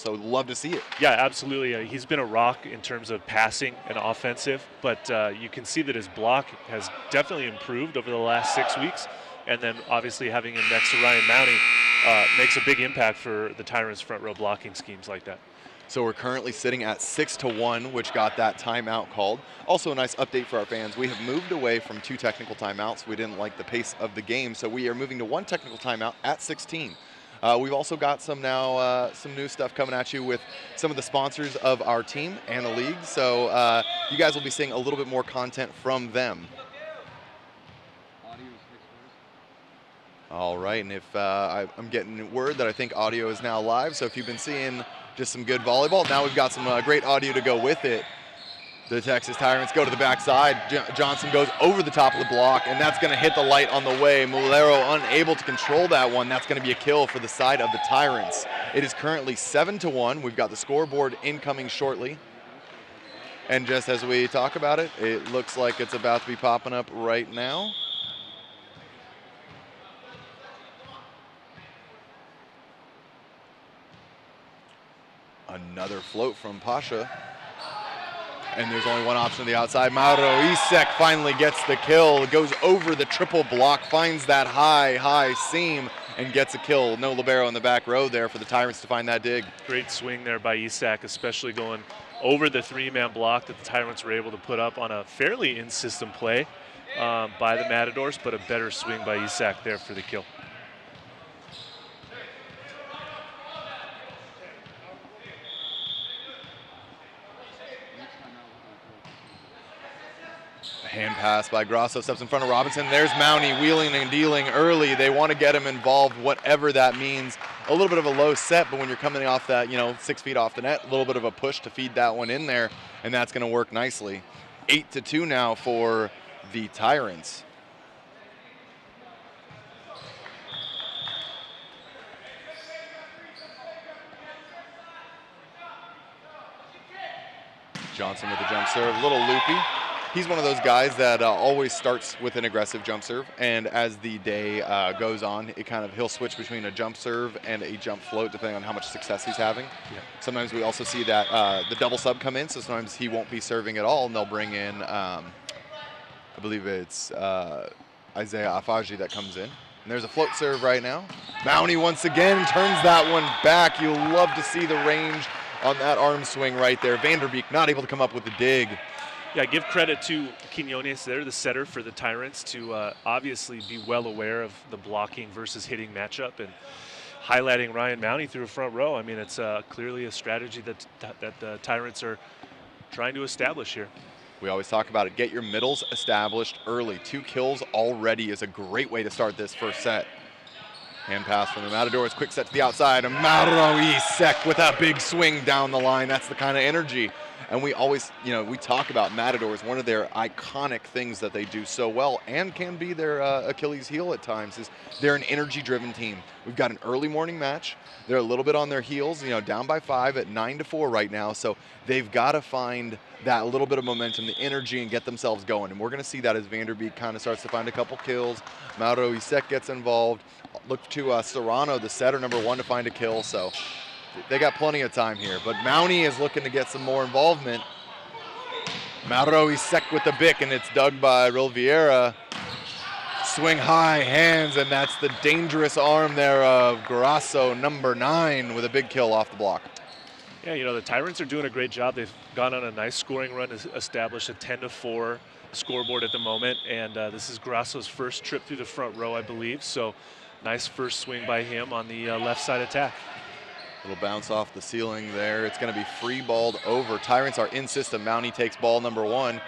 So love to see it. Yeah, absolutely. He's been a rock in terms of passing and offensive, but you can see that his block has definitely improved over the last 6 weeks. And then obviously having him next to Ryan Mounty makes a big impact for the Tyrants front row blocking schemes like that. So we're currently sitting at 6-1, which got that timeout called. Also a nice update for our fans. We have moved away from 2 technical timeouts. We didn't like the pace of the game, so we are moving to 1 technical timeout at 16. We've also got some new stuff coming at you with some of the sponsors of our team and the league. So you guys will be seeing a little bit more content from them. All right, and if I'm getting word that I think audio is now live, so if you've been seeing just some good volleyball, now we've got some great audio to go with it. The Texas Tyrants go to the backside. Johnson goes over the top of the block, and that's going to hit the light on the way. Mulero unable to control that one. That's going to be a kill for the side of the Tyrants. It is currently 7-1. We've got the scoreboard incoming shortly. And just as we talk about it, it looks like it's about to be popping up right now. Another float from Pasha. And there's only one option on the outside. Mauro Isaac finally gets the kill, goes over the triple block, finds that high seam, and gets a kill. No libero in the back row there for the Tyrants to find that dig. Great swing there by Isaac, especially going over the 3-man block that the Tyrants were able to put up on a fairly in-system play by the Matadors, but a better swing by Isaac there for the kill. Hand pass by Grasso, steps in front of Robinson. There's Mounty wheeling and dealing early. They want to get him involved, whatever that means. A little bit of a low set, but when you're coming off that, 6 feet off the net, a little bit of a push to feed that one in there, and that's going to work nicely. 8-2 now for the Tyrants. Johnson with the jump serve, a little loopy. He's one of those guys that always starts with an aggressive jump serve, and as the day goes on, he'll switch between a jump serve and a jump float depending on how much success he's having. Yeah. Sometimes we also see that the double sub come in, so sometimes he won't be serving at all, and they'll bring in, I believe it's Isaiah Afaji that comes in. And there's a float serve right now. Mounty once again turns that one back. You'll love to see the range on that arm swing right there. Vanderbeek not able to come up with the dig. Yeah, give credit to Quinones there, the setter for the Tyrants, to obviously be well aware of the blocking versus hitting matchup and highlighting Ryan Mounty through a front row. I mean, it's clearly a strategy that the Tyrants are trying to establish here. We always talk about it. Get your middles established early. 2 kills already is a great way to start this first set. Hand pass from the Matadors, quick set to the outside, and Mauro Isaac with a big swing down the line. That's the kind of energy. And we always, we talk about Matadors. One of their iconic things that they do so well and can be their Achilles heel at times is they're an energy-driven team. We've got an early morning match. They're a little bit on their heels, down by 5 at 9-4 right now. So they've got to find that little bit of momentum, the energy, and get themselves going. And we're going to see that as Vanderbeek kind of starts to find a couple kills. Mauro Isaac gets involved. Look to Serrano, the setter, number 1, to find a kill. So they got plenty of time here, but Mounty is looking to get some more involvement. Mauro Isaac with the bick, and it's dug by Riviera. Swing high, hands, and that's the dangerous arm there of Grasso, number 9, with a big kill off the block. Yeah, the Tyrants are doing a great job. They've gone on a nice scoring run, established a 10-4 scoreboard at the moment, and this is Grasso's first trip through the front row, I believe. So nice first swing by him on the left side attack. Little bounce off the ceiling there. It's going to be free balled over. Tyrants are in system. Mounty takes ball number 1,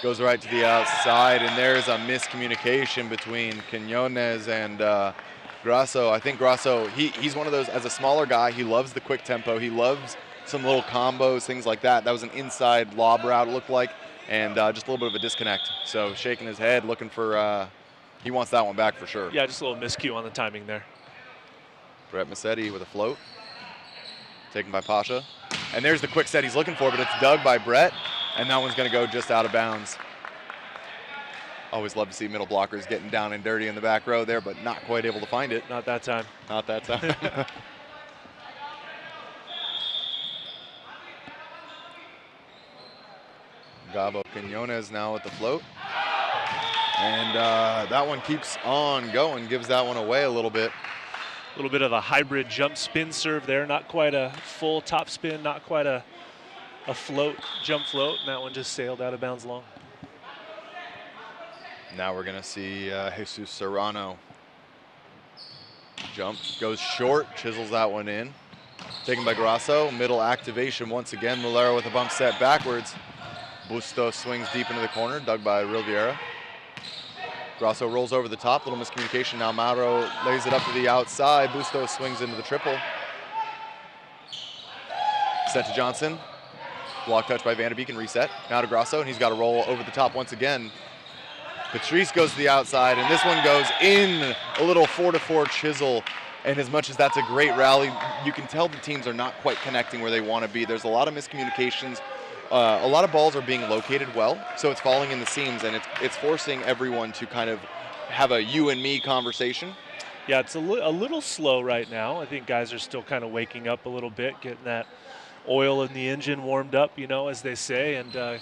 goes right to the outside, and there's a miscommunication between Quinones and Grasso. I think Grasso, he's one of those, as a smaller guy, he loves the quick tempo. He loves some little combos, things like that. That was an inside lob route, it looked like, and just a little bit of a disconnect. So shaking his head, looking for, he wants that one back for sure. Yeah, just a little miscue on the timing there. Brett Massetti with a float. Taken by Pasha. And there's the quick set he's looking for, but it's dug by Brett, and that one's going to go just out of bounds. Always love to see middle blockers getting down and dirty in the back row there, but not quite able to find it. Not that time. Not that time. Gabo Quinones now at the float. And that one keeps on going, gives that one away a little bit. A little bit of a hybrid jump spin serve there. Not quite a full top spin, not quite a float, jump float. And that one just sailed out of bounds long. Now we're going to see Jesus Serrano. Jump, goes short, chisels that one in. Taken by Grasso, middle activation once again. Mulero with a bump set backwards. Bustos swings deep into the corner, dug by Vieira. Grasso rolls over the top, little miscommunication. Now Mauro lays it up to the outside. Bustos swings into the triple. Set to Johnson. Block touch by Vanderbeek and reset. Now to Grasso, and he's got to roll over the top once again. Patrice goes to the outside, and this one goes in. A little 4-4 chisel. And as much as that's a great rally, you can tell the teams are not quite connecting where they want to be. There's a lot of miscommunications. A lot of balls are being located well, so it's falling in the seams, and it's forcing everyone to kind of have a you and me conversation. Yeah, it's a little slow right now. I think guys are still kind of waking up a little bit, getting that oil in the engine warmed up, as they say, and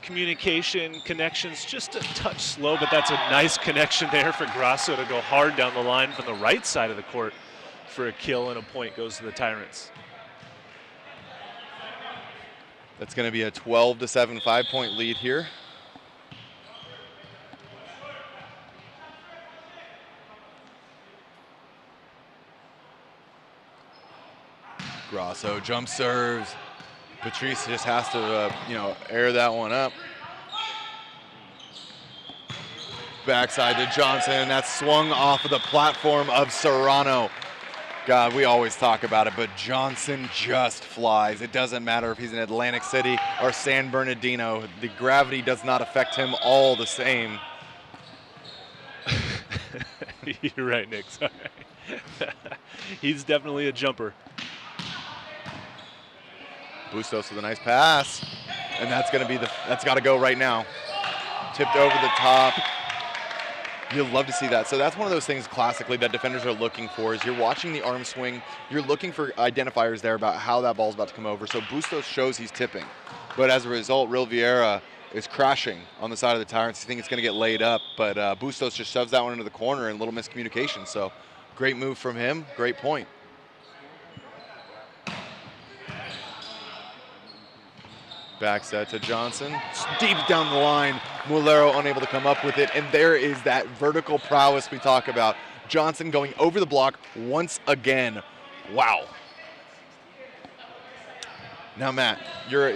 communication, connections just a touch slow, but that's a nice connection there for Grasso to go hard down the line from the right side of the court for a kill, and a point goes to the Tyrants. That's going to be a 12-7 5-point lead here. Grasso jump serves. Patrice just has to, air that one up. Backside to Johnson, and that's swung off of the platform of Serrano. God, we always talk about it, but Johnson just flies. It doesn't matter if he's in Atlantic City or San Bernardino. The gravity does not affect him all the same. You're right, Nick. Sorry. He's definitely a jumper. Bustos with a nice pass, and that's going to be that's got to go right now. Tipped over the top. You'll love to see that. So that's one of those things classically that defenders are looking for is you're watching the arm swing. You're looking for identifiers there about how that ball's about to come over. So Bustos shows he's tipping. But as a result, Vieira is crashing on the side of the Tyrants. You think it's going to get laid up, but Bustos just shoves that one into the corner and a little miscommunication. So great move from him. Great point. Back set to Johnson, deep down the line. Mulero unable to come up with it, and there is that vertical prowess we talk about. Johnson going over the block once again. Wow. Now, Matt, you're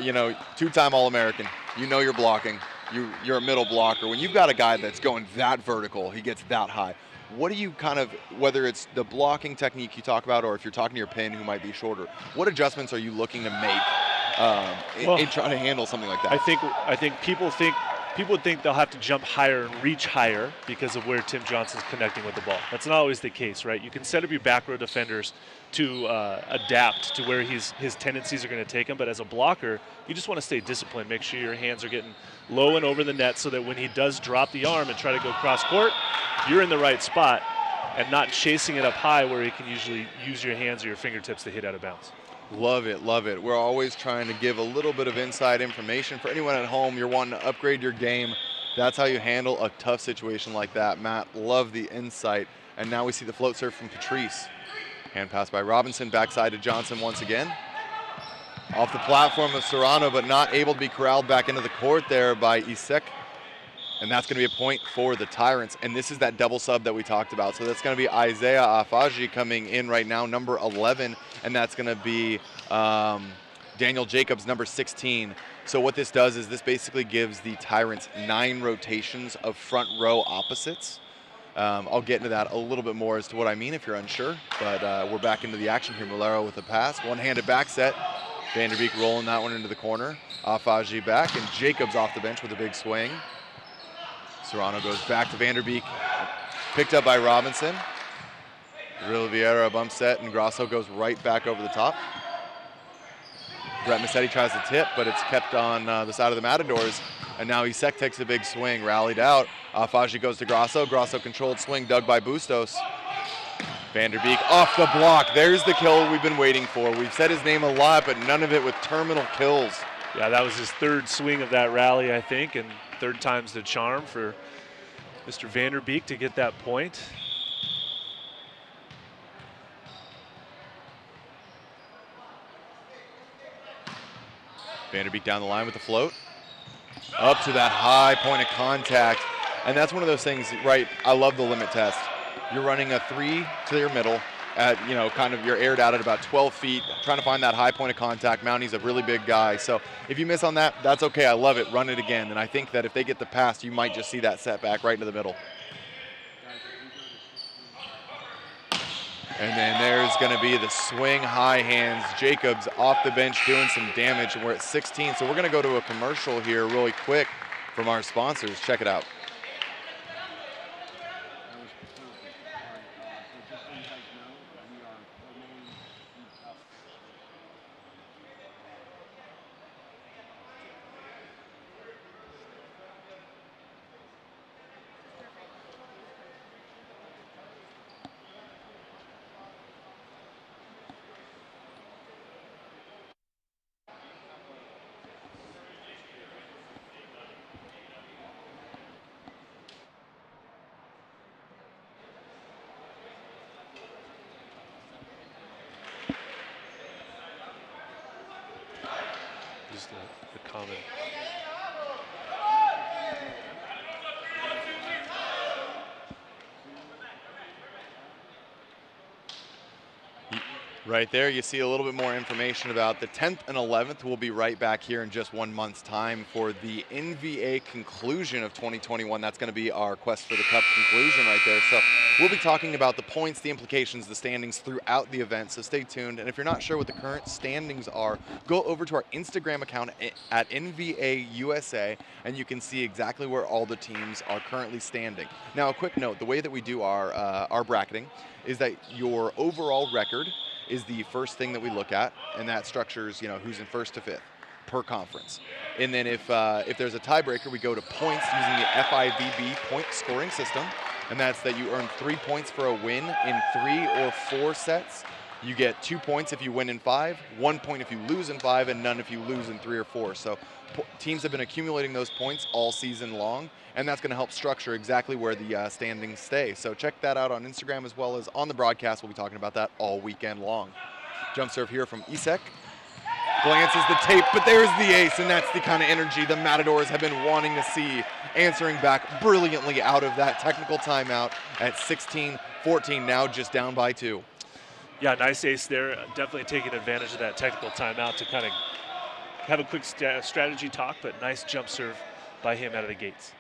two-time All-American. You're blocking. You're a middle blocker. When you've got a guy that's going that vertical, he gets that high. What do you whether it's the blocking technique you talk about, or if you're talking to your pin who might be shorter, what adjustments are you looking to make? In trying to handle something like that? I think people would think they'll have to jump higher and reach higher because of where Tim Johnson's connecting with the ball. That's not always the case, right? You can set up your back row defenders to adapt to where his tendencies are going to take him, but as a blocker, you just want to stay disciplined. Make sure your hands are getting low and over the net so that when he does drop the arm and try to go cross court, you're in the right spot and not chasing it up high where he can usually use your hands or your fingertips to hit out of bounds. Love it, love it. We're always trying to give a little bit of inside information. For anyone at home, you're wanting to upgrade your game. That's how you handle a tough situation like that. Matt, love the insight. And now we see the float serve from Patrice. Hand pass by Robinson, backside to Johnson once again. Off the platform of Serrano, but not able to be corralled back into the court there by Isaac. And that's going to be a point for the Tyrants. And this is that double sub that we talked about. So that's going to be Isaiah Afaji coming in right now, number 11. And that's going to be Daniel Jacobs, number 16. So what this does is this basically gives the Tyrants 9 rotations of front row opposites. I'll get into that a little bit more as to what I mean if you're unsure. But we're back into the action here. Mulero with a pass, one-handed back set. Vanderbeek rolling that one into the corner. Afaji back, and Jacobs off the bench with a big swing. Serrano goes back to Vanderbeek, picked up by Robinson. Vieira bump set, and Grasso goes right back over the top. Brett Massetti tries to tip, but it's kept on the side of the Matadors. And now Isaac takes a big swing, rallied out. Afaji goes to Grasso. Grasso controlled swing, dug by Bustos. Vanderbeek off the block. There's the kill we've been waiting for. We've said his name a lot, but none of it with terminal kills. Yeah, that was his third swing of that rally, I think, and third time's the charm for Mr. Vanderbeek to get that point. Vanderbeek down the line with the float. Up to that high point of contact. And that's one of those things, right? I love the limit test. You're running a 3 to your middle at, kind of you're aired out at about 12 feet, trying to find that high point of contact. Mounty's a really big guy. So if you miss on that, that's okay. I love it. Run it again. And I think that if they get the pass, you might just see that setback right into the middle. And then there's going to be the swing high hands. Jacobs off the bench doing some damage, and we're at 16. So we're going to go to a commercial here really quick from our sponsors. Check it out. Just a comment. Right there, you see a little bit more information about the 10th and 11th. We'll be right back here in just 1 month's time for the NVA conclusion of 2021. That's going to be our Quest for the Cup conclusion right there. So we'll be talking about the points, the implications, the standings throughout the event. So stay tuned. And if you're not sure what the current standings are, go over to our Instagram account at NVA USA, and you can see exactly where all the teams are currently standing. Now, a quick note, the way that we do our bracketing is that your overall record is the first thing that we look at, and that structures, who's in first to fifth per conference. And then if there's a tiebreaker, we go to points using the FIVB point scoring system, and that's that you earn 3 points for a win in 3 or 4 sets. You get 2 points if you win in 5, 1 point if you lose in 5, and none if you lose in 3 or 4. So teams have been accumulating those points all season long, and that's going to help structure exactly where the standings stay. So check that out on Instagram as well as on the broadcast. We'll be talking about that all weekend long. Jump serve here from Isaac. Glances the tape, but there's the ace, and that's the kind of energy the Matadors have been wanting to see, answering back brilliantly out of that technical timeout at 16-14, now just down by 2. Yeah, nice ace there. Definitely taking advantage of that technical timeout to kind of have a quick strategy talk, but nice jump serve by him out of the gates.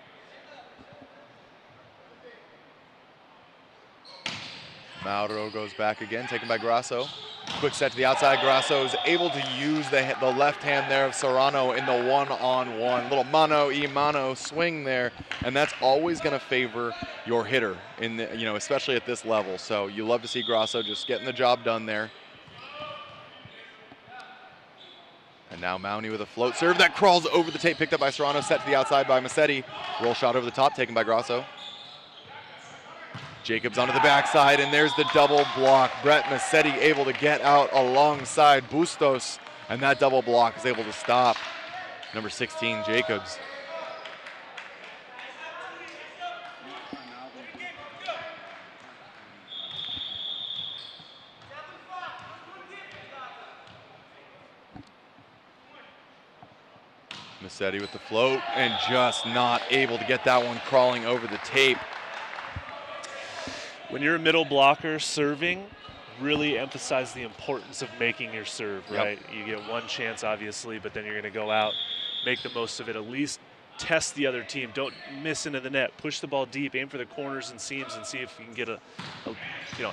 Mauro goes back again, taken by Grasso. Quick set to the outside. Grasso is able to use the left hand there of Serrano in the one-on-one. Little mano-y-mano swing there, and that's always going to favor your hitter, especially at this level. So you love to see Grasso just getting the job done there. And now Mounty with a float serve that crawls over the tape, picked up by Serrano, set to the outside by Massetti. Roll shot over the top, taken by Grasso. Jacobs onto the backside, and there's the double block. Brett Massetti able to get out alongside Bustos, and that double block is able to stop number 16, Jacobs. Massetti with the float, and just not able to get that one crawling over the tape. When you're a middle blocker serving, really emphasize the importance of making your serve, right? Yep. You get one chance, obviously, but then you're going to go out, make the most of it, at least test the other team. Don't miss into the net. Push the ball deep, aim for the corners and seams, and see if you can get a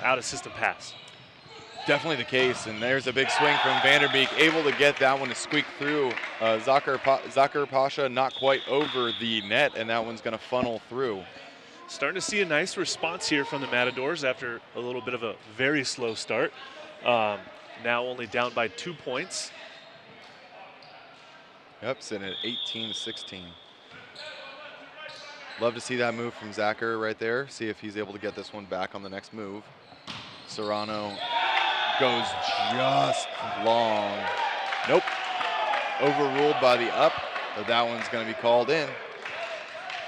out-of-system pass. Definitely the case, and there's a big swing from Vanderbeek, able to get that one to squeak through. Zakir Pasha not quite over the net, and that one's going to funnel through. Starting to see a nice response here from the Matadors after a little bit of a very slow start. Now only down by 2 points. Yep, sitting at 18-16. Love to see that move from Zakir right there. See if he's able to get this one back on the next move. Serrano goes just long. Nope. overruled by the up, but that one's going to be called in.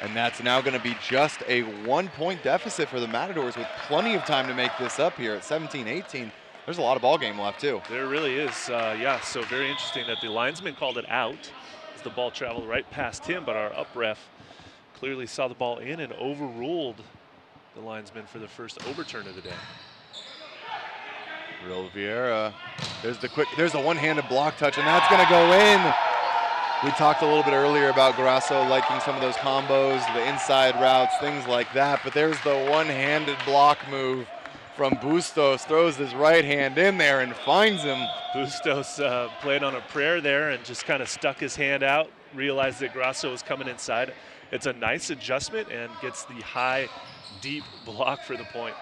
And that's now going to be just a 1-point deficit for the Matadors with plenty of time to make this up here at 17-18. There's a lot of ball game left too. There really is, yeah, so very interesting that the linesman called it out as the ball traveled right past him, but our up ref clearly saw the ball in and overruled the linesman for the first overturn of the day. Real Vieira, there's the one-handed block touch, and that's going to go in. We talked a little bit earlier about Grasso liking some of those combos, the inside routes, things like that, but there's the one-handed block move from Bustos, throws his right hand in there and finds him. Bustos played on a prayer there and just kind of stuck his hand out, realized that Grasso was coming inside. It's a nice adjustment and gets the high, deep block for the point.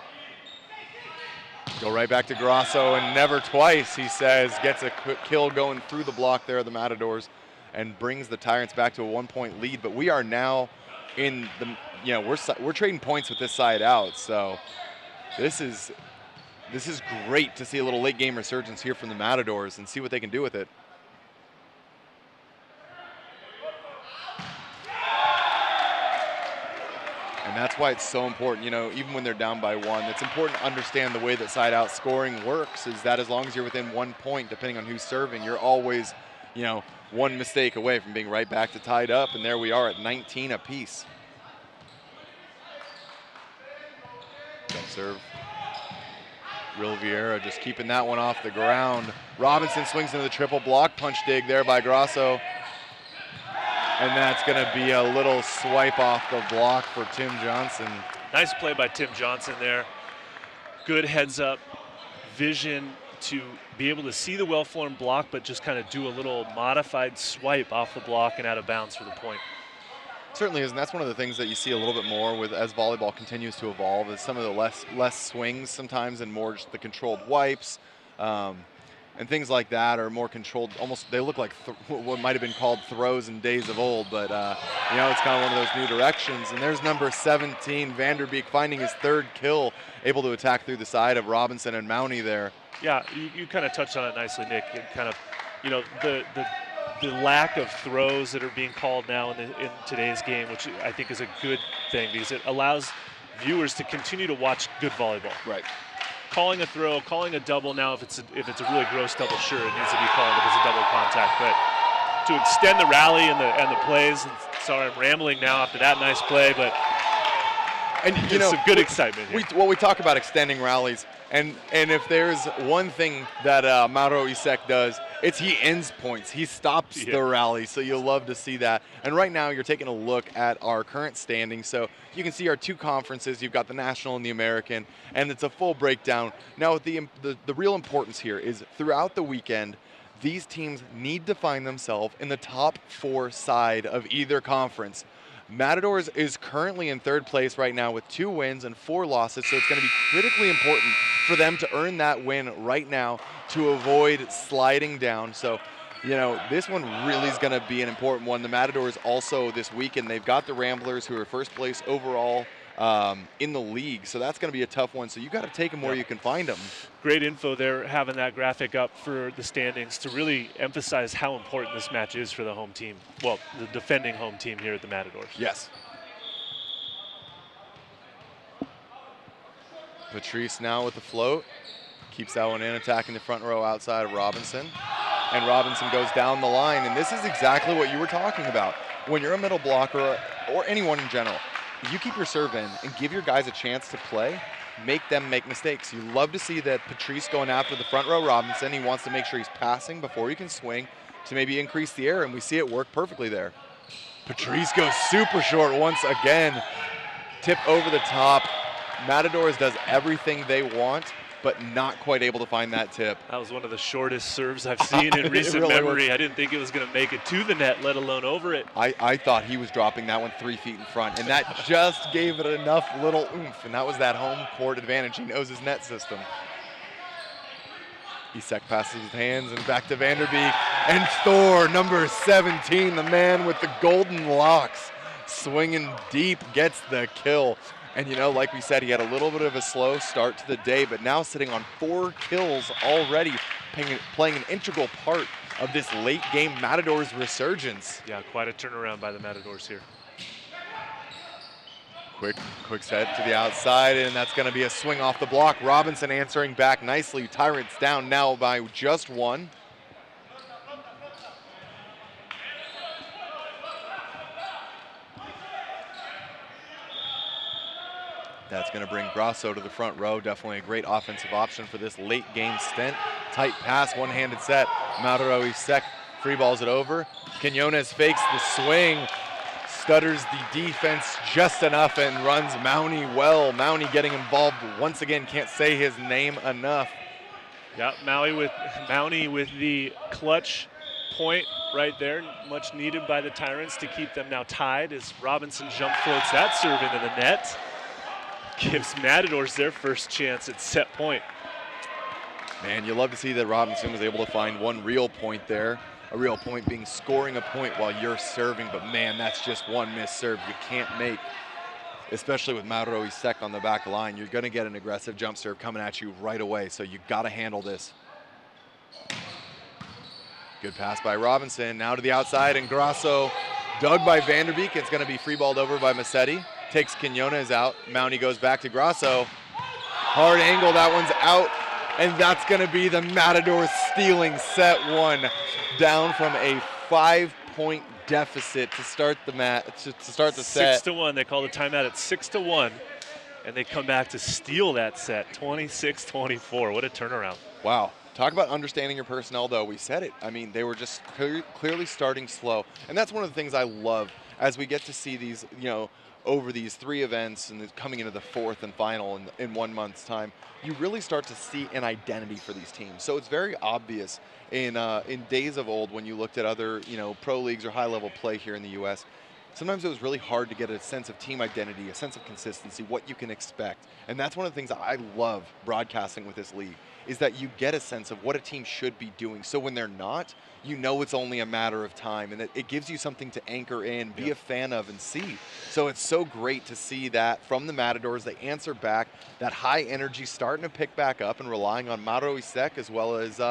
Go right back to Grasso, and never twice, he says, gets a quick kill going through the block there of the Matadors and brings the Tyrants back to a 1-point lead. But we are now in the, we're trading points with this side out. So this is great to see a little late game resurgence here from the Matadors and see what they can do with it. And that's why it's so important, even when they're down by 1, it's important to understand the way that side out scoring works, is that as long as you're within 1 point, depending on who's serving, you're always, one mistake away from being right back to tied up, and there we are at 19 apiece. Don't serve. Real Vieira just keeping that one off the ground. Robinson swings into the triple block punch dig there by Grasso. And that's going to be a little swipe off the block for Tim Johnson. Nice play by Tim Johnson there. Good heads up vision to be able to see the well-formed block, but just kind of do a little modified swipe off the block and out of bounds for the point. Certainly is, and that's one of the things that you see a little bit more with as volleyball continues to evolve, is some of the less swings sometimes and more just the controlled wipes. And things like that are more controlled. Almost, they look like what might have been called throws in days of old, but it's kind of one of those new directions. And there's number 17, Vanderbeek, finding his 3rd kill, able to attack through the side of Robinson and Mounty there. Yeah, you kind of touched on it nicely, Nick. It kind of, the lack of throws that are being called now in today's game, which I think is a good thing because it allows viewers to continue to watch good volleyball. Right. Calling a throw, calling a double now, if it's a really gross double, sure, it needs to be called if it's a double contact. But to extend the rally and the plays, and sorry, I'm rambling now after that nice play, but some good excitement here. We talk about extending rallies, and if there's one thing that Mauro Isaac does, it's he ends points. He stops the rally, so you'll love to see that. And right now you're taking a look at our current standing. So you can see our 2 conferences. You've got the National and the American, and it's a full breakdown. Now the real importance here is throughout the weekend, these teams need to find themselves in the top 4 side of either conference. Matadors is currently in 3rd place right now with 2 wins and 4 losses, so it's going to be critically important for them to earn that win right now to avoid sliding down. So, this one really is going to be an important one. The Matadors also this weekend, they've got the Ramblers, who are 1st place overall in the league, so that's going to be a tough one. So you got to take them where you can find them. Great info there, having that graphic up for the standings to really emphasize how important this match is for the home team. Well, the defending home team here at the Matadors. Yes. Patrice now with the float. Keeps that one in, attacking the front row outside of Robinson. And Robinson goes down the line, and this is exactly what you were talking about. When you're a middle blocker, or anyone in general, you keep your serve in and give your guys a chance to play, make them make mistakes. You love to see that Patrice going after the front row Robinson. He wants to make sure he's passing before he can swing to maybe increase the air, and we see it work perfectly there. Patrice goes super short once again. Tip over the top. Matadors does everything they want, but not quite able to find that tip. That was one of the shortest serves I've seen in recent memory. I didn't think it was going to make it to the net, let alone over it. I thought he was dropping that one 3 feet in front, and that just gave it enough little oomph, and that was that home court advantage. He knows his net system. Isaac passes his hands and back to Vanderbeek. And Thor, number 17, the man with the golden locks, swinging deep, gets the kill. And like we said, he had a little bit of a slow start to the day, but now sitting on 4 kills already, playing an integral part of this late game Matadors resurgence. Yeah, quite a turnaround by the Matadors here. Quick set to the outside, and that's going to be a swing off the block. Robinson answering back nicely. Tyrants down now by just one. That's going to bring Grasso to the front row. Definitely a great offensive option for this late game stint. Tight pass, one-handed set. Mauro Isaac free balls it over. Quinones fakes the swing. Stutters the defense just enough and runs Mounty well. Mounty getting involved once again. Can't say his name enough. Yeah, Mounty with the clutch point right there. Much needed by the Tyrants to keep them now tied as Robinson jump floats that serve into the net. Gives Matadors their first chance at set point. Man, you love to see that Robinson was able to find one real point there. A real point being scoring a point while you're serving, but man, that's just one missed serve you can't make, especially with Mauro Isaac on the back line. You're going to get an aggressive jump serve coming at you right away, so you got to handle this. Good pass by Robinson, now to the outside, and Grasso dug by Vanderbeek. It's going to be free balled over by Massetti. Takes Quinones out. Mounty goes back to Grasso. Hard angle, that one's out. And that's going to be the Matadors stealing set one, down from a 5-point deficit to start the set. 6-1. They call the timeout at 6-1, and they come back to steal that set, 26-24. What a turnaround! Wow. Talk about understanding your personnel, though. We said it. I mean, they were just clearly starting slow, and that's one of the things I love as we get to see these, over these 3 events and coming into the 4th and final in 1 month's time. You really start to see an identity for these teams. So it's very obvious in days of old when you looked at other pro leagues or high-level play here in the U.S. Sometimes it was really hard to get a sense of team identity, a sense of consistency, what you can expect. And that's one of the things I love broadcasting with this league, is that you get a sense of what a team should be doing. So when they're not, it's only a matter of time, and it gives you something to anchor in, be a fan of, and see. So it's so great to see that from the Matadors. They answer back, that high energy starting to pick back up and relying on Mauro Isaac as well as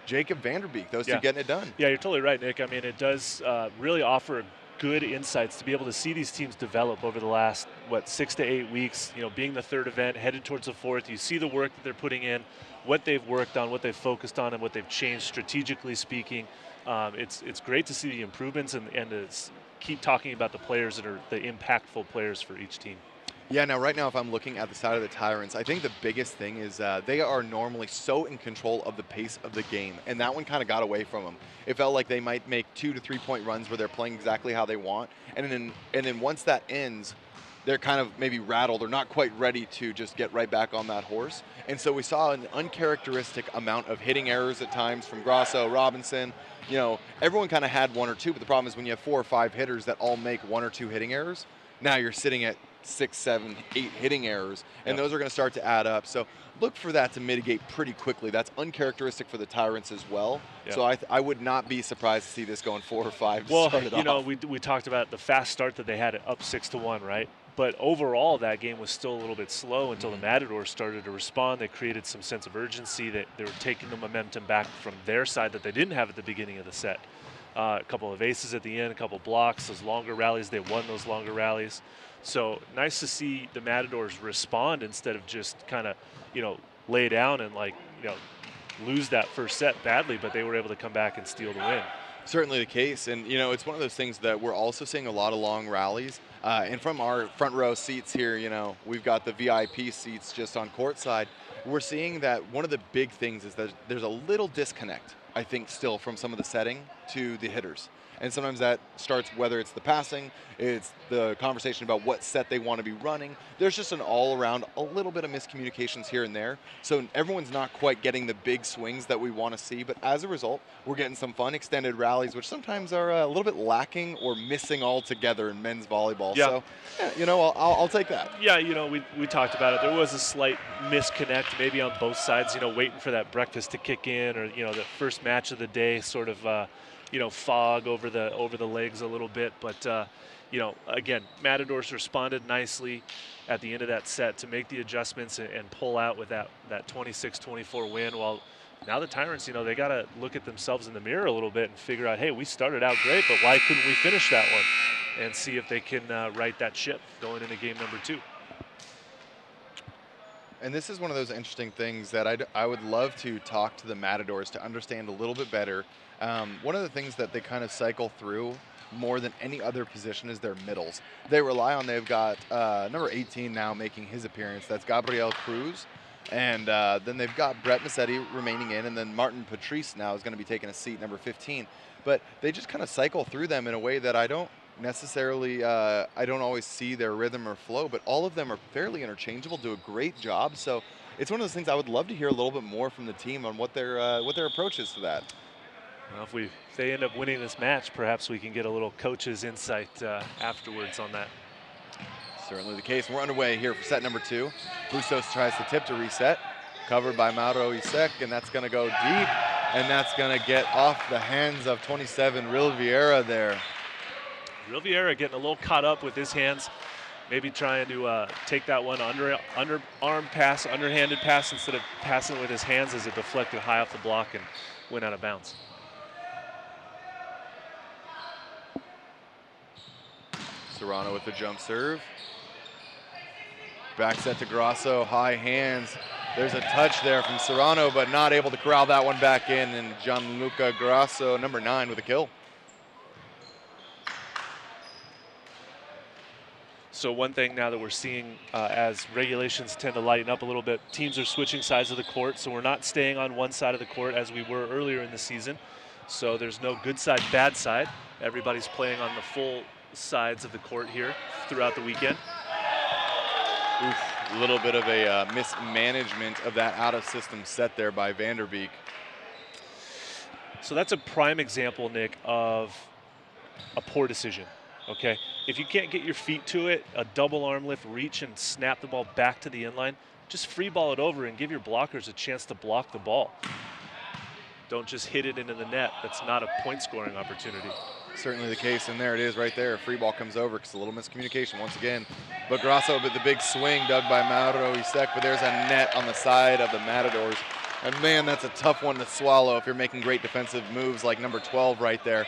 Jacob Vanderbeek. Those two getting it done. Yeah, you're totally right, Nick. I mean, it does really offer good insights to be able to see these teams develop over the last, 6 to 8 weeks, being the 3rd event, headed towards the 4th. You see the work that they're putting in, what they've worked on, what they've focused on, and what they've changed strategically speaking. It's great to see the improvements and to keep talking about the players that are the impactful players for each team. Yeah, now right now if I'm looking at the side of the Tyrants, I think the biggest thing is they are normally so in control of the pace of the game, and that one kind of got away from them. It felt like they might make 2 to 3 point runs where they're playing exactly how they want, and then once that ends, they're kind of maybe rattled or not quite ready to just get right back on that horse. And so we saw an uncharacteristic amount of hitting errors at times from Grasso, Robinson. Everyone kind of had 1 or 2, but the problem is when you have 4 or 5 hitters that all make 1 or 2 hitting errors, now you're sitting at 6, 7, 8 hitting errors, and those are going to start to add up. So look for that to mitigate pretty quickly. That's uncharacteristic for the Tyrants as well. Yep. So I would not be surprised to see this going 4 or 5 to start it off. We talked about the fast start that they had up 6-1, right? But overall, that game was still a little bit slow until the Matadors started to respond. They created some sense of urgency. That they were taking the momentum back from their side that they didn't have at the beginning of the set. A couple of aces at the end, a couple blocks, those longer rallies. They won those longer rallies. So nice to see the Matadors respond instead of just kind of, lay down and lose that first set badly. But they were able to come back and steal the win. Certainly the case, and it's one of those things that we're also seeing a lot of long rallies. And from our front row seats here, we've got the VIP seats just on court side. We're seeing that one of the big things is that there's a little disconnect, I think, still from some of the setting to the hitters. And sometimes that starts, whether it's the passing, it's the conversation about what set they want to be running. There's just an all-around, a little bit of miscommunications here and there. So everyone's not quite getting the big swings that we want to see. But as a result, we're getting some fun extended rallies, which sometimes are a little bit lacking or missing altogether in men's volleyball. Yeah. So, I'll take that. Yeah, we talked about it. There was a slight misconnect maybe on both sides, waiting for that breakfast to kick in, or, the first match of the day sort of, fog over the legs a little bit. But, again, Matadors responded nicely at the end of that set to make the adjustments and pull out with that 26-24 win while, now the Tyrants, they got to look at themselves in the mirror a little bit and figure out, hey, we started out great, but why couldn't we finish that one? And see if they can right that ship going into game number 2. And this is one of those interesting things that I would love to talk to the Matadors to understand a little bit better. One of the things that they kind of cycle through more than any other position is their middles. They've got number 18 now making his appearance. That's Gabriel Cruz. And then they've got Brett Massetti remaining in, and then Martin Patrice now is going to be taking a seat, number 15. But they just kind of cycle through them in a way that I don't necessarily, I don't always see their rhythm or flow, but all of them are fairly interchangeable, do a great job. So it's one of those things I would love to hear a little bit more from the team on what their approach is to that. Well, if they end up winning this match, perhaps we can get a little coach's insight afterwards on that. Certainly the case. We're underway here for set number 2. Bustos tries to tip to reset. Covered by Mauro Isaac, and that's going to go deep, and that's going to get off the hands of 27, Ril Vieira there. Ril Vieira getting a little caught up with his hands, maybe trying to take that one underarm pass, underhanded pass, instead of passing it with his hands as it deflected high off the block and went out of bounds. Serrano with the jump serve. Back set to Grasso, high hands. There's a touch there from Serrano, but not able to corral that one back in. And Gianluca Grasso, number 9, with a kill. So one thing now that we're seeing as regulations tend to lighten up a little bit, teams are switching sides of the court, so we're not staying on one side of the court as we were earlier in the season. So there's no good side, bad side. Everybody's playing on the full sides of the court here throughout the weekend. Oof, a little bit of a mismanagement of that out-of-system set there by Vanderbeek. So that's a prime example, Nick, of a poor decision, okay? If you can't get your feet to it, a double arm lift, reach, and snap the ball back to the inline, just free ball it over and give your blockers a chance to block the ball. Don't just hit it into the net. That's not a point-scoring opportunity. Certainly the case, and there it is right there. Free ball comes over because a little miscommunication once again. But Grasso with the big swing dug by Mauro Isaac, but there's a net on the side of the Matadors. And man, that's a tough one to swallow if you're making great defensive moves like number 12 right there.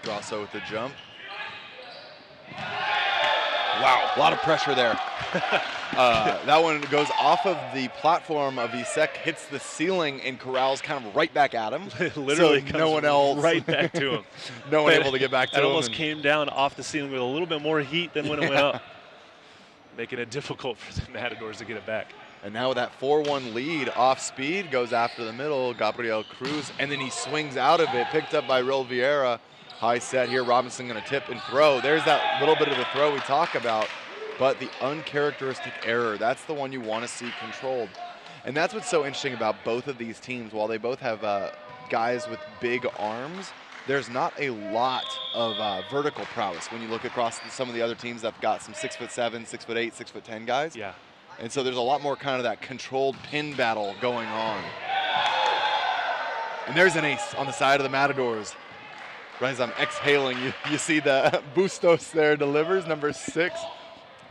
Grasso with the jump. Wow, a lot of pressure there. That one goes off of the platform of Isaac, hits the ceiling, and corrals kind of right back at him. Literally so no one else right back to him. No one able to get back to him. It almost came down off the ceiling with a little bit more heat than when it went up, making it difficult for the Matadors to get it back. And now with that 4-1 lead, off speed, goes after the middle, Gabriel Cruz, and then he swings out of it, picked up by Ril Vieira. High set here, Robinson going to tip and throw. There's that little bit of the throw we talk about, but the uncharacteristic error, that's the one you want to see controlled. And that's what's so interesting about both of these teams. While they both have guys with big arms, there's not a lot of vertical prowess when you look across some of the other teams that have got some 6'7", 6'8", 6'10" guys. Yeah. And so there's a lot more kind of that controlled pin battle going on. And there's an ace on the side of the Matadors. Right as I'm exhaling, you see the Bustos there delivers, number 6,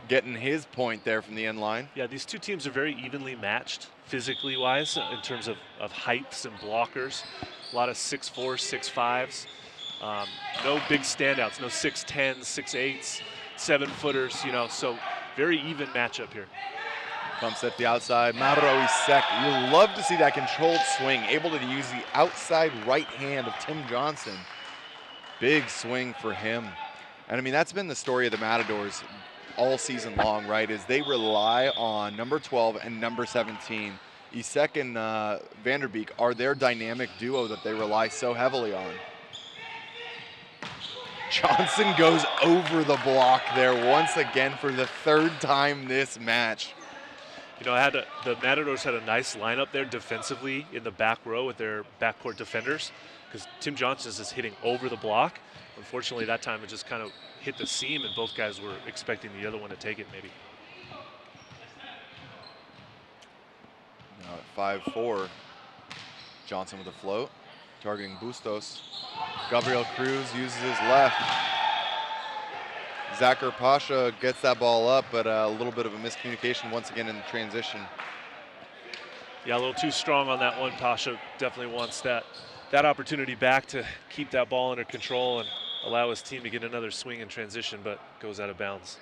getting his point there from the end line. Yeah, these two teams are very evenly matched physically wise in terms of heights and blockers. A lot of 6'4", 6'5s. No big standouts, no 6'10s, 6'8s, 7-footers, so very even matchup here. Bumps at the outside, Mauro Isaac. You love to see that controlled swing, able to use the outside right hand of Tim Johnson. Big swing for him. And I mean, that's been the story of the Matadors all season long, right? Is they rely on number 12 and number 17. Isaac and Vanderbeek are their dynamic duo that they rely so heavily on. Johnson goes over the block there once again for the 3rd time this match. The Matadors had a nice lineup there defensively in the back row with their backcourt defenders, because Tim Johnson is just hitting over the block. Unfortunately, that time it just kind of hit the seam, and both guys were expecting the other one to take it maybe. Now at 5'4", Johnson with a float. targeting Bustos. Gabriel Cruz uses his left. Zachar Pasha gets that ball up, but a little bit of a miscommunication once again in the transition. Yeah, a little too strong on that one. Pasha definitely wants that opportunity back to keep that ball under control and allow his team to get another swing in transition, but goes out of bounds.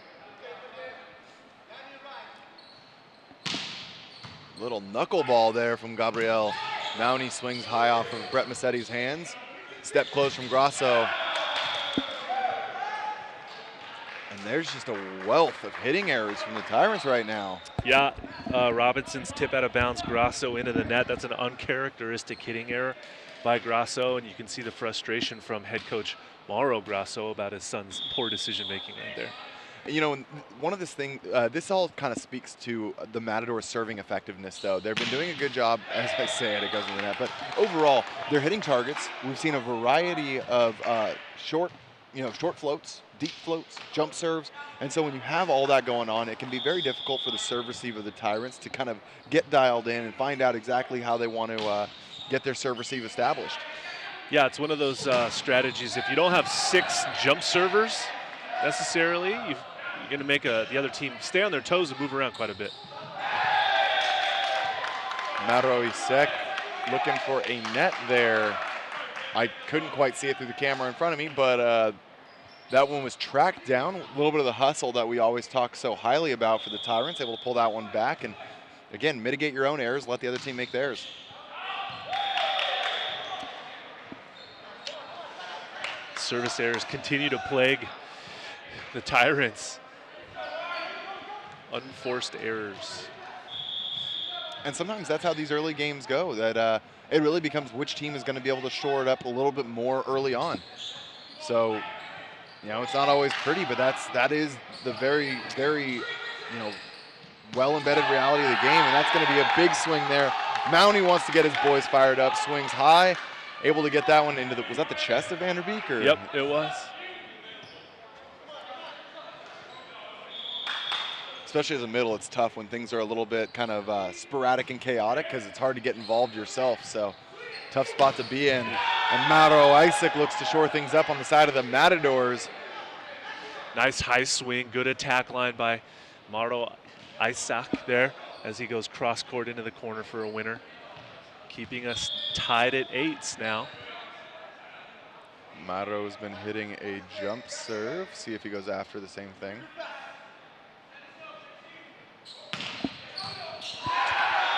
Little knuckleball there from Gabriel. Mounty swings high off of Brett Massetti's hands. Step close from Grasso. And there's just a wealth of hitting errors from the Tyrants right now. Yeah, Robinson's tip out of bounds, Grasso into the net. That's an uncharacteristic hitting error by Grasso, and you can see the frustration from head coach Mauro Grasso about his son's poor decision-making right there. You know, one of this all kind of speaks to the Matadors' serving effectiveness, though. They've been doing a good job, as I say it goes in the net, but overall, they're hitting targets. We've seen a variety of short floats, deep floats, jump serves, and so when you have all that going on, it can be very difficult for the serve receive of the Tyrants to kind of get dialed in and find out exactly how they want to get their serve receive established. Yeah, it's one of those strategies. If you don't have 6 jump servers necessarily, you're going to make the other team stay on their toes and move around quite a bit. Mauro Isaac looking for a net there. I couldn't quite see it through the camera in front of me, but that one was tracked down. A little bit of the hustle that we always talk so highly about for the Tyrants, able to pull that one back and, again, mitigate your own errors, let the other team make theirs. Service errors continue to plague the Tyrants. Unforced errors. And sometimes that's how these early games go, that it really becomes which team is going to be able to shore it up a little bit more early on. So, you know, it's not always pretty, but that is the very, very, you know, well-embedded reality of the game, and that's going to be a big swing there. Mounty wants to get his boys fired up, swings high, able to get that one into was that the chest of Vanderbeek? Or? Yep, it was. Especially as a middle, it's tough when things are a little bit kind of sporadic and chaotic because it's hard to get involved yourself. So tough spot to be in. And Mauro Isaac looks to shore things up on the side of the Matadors. Nice high swing, good attack line by Mauro Isaac there as he goes cross court into the corner for a winner. Keeping us tied at 8s now. Mauro's been hitting a jump serve. See if he goes after the same thing.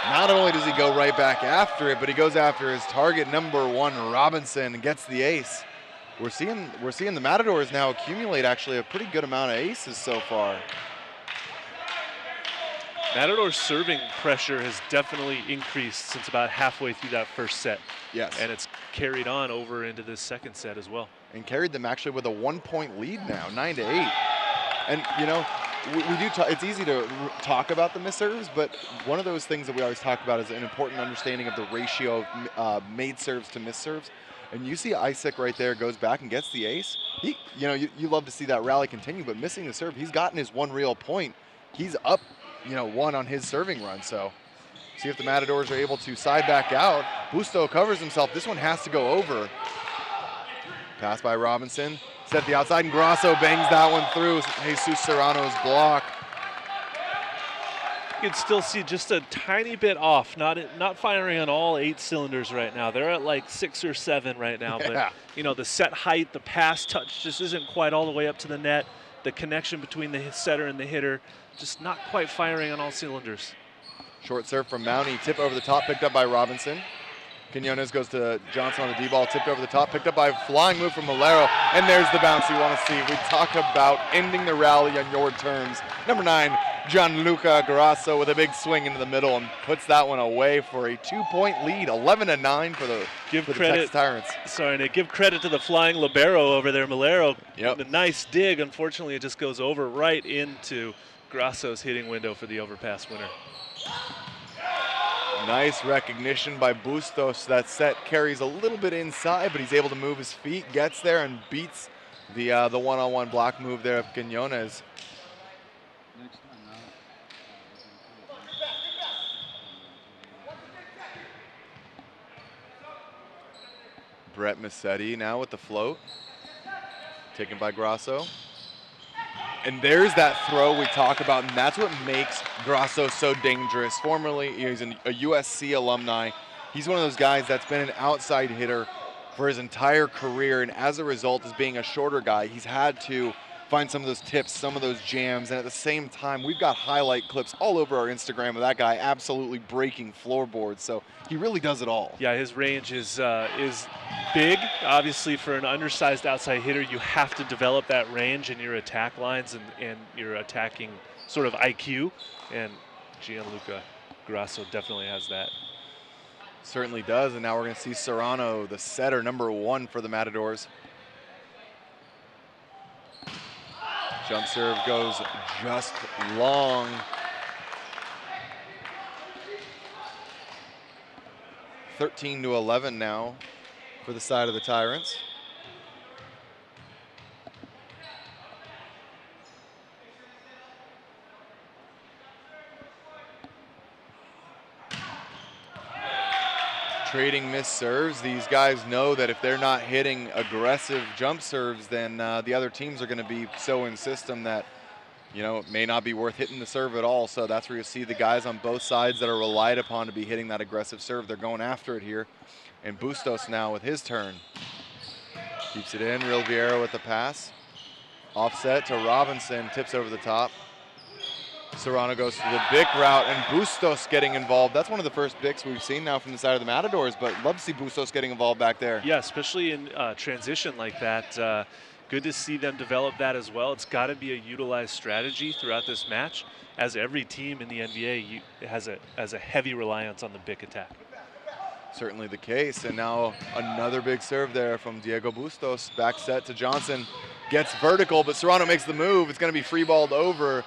Not only does he go right back after it, but he goes after his target, number 1, Robinson, and gets the ace. We're seeing the Matadors now accumulate actually a pretty good amount of aces so far. Matadors serving pressure has definitely increased since about halfway through that first set. Yes. And it's carried on over into this second set as well. And carried them actually with a 1-point lead now, 9-8. And, you know, we do talk, it's easy to talk about the misserves, but one of those things that we always talk about is an important understanding of the ratio of made serves to misserves. And you see Isaac right there goes back and gets the ace. You love to see that rally continue, but missing the serve, he's gotten his one real point. He's up, 1 on his serving run. So see if the Matadors are able to side back out. Busto covers himself. This one has to go over. Pass by Robinson. Set the outside, and Grasso bangs that one through Jesus Serrano's block. You can still see just a tiny bit off, not firing on all 8 cylinders right now. They're at like 6 or 7 right now, yeah. But the set height, the pass touch just isn't quite all the way up to the net. The connection between the setter and the hitter, just not quite firing on all cylinders. Short serve from Mounty, tip over the top, picked up by Robinson. Quinones goes to Johnson on the D-ball, tipped over the top, picked up by a flying move from Malero, and there's the bounce you want to see. We talk about ending the rally on your terms. Number 9, Gianluca Grasso with a big swing into the middle and puts that one away for a 2-point lead, 11-9 for the Texas Tyrants. Sorry, Nick, give credit to the flying libero over there, Malero. Yep. The nice dig. Unfortunately, it just goes over right into Grasso's hitting window for the overpass winner. Nice recognition by Bustos. That set carries a little bit inside, but he's able to move his feet, gets there, and beats the one-on-one block move there of Quinones. Brett Massetti now with the float. Taken by Grasso. And there's that throw we talk about, and that's what makes Grasso so dangerous. Formerly, he's a USC alumni. He's one of those guys that's been an outside hitter for his entire career, and as a result, as being a shorter guy, he's had to find some of those tips, some of those jams, and at the same time, we've got highlight clips all over our Instagram of that guy absolutely breaking floorboards, so he really does it all. Yeah, his range is big. Obviously, for an undersized outside hitter, you have to develop that range in your attack lines and your attacking sort of IQ, and Gianluca Grasso definitely has that. Certainly does, and now we're going to see Serrano, the setter, #1 for the Matadors. Jump serve goes just long. (13-11) now for the side of the Tyrants. Trading missed serves. These guys know that if they're not hitting aggressive jump serves, then the other teams are going to be so in system that, you know, it may not be worth hitting the serve at all. So that's where you see the guys on both sides that are relied upon to be hitting that aggressive serve. They're going after it here. And Bustos now with his turn. Keeps it in. Riviera with the pass. Offset to Robinson. Tips over the top. Serrano goes to the Bick route, and Bustos getting involved. That's one of the first Bicks we've seen now from the side of the Matadors, but love to see Bustos getting involved back there. Yeah, especially in transition like that. Good to see them develop that as well. It's got to be a utilized strategy throughout this match, as every team in the NBA has a heavy reliance on the Bick attack. Certainly the case, and now another big serve there from Diego Bustos. Back set to Johnson. Gets vertical, but Serrano makes the move. It's going to be free balled over.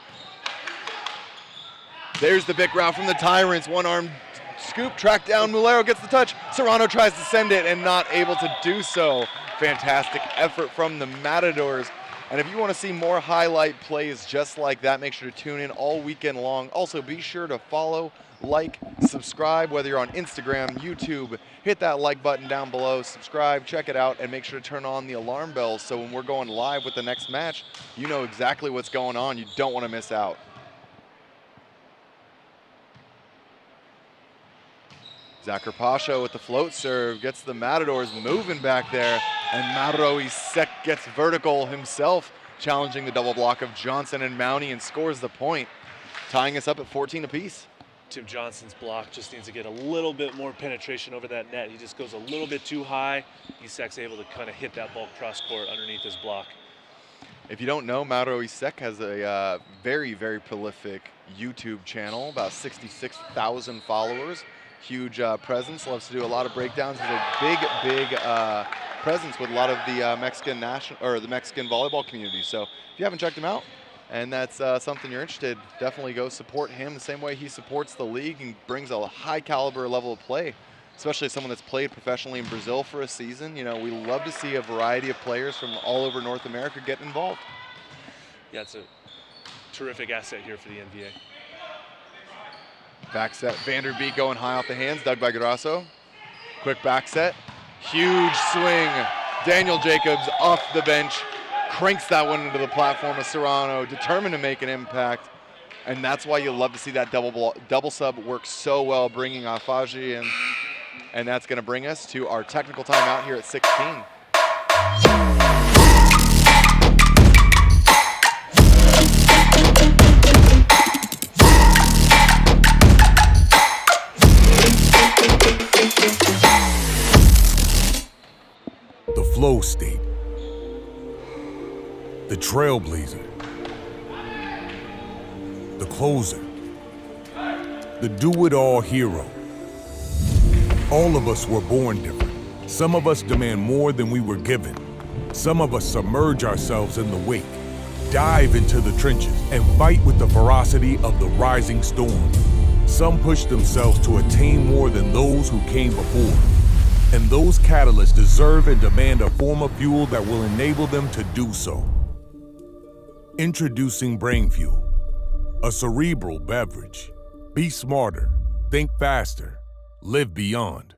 There's the big route from the Tyrants. One-arm scoop, track down. Mulero gets the touch. Serrano tries to send it and not able to do so. Fantastic effort from the Matadors. And if you want to see more highlight plays just like that, make sure to tune in all weekend long. Also, be sure to follow, like, subscribe, whether you're on Instagram, YouTube. Hit that like button down below, subscribe, check it out, and make sure to turn on the alarm bells so when we're going live with the next match, you know exactly what's going on. You don't want to miss out. Zachar Pasha with the float serve gets the Matadors moving back there, and Mauro Isaac gets vertical himself, challenging the double block of Johnson and Mounty, and scores the point, tying us up at 14 apiece. Tim Johnson's block just needs to get a little bit more penetration over that net. He just goes a little bit too high. Isaac's able to kind of hit that ball cross court underneath his block. If you don't know, Mauro Isaac has a very, very prolific YouTube channel, about 66,000 followers. Huge presence, loves to do a lot of breakdowns. He's a big presence with a lot of the Mexican volleyball community. So if you haven't checked him out and that's something you're interested, definitely go support him the same way he supports the league and brings a high caliber level of play, especially someone that's played professionally in Brazil for a season. You know, we love to see a variety of players from all over North America get involved. Yeah, it's a terrific asset here for the NBA. Back set, Vanderbeek going high off the hands, dug by Grasso. Quick back set, huge swing. Daniel Jacobs off the bench, cranks that one into the platform of Serrano, determined to make an impact. And that's why you love to see that double sub work so well, bringing Afaji in. And that's gonna bring us to our technical timeout here at 16. The flow state, the trailblazer, the closer, the do-it-all hero. All of us were born different. Some of us demand more than we were given. Some of us submerge ourselves in the wake, dive into the trenches, and fight with the ferocity of the rising storm. Some push themselves to attain more than those who came before. And those catalysts deserve and demand a form of fuel that will enable them to do so. Introducing Brain Fuel, a cerebral beverage. Be smarter, think faster, live beyond.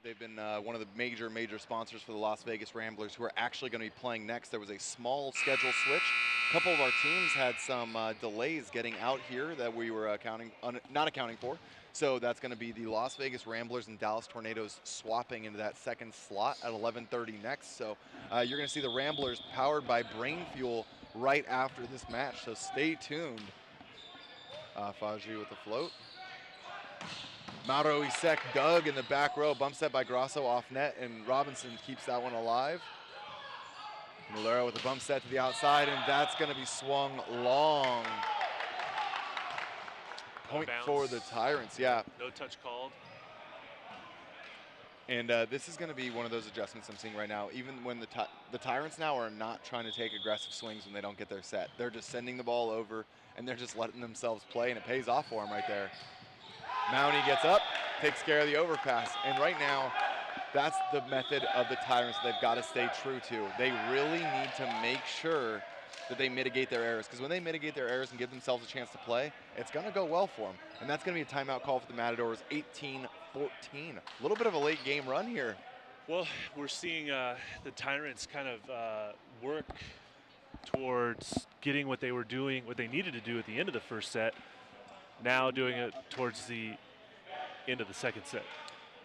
They've been one of the major sponsors for the Las Vegas Ramblers, who are actually going to be playing next. There was a small schedule switch. A couple of our teams had some delays getting out here that we were not accounting for. So that's going to be the Las Vegas Ramblers and Dallas Tornadoes swapping into that second slot at 11:30 next. So you're going to see the Ramblers powered by Brain Fuel right after this match. So stay tuned. Faji with the float. Mauro Isaac dug in the back row, bump set by Grasso off net, and Robinson keeps that one alive. Malera with a bump set to the outside, and that's going to be swung long. Point for the Tyrants, yeah. No touch called. And this is going to be one of those adjustments I'm seeing right now. Even when the Tyrants now are not trying to take aggressive swings when they don't get their set. They're just sending the ball over, and they're just letting themselves play, and it pays off for them right there. Mounty gets up, takes care of the overpass, and right now, that's the method of the Tyrants they've got to stay true to. They really need to make sure that they mitigate their errors, because when they mitigate their errors and give themselves a chance to play, it's going to go well for them. And that's going to be a timeout call for the Matadors, 18-14. A little bit of a late game run here. Well, we're seeing the Tyrants kind of work towards getting what they were doing, what they needed to do at the end of the first set, now doing it towards the end of the second set.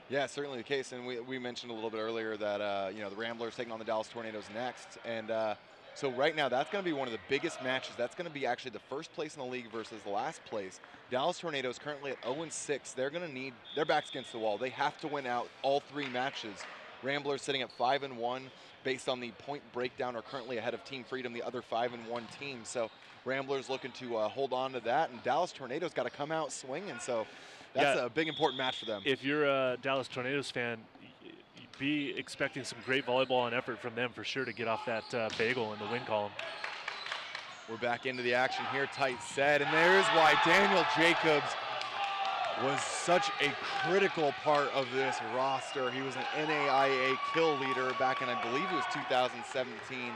Yeah, certainly the case. And we mentioned a little bit earlier that the Ramblers taking on the Dallas Tornadoes next. And so right now, that's going to be one of the biggest matches. That's going to be actually the first place in the league versus the last place. Dallas Tornadoes currently at 0-6. They're going to need their backs against the wall. They have to win out all 3 matches. Ramblers sitting at 5-1 based on the point breakdown, are currently ahead of Team Freedom, the other 5-1 team. So Ramblers looking to hold on to that, and Dallas Tornadoes got to come out swinging. So that's a big important match for them. If you're a Dallas Tornadoes fan, be expecting some great volleyball and effort from them for sure to get off that bagel in the win column. We're back into the action here, tight set, and there's why Daniel Jacobs was such a critical part of this roster. He was an NAIA kill leader back in, I believe it was 2017,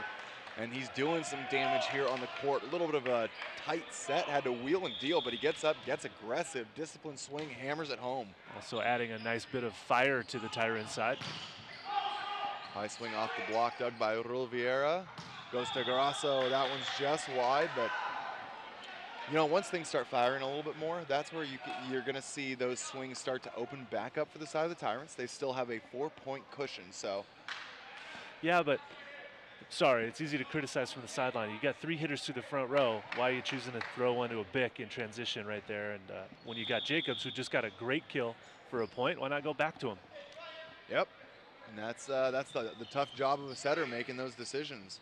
and he's doing some damage here on the court. A little bit of a tight set, had to wheel and deal, but he gets up, gets aggressive, disciplined swing, hammers it home. Also adding a nice bit of fire to the Tyrant side. High swing off the block, dug by Raul Vieira. Goes to Grasso, that one's just wide, but once things start firing a little bit more, that's where you're going to see those swings start to open back up for the side of the Tyrants. They still have a 4-point cushion, so. Yeah, but sorry, it's easy to criticize from the sideline. You got 3 hitters through the front row. Why are you choosing to throw one to a Bick in transition right there? And when you got Jacobs, who just got a great kill for a point, why not go back to him? Yep, and that's the tough job of a setter, making those decisions.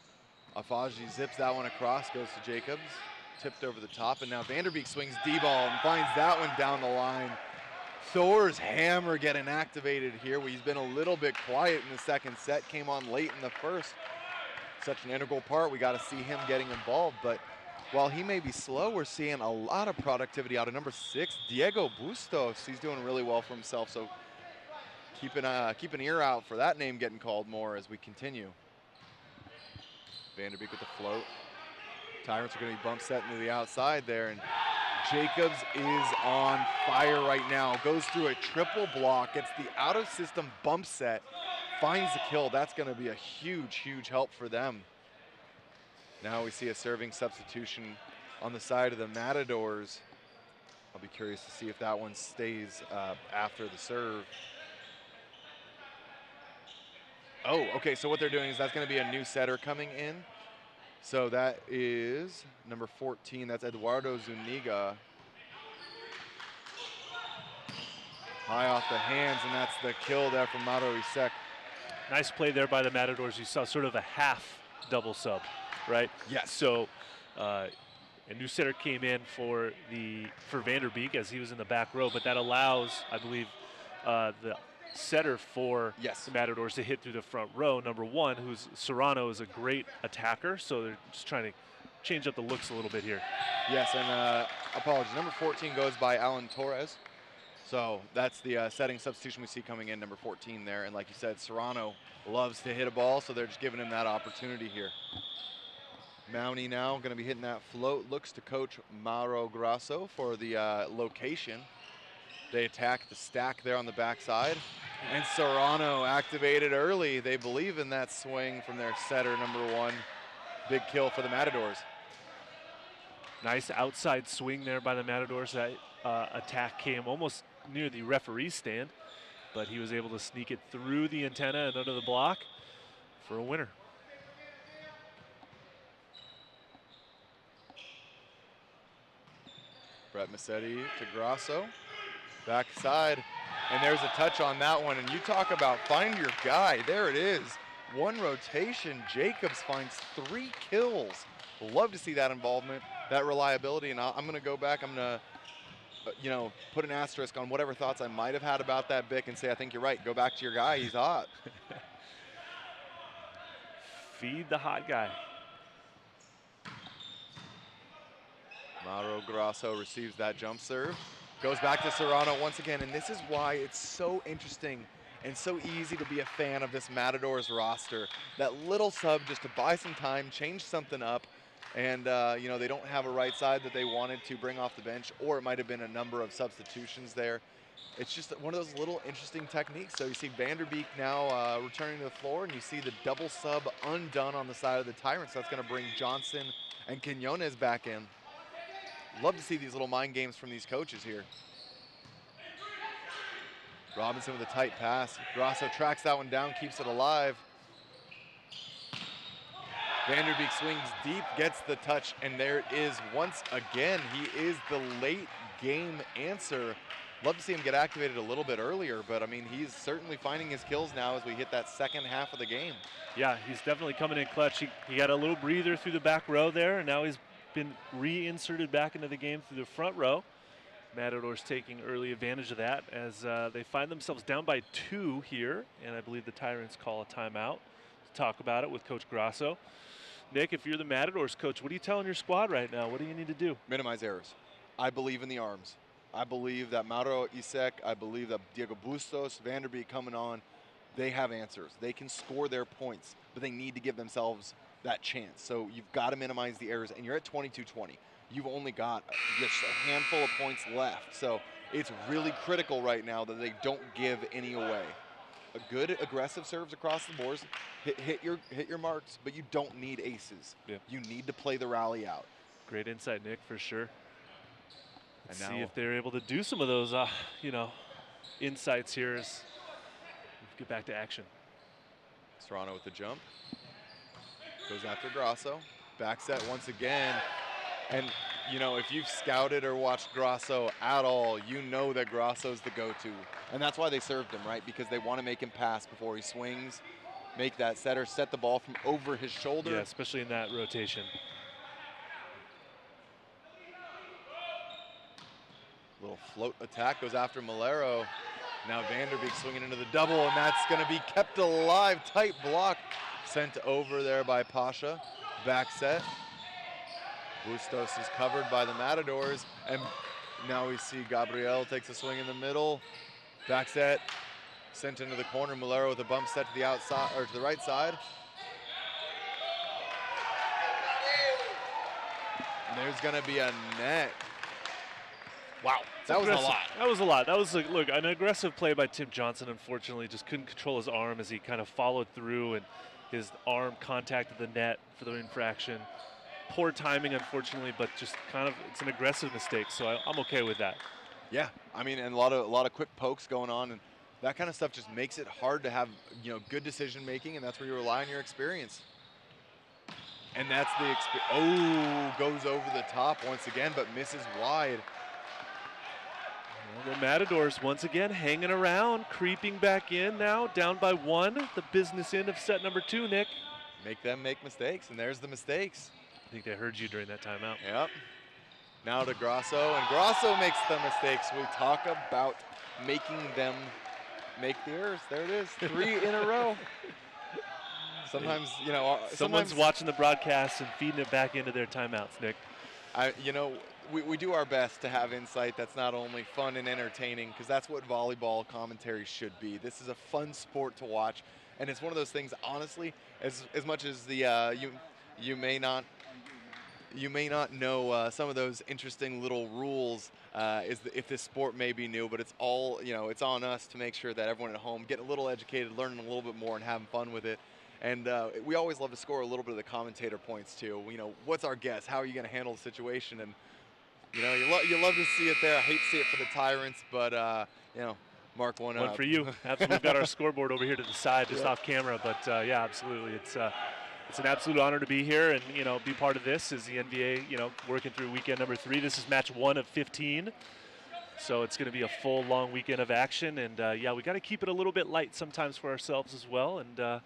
Afaji zips that one across, goes to Jacobs. Tipped over the top, and now Vanderbeek swings D-ball and finds that one down the line. Thor's hammer getting activated here. He's been a little bit quiet in the second set, came on late in the first. Such an integral part, we got to see him getting involved, but while he may be slow, we're seeing a lot of productivity out of number 6, Diego Bustos. He's doing really well for himself, so keep an ear out for that name getting called more as we continue. Vanderbeek with the float. Tyrants are going to be bump setting to the outside there, and Jacobs is on fire right now. Goes through a triple block, gets the out-of-system bump set, finds the kill. That's going to be a huge help for them. Now we see a serving substitution on the side of the Matadors. I'll be curious to see if that one stays after the serve. Oh, okay, so what they're doing is that's going to be a new setter coming in. So that is number 14, that's Eduardo Zuniga. High off the hands, and that's the kill there from Mauro Isaac. Nice play there by the Matadors. You saw sort of a half double sub, right? Yes. So a new setter came in for Vanderbeek as he was in the back row, but that allows, I believe, the setter for the Matadors to hit through the front row. Number 1, who's Serrano, is a great attacker, so they're just trying to change up the looks a little bit here. Yes, and apologies. Number 14 goes by Alan Torres. So that's the setting substitution we see coming in, number 14 there. And like you said, Serrano loves to hit a ball, so they're just giving him that opportunity here. Mounty now going to be hitting that float. Looks to coach Mauro Grasso for the location. They attack the stack there on the backside. And Serrano activated early. They believe in that swing from their setter, number 1. Big kill for the Matadors. Nice outside swing there by the Matadors. That attack came almost near the referee's stand, but he was able to sneak it through the antenna and under the block for a winner. Brett Massetti to Grasso. Backside. And there's a touch on that one. And you talk about find your guy. There it is. 1 rotation. Jacobs finds 3 kills. Love to see that involvement, that reliability. And I'm going to go back. I'm going to, put an asterisk on whatever thoughts I might have had about that, Bick, and say, I think you're right. Go back to your guy. He's hot. Feed the hot guy. Mauro Grasso receives that jump serve. Goes back to Serrano once again, and this is why it's so interesting and so easy to be a fan of this Matadors roster. That little sub just to buy some time, change something up, and they don't have a right side that they wanted to bring off the bench, or it might have been a number of substitutions there. It's just one of those little interesting techniques. So you see Vanderbeek now returning to the floor, and you see the double sub undone on the side of the Tyrants. That's going to bring Johnson and Quinones back in. Love to see these little mind games from these coaches here. Robinson with a tight pass. Grasso tracks that one down, keeps it alive. Vanderbeek swings deep, gets the touch, and there it is once again. He is the late game answer. Love to see him get activated a little bit earlier, but I mean, he's certainly finding his kills now as we hit that second half of the game. Yeah, he's definitely coming in clutch. He got a little breather through the back row there, and now he's been reinserted back into the game through the front row. Matadors taking early advantage of that as they find themselves down by 2 here, and I believe the Tyrants call a timeout to talk about it with Coach Grasso. Nick, if you're the Matadors coach, what are you telling your squad right now? What do you need to do? Minimize errors. I believe in the arms. I believe that Mauro Isaac, I believe that Diego Bustos, Vanderbeek coming on, they have answers. They can score their points, but they need to give themselves that chance. So you've got to minimize the errors, and you're at 22-20. You've only got just a handful of points left. So it's really critical right now that they don't give any away. A good aggressive serves across the boards, hit your marks, but you don't need aces. Yeah. You need to play the rally out. Great insight, Nick, for sure. Let's And see now if they're able to do some of those, insights here as we get back to action. Serrano with the jump. Goes after Grasso. Back set once again. And, if you've scouted or watched Grasso at all, you know that Grasso's the go-to. And that's why they served him, right? Because they want to make him pass before he swings, make that setter, set the ball from over his shoulder. Yeah, especially in that rotation. Little float attack goes after Malero. Now Vanderbeek swinging into the double, and that's going to be kept alive. Tight block sent over there by Pasha. Back set. Bustos is covered by the Matadors, and now we see Gabriel takes a swing in the middle. Back set, sent into the corner. Malero with a bump set to the outside, or to the right side. And there's going to be a net. Wow, that was a lot. That was a lot. That was, look, an aggressive play by Tim Johnson, unfortunately. Just couldn't control his arm as he kind of followed through, and his arm contacted the net for the infraction. Poor timing, unfortunately, but just kind of, it's an aggressive mistake, so I'm okay with that. Yeah, I mean, and a lot of quick pokes going on, and that kind of stuff just makes it hard to have, good decision making, and that's where you rely on your experience. And that's the goes over the top once again, but misses wide. Well, the Matadors once again hanging around, creeping back in now, down by 1. The business end of set number 2, Nick. Make them make mistakes, and there's the mistakes. I think they heard you during that timeout. Yep. Now to Grasso, and Grasso makes the mistakes. We talk about making them make the errors. There it is, 3 in a row. Sometimes, Someone's watching the broadcast and feeding it back into their timeouts, Nick. We do our best to have insight that's not only fun and entertaining, because that's what volleyball commentary should be. This is a fun sport to watch, and it's one of those things, honestly, as much as the you may not you may not know some of those interesting little rules if this sport may be new, but it's all, it's on us to make sure that everyone at home getting a little educated, learning a little bit more, and having fun with it. And we always love to score a little bit of the commentator points too. What's our guess? How are you going to handle the situation? And you love to see it there. I hate to see it for the Tyrants, but mark one up. One for you. Absolutely. We've got our scoreboard over here to the side, just off camera. But yeah, absolutely. It's an absolute honor to be here and be part of this as the NBA. Working through weekend number 3. This is match 1 of 15. So it's going to be a full, long weekend of action. And yeah, we got to keep it a little bit light sometimes for ourselves as well. And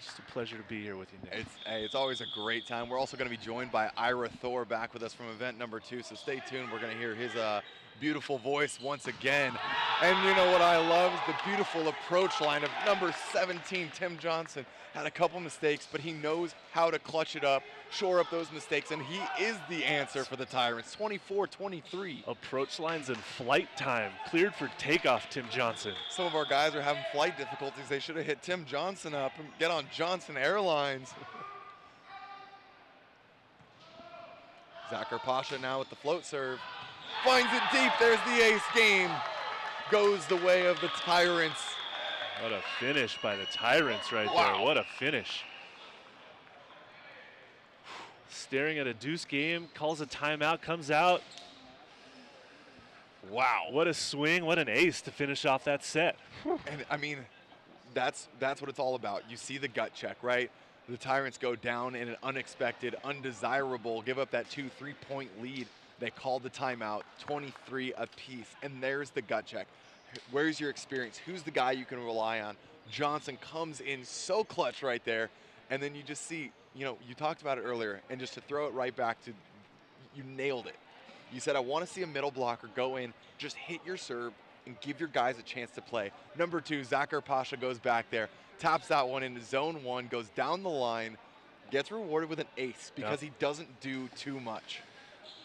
just a pleasure to be here with you, Nick. It's always a great time. We're also going to be joined by Ira Thor back with us from event number 2. So stay tuned. We're going to hear his beautiful voice once again. And you know what I love is the beautiful approach line of number 17, Tim Johnson. Had a couple mistakes, but he knows how to clutch it up, shore up those mistakes, and he is the answer for the Tyrants. 24-23. Approach lines and flight time. Cleared for takeoff, Tim Johnson. Some of our guys are having flight difficulties. They should have hit Tim Johnson up and get on Johnson Airlines. Zachar Pasha now with the float serve. Finds it deep. There's the ace. Game goes the way of the Tyrants. What a finish by the Tyrants right there. What a finish. Staring at a deuce game, calls a timeout, comes out. Wow, what a swing, what an ace to finish off that set. And I mean, that's what it's all about. You see the gut check, right? The Tyrants go down in an unexpected, undesirable, give up that 2-3 point lead. They called the timeout, 23 apiece, and there's the gut check. Where's your experience? Who's the guy you can rely on? Johnson comes in so clutch right there, and then you just see, you talked about it earlier, and just to throw it right back to, you nailed it. You said, I want to see a middle blocker go in, just hit your serve, and give your guys a chance to play. Number 2, Zachar Pasha goes back there, taps that one into zone 1, goes down the line, gets rewarded with an ace because he doesn't do too much.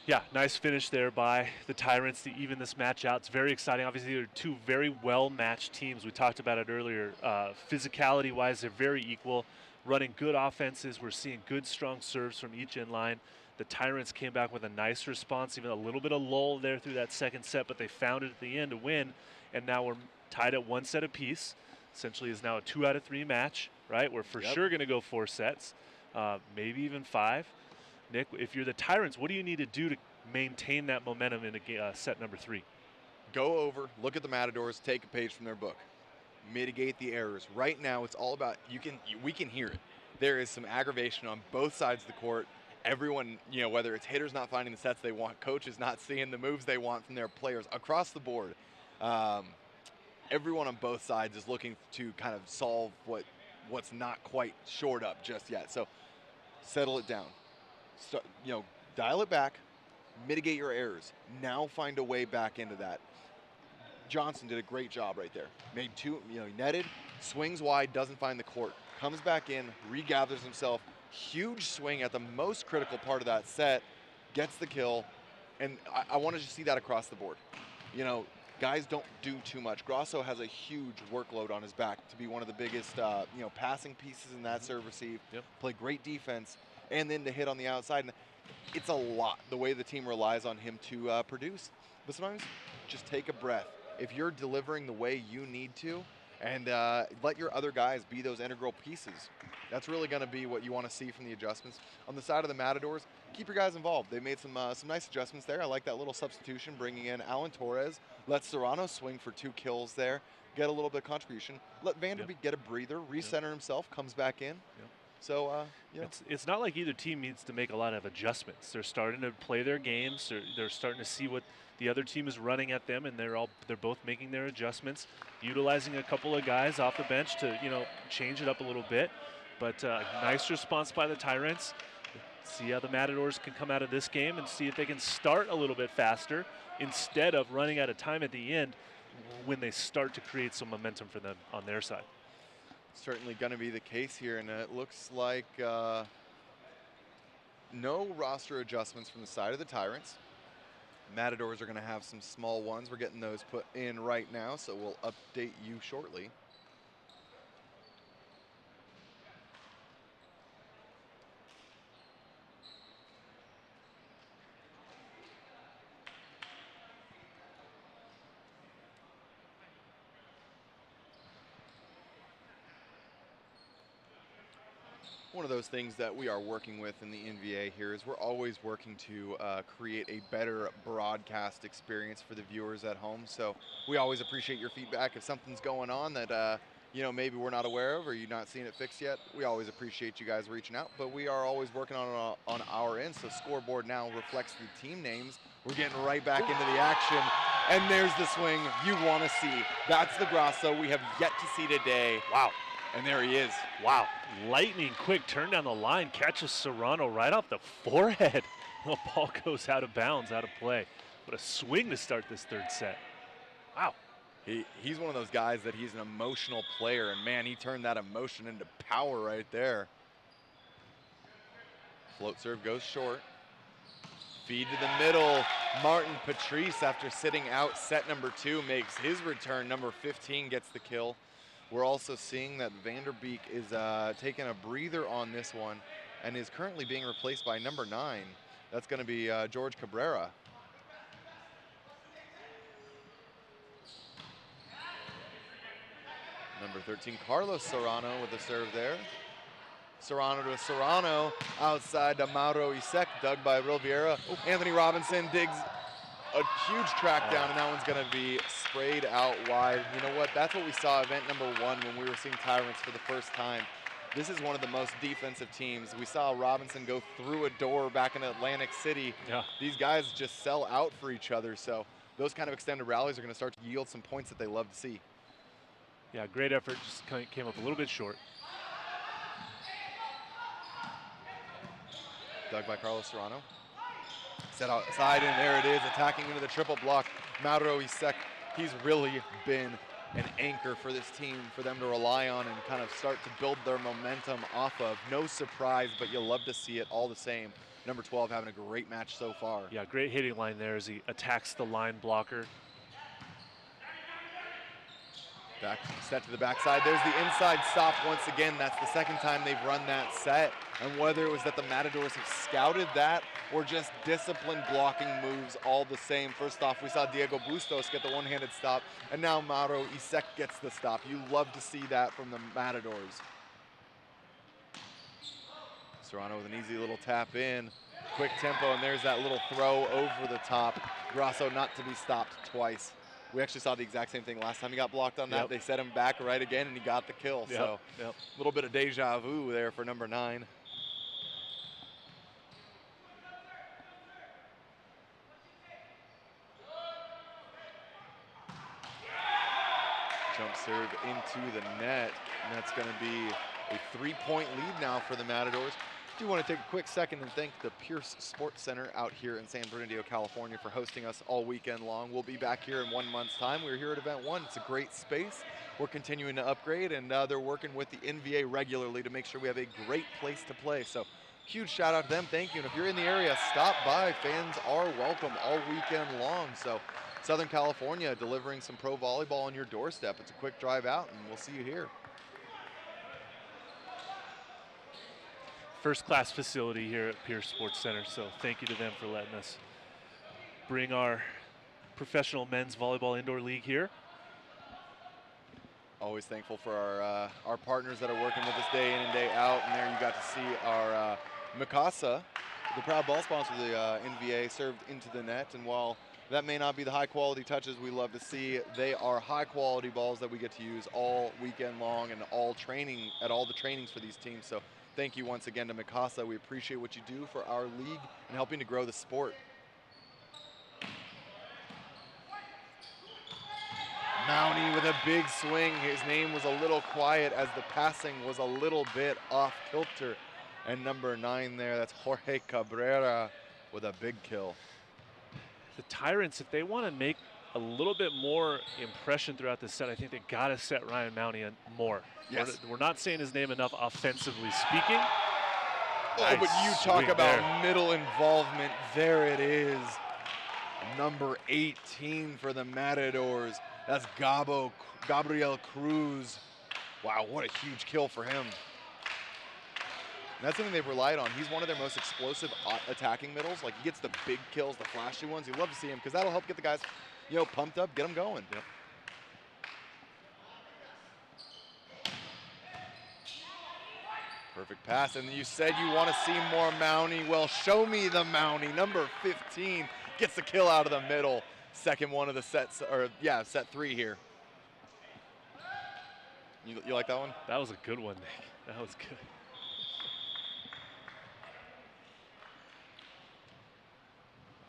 Yeah, nice finish there by the Tyrants to even this match out. It's very exciting. Obviously, they're 2 very well-matched teams. We talked about it earlier. Physicality-wise, they're very equal, running good offenses. We're seeing good, strong serves from each end line. The Tyrants came back with a nice response, even a little bit of lull there through that second set, but they found it at the end to win, and now we're tied at 1 set apiece. Essentially is now a 2 out of 3 match, right? We're for sure going to go 4 sets, maybe even 5. Nick, if you're the Tyrants, what do you need to do to maintain that momentum in set number 3? Go over, look at the Matadors, take a page from their book. Mitigate the errors. Right now, it's all about, we can hear it. There is some aggravation on both sides of the court. Everyone, whether it's hitters not finding the sets they want, coaches not seeing the moves they want from their players across the board. Everyone on both sides is looking to kind of solve what's not quite shored up just yet. So settle it down. So, dial it back, mitigate your errors. Now find a way back into that. Johnson did a great job right there. Made 2, he netted, swings wide, doesn't find the court, comes back in, regathers himself, huge swing at the most critical part of that set, gets the kill, and I want to just see that across the board. Guys don't do too much. Grasso has a huge workload on his back to be one of the biggest, passing pieces in that serve receive, play great defense, and then to hit on the outside. And it's a lot, the way the team relies on him to produce. But sometimes just take a breath. If you're delivering the way you need to, and let your other guys be those integral pieces, that's really going to be what you want to see from the adjustments. On the side of the Matadors, keep your guys involved. They made some nice adjustments there. I like that little substitution, bringing in Alan Torres. Let Serrano swing for 2 kills there, get a little bit of contribution. Let Vanderbeek get a breather, recenter himself, comes back in. So, it's not like either team needs to make a lot of adjustments. They're starting to play their games. They're starting to see what the other team is running at them, and they're both making their adjustments, utilizing a couple of guys off the bench to change it up a little bit. But nice response by the Tyrants. See how the Matadors can come out of this game and see if they can start a little bit faster instead of running out of time at the end when they start to create some momentum for them on their side. Certainly going to be the case here, and it looks like no roster adjustments from the side of the Tyrants. Matadors are going to have some small ones. We're getting those put in right now, so we'll update you shortly. one of those things that we are working with in the NVA here is we're always working to create a better broadcast experience for the viewers at home. So we always appreciate your feedback. If something's going on that you know, maybe we're not aware of or you're not seeing it fixed yet, we always appreciate you guys reaching out. But we are always working on our end. So scoreboard now reflects the team names. We're getting right back into the action. And there's the swing you want to see. That's the Grasso we have yet to see today. Wow. And there he is. Wow. Lightning quick turn down the line, catches Serrano right off the forehead. The ball goes out of bounds, out of play. What a swing to start this third set. Wow. He's one of those guys that he's an emotional player, and man, he turned that emotion into power right there. Float serve goes short. Feed to the middle. Martin Patrice, after sitting out set number 2, makes his return. Number 15 gets the kill. We're also seeing that Vanderbeek is taking a breather on this one and is currently being replaced by number 9. That's going to be George Cabrera. Number 13, Carlos Serrano with the serve there. Serrano to Serrano, outside to Mauro Isaac, dug by Riviera. Anthony Robinson digs a huge track down, and that one's going to be sprayed out wide. You know what? That's what we saw event number 1 when we were seeing Tyrants for the first time. This is one of the most defensive teams. We saw Robinson go through a door back in Atlantic City. Yeah. These guys just sell out for each other, so those kind of extended rallies are going to start to yield some points that they love to see. Yeah, great effort, just came up a little bit short. Dug by Carlos Serrano. Set outside, and there it is, attacking into the triple block. Mauro Isaac, he's really been an anchor for this team, for them to rely on and kind of start to build their momentum off of. No surprise, but you'll love to see it all the same. Number 12 having a great match so far. Yeah, great hitting line there as he attacks the line blocker. Back set to the backside. There's the inside stop once again. That's the second time they've run that set. And whether it was that the Matadors have scouted that or just disciplined blocking moves, all the same. First off, we saw Diego Bustos get the one-handed stop, and now Mauro Isaac gets the stop. You love to see that from the Matadors. Serrano with an easy little tap in. Quick tempo, and there's that little throw over the top. Grasso not to be stopped twice. We actually saw the exact same thing last time he got blocked on that. They set him back right again, and he got the kill. So a little bit of deja vu there for number 9. Jump serve into the net, and that's going to be a 3-point lead now for the Matadors. I do want to take a quick second and thank the Pierce Sports Center out here in San Bernardino, California for hosting us all weekend long. We'll be back here in 1 month's time. We're here at Event 1. It's a great space. We're continuing to upgrade, and they're working with the NVA regularly to make sure we have a great place to play. So huge shout out to them. Thank you. And if you're in the area, stop by. Fans are welcome all weekend long. So Southern California delivering some pro volleyball on your doorstep. It's a quick drive out, and we'll see you here. First-class facility here at Pierce Sports Center, so thank you to them for letting us bring our professional men's volleyball indoor league here. Always thankful for our partners that are working with us day in and day out. And there you got to see our Mikasa, the proud ball sponsor of the NVA, served into the net. And while that may not be the high-quality touches we love to see, they are high-quality balls that we get to use all weekend long and all training at all the trainings for these teams. So thank you once again to Mikasa. We appreciate what you do for our league and helping to grow the sport. Mounty with a big swing. His name was a little quiet as the passing was a little bit off kilter. And number 9 there, that's Jorge Cabrera with a big kill. The Tyrants, if they want to make a little bit more impression throughout the set, I think they got to set Ryan Mounty more. Yes. We're not saying his name enough offensively speaking. Oh, but you talk about middle involvement. There it is. Number 18 for the Matadors. That's Gabriel Cruz. Wow, what a huge kill for him. And that's something they've relied on. He's one of their most explosive attacking middles. Like, he gets the big kills, the flashy ones. You love to see him because that'll help get the guys, you know, pumped up, get them going. Yep. Perfect pass, and you said you want to see more Mountie. Well, show me the Mountie. Number 15 gets the kill out of the middle. Second one of the sets, or yeah, set 3 here. You like that one? That was a good one, Nick. That was good.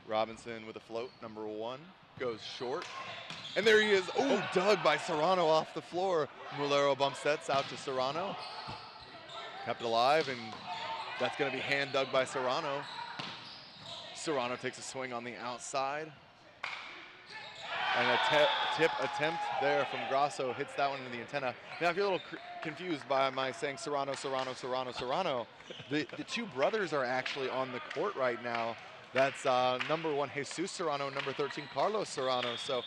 Robinson with a float, number 1, goes short. And there he is. Oh, dug by Serrano off the floor. Mulero bump sets out to Serrano. Kept it alive, and that's going to be hand dug by Serrano. Serrano takes a swing on the outside. And a tip attempt there from Grasso hits that one into the antenna. Now, if you're a little confused by my saying Serrano, Serrano, Serrano, Serrano, the two brothers are actually on the court right now. That's number 1, Jesus Serrano, number 13, Carlos Serrano. So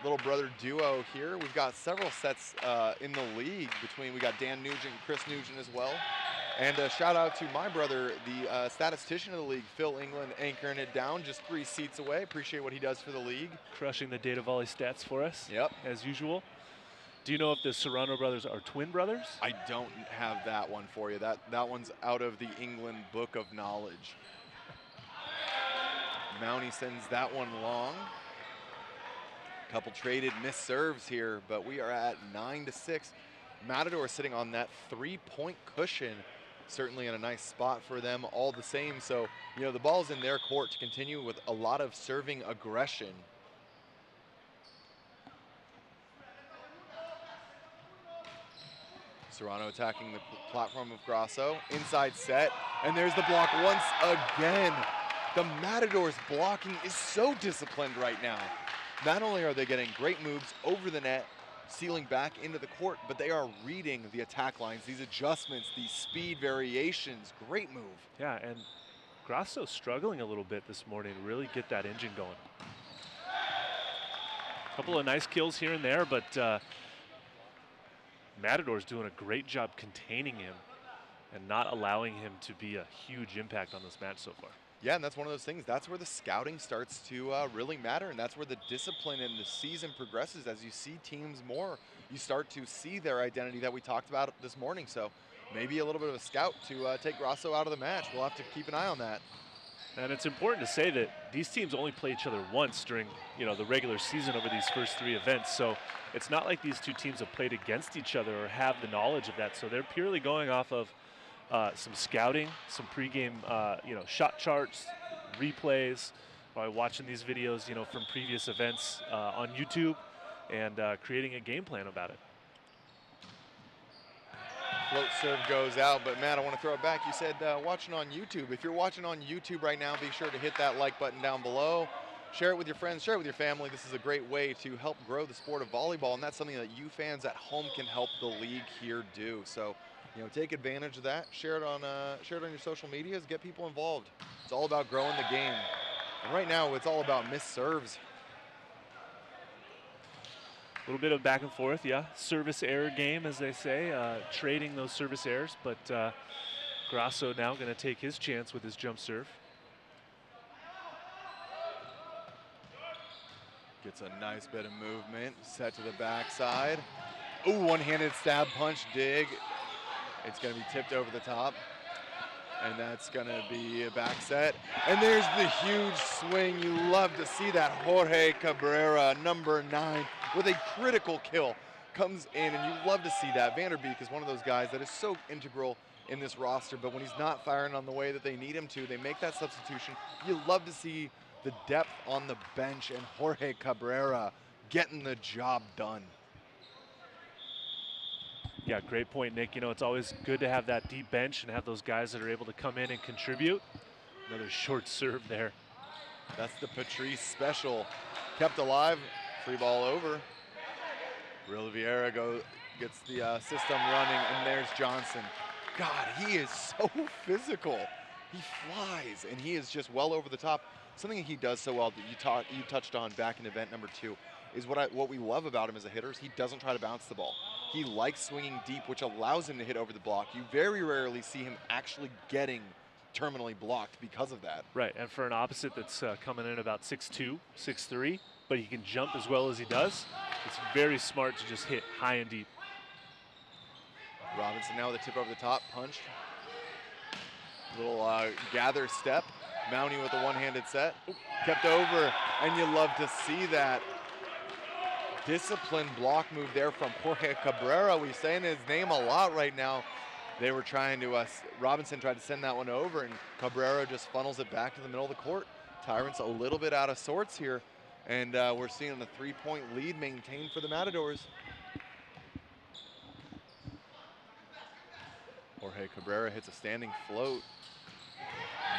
little brother duo here. We've got several sets in the league between, we got Dan Nugent and Chris Nugent as well. And a shout out to my brother, the statistician of the league, Phil England, anchoring it down just 3 seats away. Appreciate what he does for the league. Crushing the data volley stats for us. Yep. As usual. Do you know if the Serrano brothers are twin brothers? I don't have that one for you. That one's out of the England Book of Knowledge. Mountie sends that one long. Couple traded missed serves here, but we are at 9-6. Matador sitting on that 3-point cushion. Certainly in a nice spot for them all the same. So, you know, the ball's in their court to continue with a lot of serving aggression. Serrano attacking the platform of Grasso. Inside set, and there's the block once again. The Matadors blocking is so disciplined right now. Not only are they getting great moves over the net, sealing back into the court, but they are reading the attack lines, these adjustments, these speed variations. Great move. Yeah, and Grasso struggling a little bit this morning to really get that engine going. A couple of nice kills here and there, but Matador's doing a great job containing him and not allowing him to be a huge impact on this match so far. Yeah, and that's one of those things. That's where the scouting starts to really matter, and that's where the discipline in the season progresses. As you see teams more, you start to see their identity that we talked about this morning. So maybe a little bit of a scout to take Grasso out of the match. We'll have to keep an eye on that. And it's important to say that these teams only play each other once during, you know, the regular season over these first 3 events. So it's not like these two teams have played against each other or have the knowledge of that. So they're purely going off of some scouting, some pregame, shot charts, replays, by watching these videos, you know, from previous events on YouTube, and creating a game plan about it. Float serve goes out, but Matt, I want to throw it back. You said watching on YouTube. If you're watching on YouTube right now, be sure to hit that like button down below. Share it with your friends, share it with your family. This is a great way to help grow the sport of volleyball, and that's something that you fans at home can help the league here do. So, you know, take advantage of that. Share it on your social medias. Get people involved. It's all about growing the game. And right now, it's all about missed serves. A little bit of back and forth, yeah. Service error game, as they say, trading those service errors. But Grasso now going to take his chance with his jump serve. Gets a nice bit of movement. Set to the backside. Ooh, one-handed stab punch dig. It's going to be tipped over the top. And that's going to be a back set. And there's the huge swing. You love to see that. Jorge Cabrera, number 9, with a critical kill. Comes in, and you love to see that. Vanderbeek is one of those guys that is so integral in this roster, but when he's not firing on the way that they need him to, they make that substitution. You love to see the depth on the bench, and Jorge Cabrera getting the job done. Yeah, great point, Nick. You know, it's always good to have that deep bench and have those guys that are able to come in and contribute. Another short serve there. That's the Patrice special. Kept alive, free ball over. Real Vieira gets the system running, and there's Johnson. God, he is so physical. He flies, and he is just well over the top. Something he does so well that you touched on back in event number 2 is what we love about him as a hitter is he doesn't try to bounce the ball. He likes swinging deep, which allows him to hit over the block. You very rarely see him actually getting terminally blocked because of that. Right, and for an opposite that's coming in about 6'2", 6'3", but he can jump as well as he does, it's very smart to just hit high and deep. Robinson now with a tip over the top, punch. Little gather step. Mounty with a one-handed set. Kept over, and you love to see that. Disciplined block move there from Jorge Cabrera. We're saying his name a lot right now. They were trying to, Robinson tried to send that one over, and Cabrera just funnels it back to the middle of the court. Tyrants a little bit out of sorts here, and we're seeing a 3-point lead maintained for the Matadors. Jorge Cabrera hits a standing float.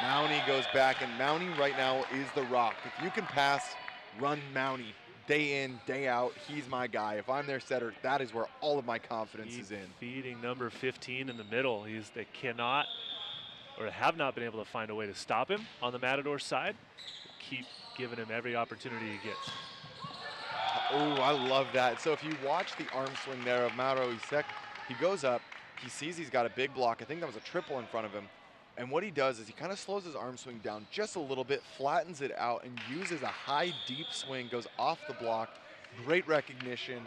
Mounty goes back, and Mounty right now is the rock. If you can pass, run Mounty. Day in, day out, he's my guy. If I'm their setter, that is where all of my confidence is in. Feeding number 15 in the middle. They cannot or have not been able to find a way to stop him on the Matador side. Keep giving him every opportunity he gets. Oh, I love that. So if you watch the arm swing there of Mauro Isaac, he goes up, he sees he's got a big block. I think that was a triple in front of him. And what he does is he kind of slows his arm swing down just a little bit, flattens it out, and uses a high, deep swing, goes off the block. Great recognition.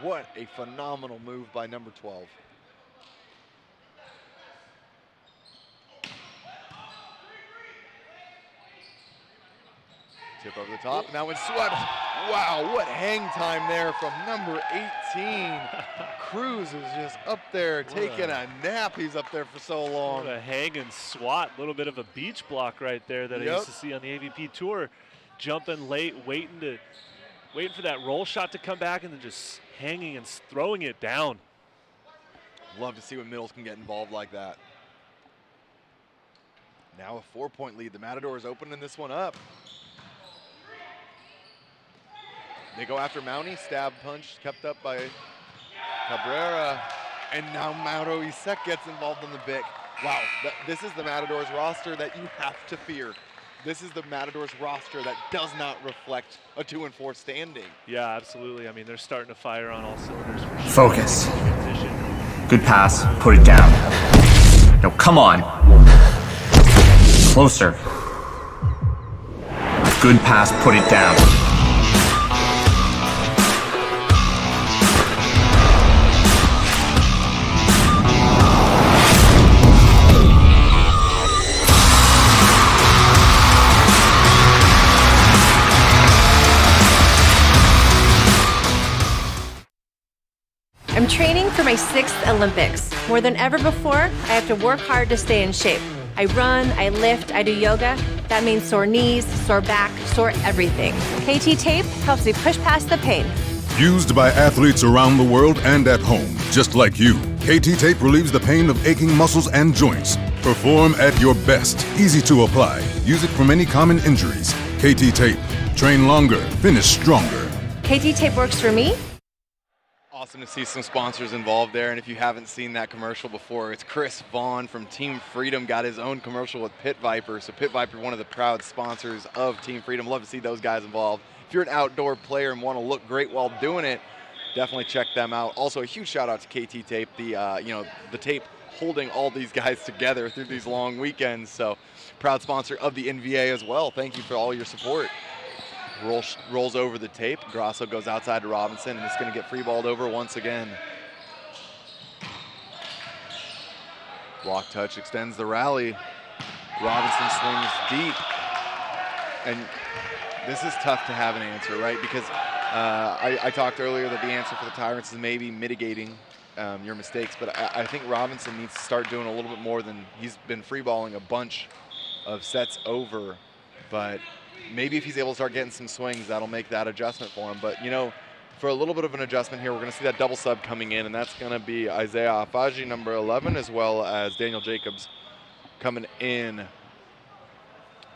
What a phenomenal move by number 12. Tip over the top, and that one swept. Wow, what hang time there from number 18. Cruz is just up there taking a nap. He's up there for so long. What a hang and swat, a little bit of a beach block right there that I used to see on the AVP tour. Jumping late, waiting for that roll shot to come back, and then just hanging and throwing it down. Love to see when middles can get involved like that. Now a 4-point lead. The Matadors opening this one up. They go after Mounty, stab punch kept up by Cabrera, and now Mauro Isaac gets involved in the Bic. Wow, this is the Matadors roster that you have to fear. This is the Matadors roster that does not reflect a 2-4 standing. Yeah, absolutely. I mean, they're starting to fire on all cylinders. For sure. Focus. Good pass, put it down. No, come on. Closer. Good pass, put it down. I'm training for my 6th Olympics. More than ever before, I have to work hard to stay in shape. I run, I lift, I do yoga. That means sore knees, sore back, sore everything. KT Tape helps me push past the pain. Used by athletes around the world and at home, just like you. KT Tape relieves the pain of aching muscles and joints. Perform at your best. Easy to apply. Use it for many common injuries. KT Tape. Train longer, finish stronger. KT Tape works for me. Awesome to see some sponsors involved there, and if you haven't seen that commercial before, it's Chris Vaughn from Team Freedom, got his own commercial with Pit Viper. So Pit Viper, one of the proud sponsors of Team Freedom. Love to see those guys involved. If you're an outdoor player and want to look great while doing it, definitely check them out. Also, a huge shout out to KT Tape, the tape holding all these guys together through these long weekends. So proud sponsor of the NVA as well. Thank you for all your support. Rolls over the tape. Grasso goes outside to Robinson, and it's going to get free-balled over once again. Block touch extends the rally. Robinson swings deep. And this is tough to have an answer, right? Because I talked earlier that the answer for the Tyrants is maybe mitigating your mistakes, but I think Robinson needs to start doing a little bit more than he's been free-balling a bunch of sets over, but maybe if he's able to start getting some swings, that'll make that adjustment for him. But, you know, for a little bit of an adjustment here, we're going to see that double sub coming in, and that's going to be Isaiah Afaji, number 11, as well as Daniel Jacobs coming in.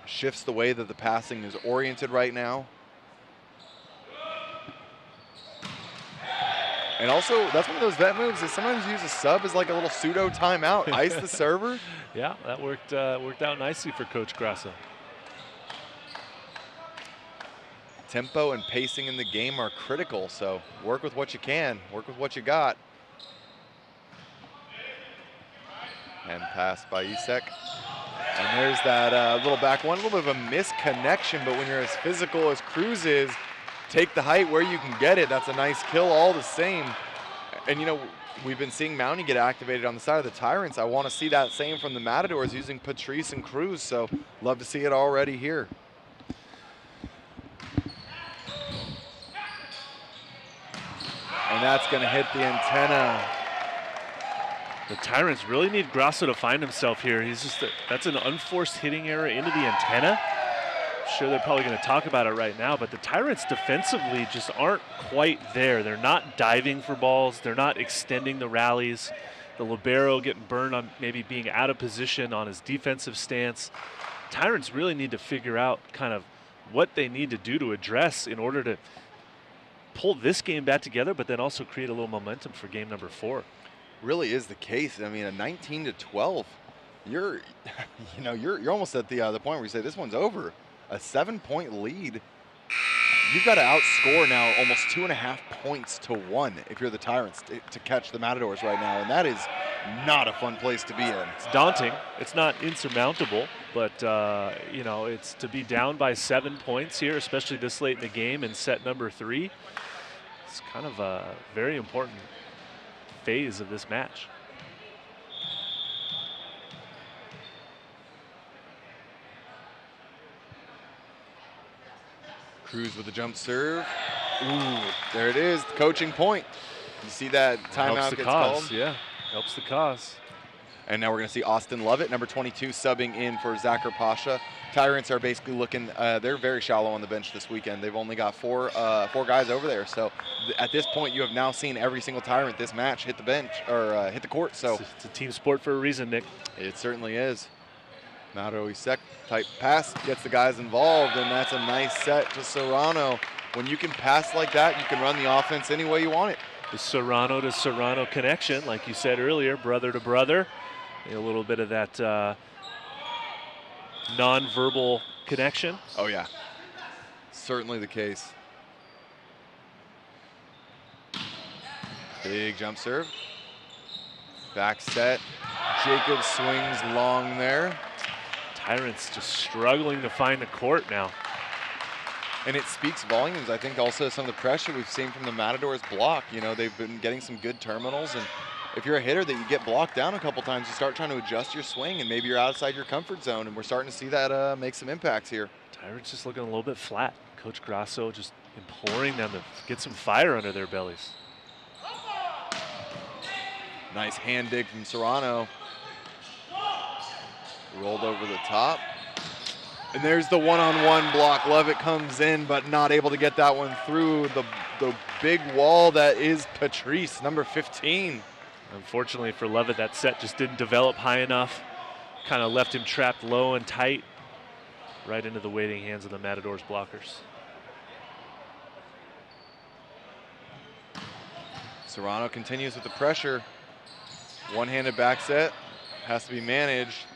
Shifts the way that the passing is oriented right now. And also, that's one of those vet moves is sometimes use a sub as like a little pseudo timeout, ice the server. Yeah, that worked out nicely for Coach Grasso. Tempo and pacing in the game are critical, so work with what you can, work with what you got. And pass by Isaac. And there's that little back one, a little bit of a misconnection, but when you're as physical as Cruz is, take the height where you can get it. That's a nice kill all the same. And, you know, we've been seeing Mountie get activated on the side of the Tyrants. I want to see that same from the Matadors using Patrice and Cruz, so love to see it already here. And that's going to hit the antenna. The Tyrants really need Grasso to find himself here. That's an unforced hitting error into the antenna. I'm sure they're probably going to talk about it right now, but the Tyrants defensively just aren't quite there. They're not diving for balls. They're not extending the rallies. The libero getting burned on maybe being out of position on his defensive stance. Tyrants really need to figure out kind of what they need to do to address in order to pull this game back together, but then also create a little momentum for game number 4. Really is the case. I mean, a 19-12, you're almost at the point where you say this one's over. A 7-point lead. You've got to outscore now almost 2.5 points to 1 if you're the Tyrants to catch the Matadors right now, and that is not a fun place to be in. It's daunting. It's not insurmountable, but it's to be down by 7 points here, especially this late in the game in set number 3. It's kind of a very important phase of this match. Cruz with a jump serve. Ooh, there it is, the coaching point. You see that timeout gets called? Yeah, helps the cause. And now we're going to see Austin Lovett, number 22, subbing in for Zachar Pasha. Tyrants are basically looking, they're very shallow on the bench this weekend. They've only got four guys over there. So at this point, you have now seen every single Tyrant this match hit the bench, or hit the court. So it's a team sport for a reason, Nick. It certainly is. Mauro Isaac type pass gets the guys involved, and that's a nice set to Serrano. When you can pass like that, you can run the offense any way you want it. The Serrano to Serrano connection, like you said earlier, brother to brother. A little bit of that non-verbal connection. Oh yeah, certainly the case. Big jump serve. Back set. Jacob swings long there. Tyrants just struggling to find the court now. And it speaks volumes, I think, also some of the pressure we've seen from the Matadors block. You know, they've been getting some good terminals, and if you're a hitter that you get blocked down a couple times, you start trying to adjust your swing, and maybe you're outside your comfort zone, and we're starting to see that make some impacts here. Tyrants just looking a little bit flat. Coach Grasso just imploring them to get some fire under their bellies. Nice hand dig from Serrano. Rolled over the top. And there's the one-on-one block. Lovett comes in, but not able to get that one through the big wall that is Patrice, number 15. Unfortunately for Lovett, that set just didn't develop high enough. Kind of left him trapped low and tight, right into the waiting hands of the Matadors blockers. Serrano continues with the pressure. One-handed back set, has to be managed.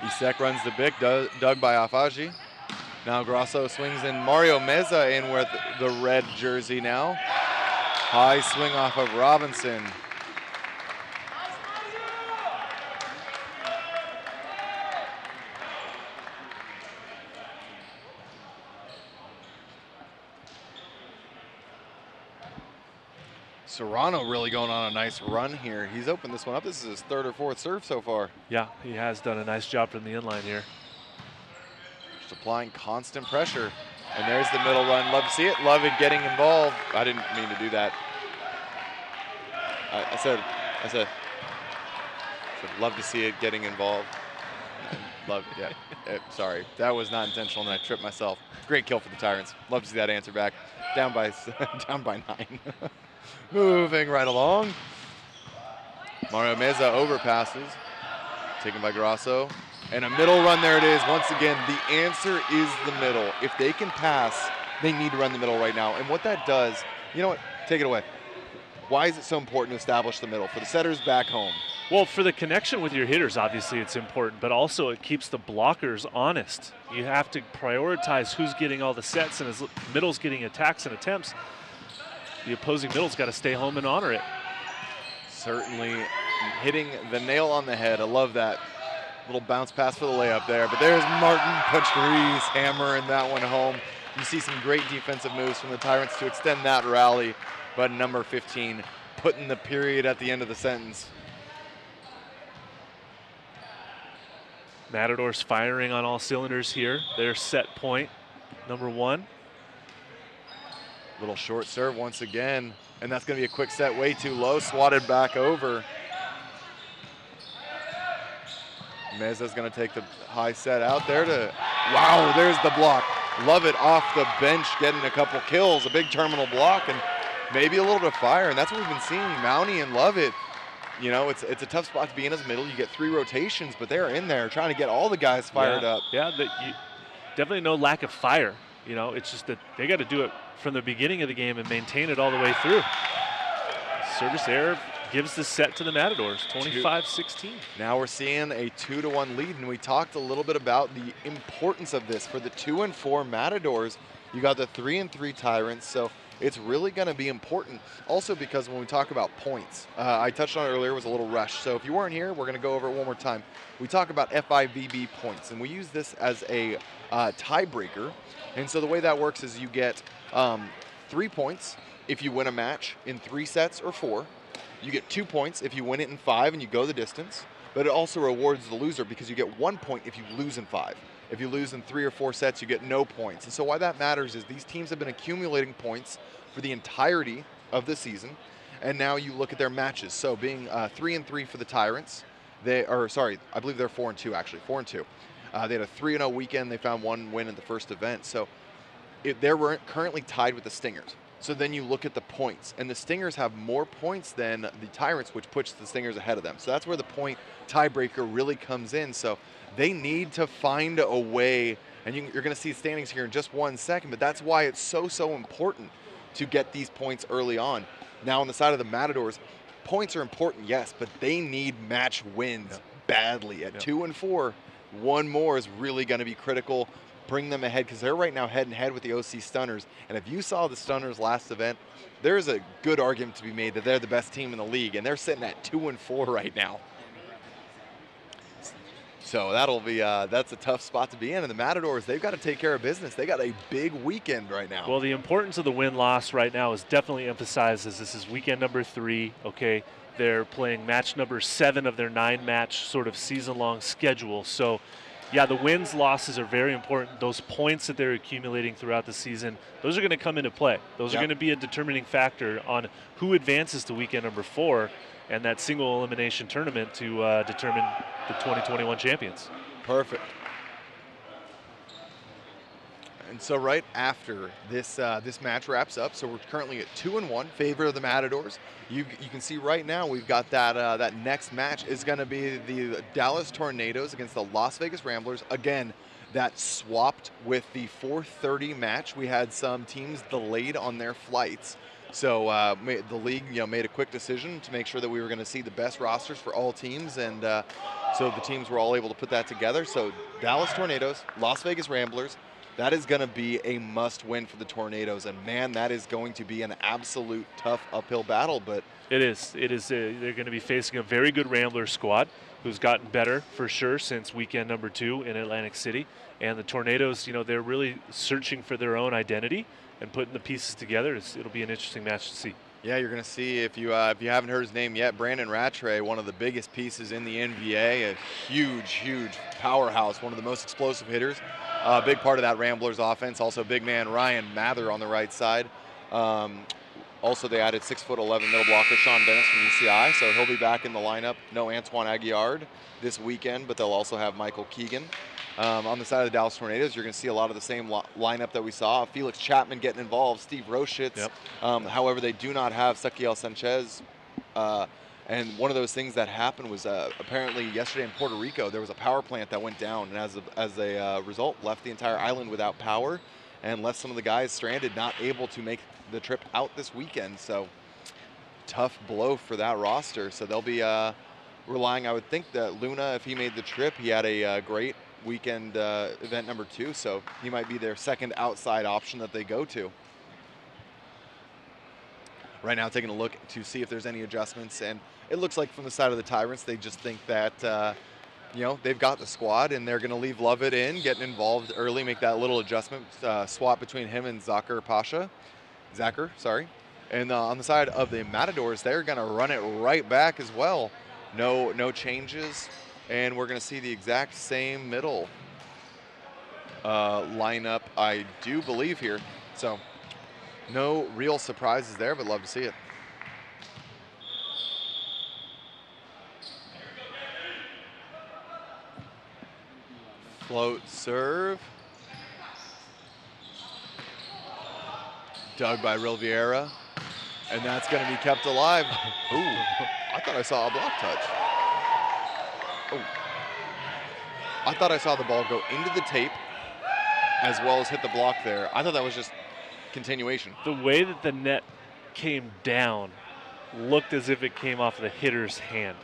Isaac runs the big, dug by Afaji. Now Grasso swings in. Mario Meza in with the red jersey now. High swing off of Robinson. Serrano really going on a nice run here. He's opened this one up. This is his 3rd or 4th serve so far. Yeah, he has done a nice job from the inline here. Just applying constant pressure. And there's the middle run. Love to see it. Love it getting involved. I didn't mean to do that. I said, love to see it getting involved. Love, yeah. Sorry, that was not intentional, and I tripped myself. Great kill for the Tyrants. Love to see that answer back. Down by 9. Moving right along. Mario Meza overpasses. Taken by Grasso. And a middle run, there it is. Once again, the answer is the middle. If they can pass, they need to run the middle right now. And what that does, you know what? Take it away. Why is it so important to establish the middle? For the setters back home. Well, for the connection with your hitters, obviously it's important, but also it keeps the blockers honest. You have to prioritize who's getting all the sets, and as middle's getting attacks and attempts, the opposing middle's got to stay home and honor it. Certainly hitting the nail on the head. I love that. Little bounce pass for the layup there, but there's Martin Patrice hammering that one home. You see some great defensive moves from the Tyrants to extend that rally. but number 15 putting the period at the end of the sentence. Matadors firing on all cylinders here. Their set point, number 1. Little short serve once again, and that's going to be a quick set, way too low, swatted back over. Meza's going to take the high set out there to, wow, there's the block. Lovett off the bench, getting a couple kills, a big terminal block, and maybe a little bit of fire, and that's what we've been seeing. Mountie and Lovett, you know, it's a tough spot to be in as middle. You get 3 rotations, but they're in there trying to get all the guys fired up. Yeah, definitely no lack of fire. You know, it's just that they got to do it from the beginning of the game and maintain it all the way through. Service error gives the set to the Matadors, 25-16. Now we're seeing a 2-1 lead, and we talked a little bit about the importance of this. For the 2 and 4 Matadors, you got the 3 and 3 Tyrants, so it's really going to be important. Also because when we talk about points, I touched on it earlier, it was a little rush. So if you weren't here, we're going to go over it one more time. We talk about FIVB points, and we use this as a tiebreaker. And so the way that works is you get 3 points if you win a match in 3 sets or 4. You get 2 points if you win it in 5 and you go the distance. But it also rewards the loser because you get 1 point if you lose in 5. If you lose in 3 or 4 sets, you get no points. And so why that matters is these teams have been accumulating points for the entirety of the season. And now you look at their matches. So being 3 and 3 for the Tyrants, I believe they're 4 and 2 actually, 4 and 2. They had a 3-0 weekend. They found 1 win in the first event. So they're currently tied with the Stingers. So then you look at the points, and the Stingers have more points than the Tyrants, which puts the Stingers ahead of them. So that's where the point tiebreaker really comes in. So they need to find a way, and you're going to see standings here in just 1 second, but that's why it's so important to get these points early on. Now on the side of the Matadors, points are important, yes, but they need match wins badly. At 2 and 4, 1 more is really going to be critical. Bring them ahead, because they're right now head and head with the OC Stunners. And if you saw the Stunners last event, there's a good argument to be made that they're the best team in the league, and they're sitting at 2 and 4 right now. So that'll be that's a tough spot to be in. And the Matadors, they've got to take care of business. They got a big weekend right now. Well, the importance of the win-loss right now is definitely emphasized, as this is weekend number 3. Okay, they're playing match number 7 of their 9-match sort of season-long schedule. So yeah, the wins, losses are very important. Those points that they're accumulating throughout the season, those are going to come into play. Those are going to be a determining factor on who advances to weekend number 4 and that single elimination tournament to determine the 2021 champions. Perfect. And so right after this this match wraps up, so we're currently at 2 and 1, favor of the Matadors. You can see right now we've got that next match is going to be the Dallas Tornadoes against the Las Vegas Ramblers. Again, that swapped with the 4:30 match. We had some teams delayed on their flights, so the league made a quick decision to make sure that we were going to see the best rosters for all teams, and so the teams were all able to put that together. So Dallas Tornadoes, Las Vegas Ramblers. That is going to be a must-win for the Tornadoes, and man, that is going to be an absolute tough uphill battle. But it is. They're going to be facing a very good Rambler squad, who's gotten better for sure since weekend number 2 in Atlantic City. And the Tornadoes, they're really searching for their own identity and putting the pieces together. It'll be an interesting match to see. Yeah, you're going to see, if you haven't heard his name yet, Brandon Rattray, one of the biggest pieces in the NBA, a huge powerhouse, one of the most explosive hitters. A big part of that Ramblers offense. Also big man Ryan Mather on the right side. Also they added 6'11" middle blocker Sean Dennis from UCI, so he'll be back in the lineup. No Antoine Aguillard this weekend, but they'll also have Michael Keegan. On the side of the Dallas Tornadoes, you're going to see a lot of the same lineup that we saw. Felix Chapman getting involved, Steve Roschitz. However, they do not have Saquiel Sanchez. And one of those things that happened was apparently yesterday in Puerto Rico, there was a power plant that went down, and as a result, left the entire island without power and left some of the guys stranded, not able to make the trip out this weekend. So tough blow for that roster. So they'll be relying, I would think that Luna, if he made the trip, he had a great weekend event number 2, so he might be their second outside option that they go to. Right now taking a look to see if there's any adjustments, and it looks like from the side of the Tyrants, they just think that they've got the squad and they're going to leave Lovett in, getting involved early, make that little adjustment, swap between him and Zakir, sorry. And on the side of the Matadors, they're going to run it right back as well. No changes, and we're going to see the exact same middle lineup, I do believe, here. So no real surprises there, but love to see it. Float serve. Dug by Riviera. And that's going to be kept alive. Ooh, I thought I saw a block touch. Oh. I thought I saw the ball go into the tape as well as hit the block there. I thought that was just continuation. The way that the net came down looked as if it came off the hitter's hand,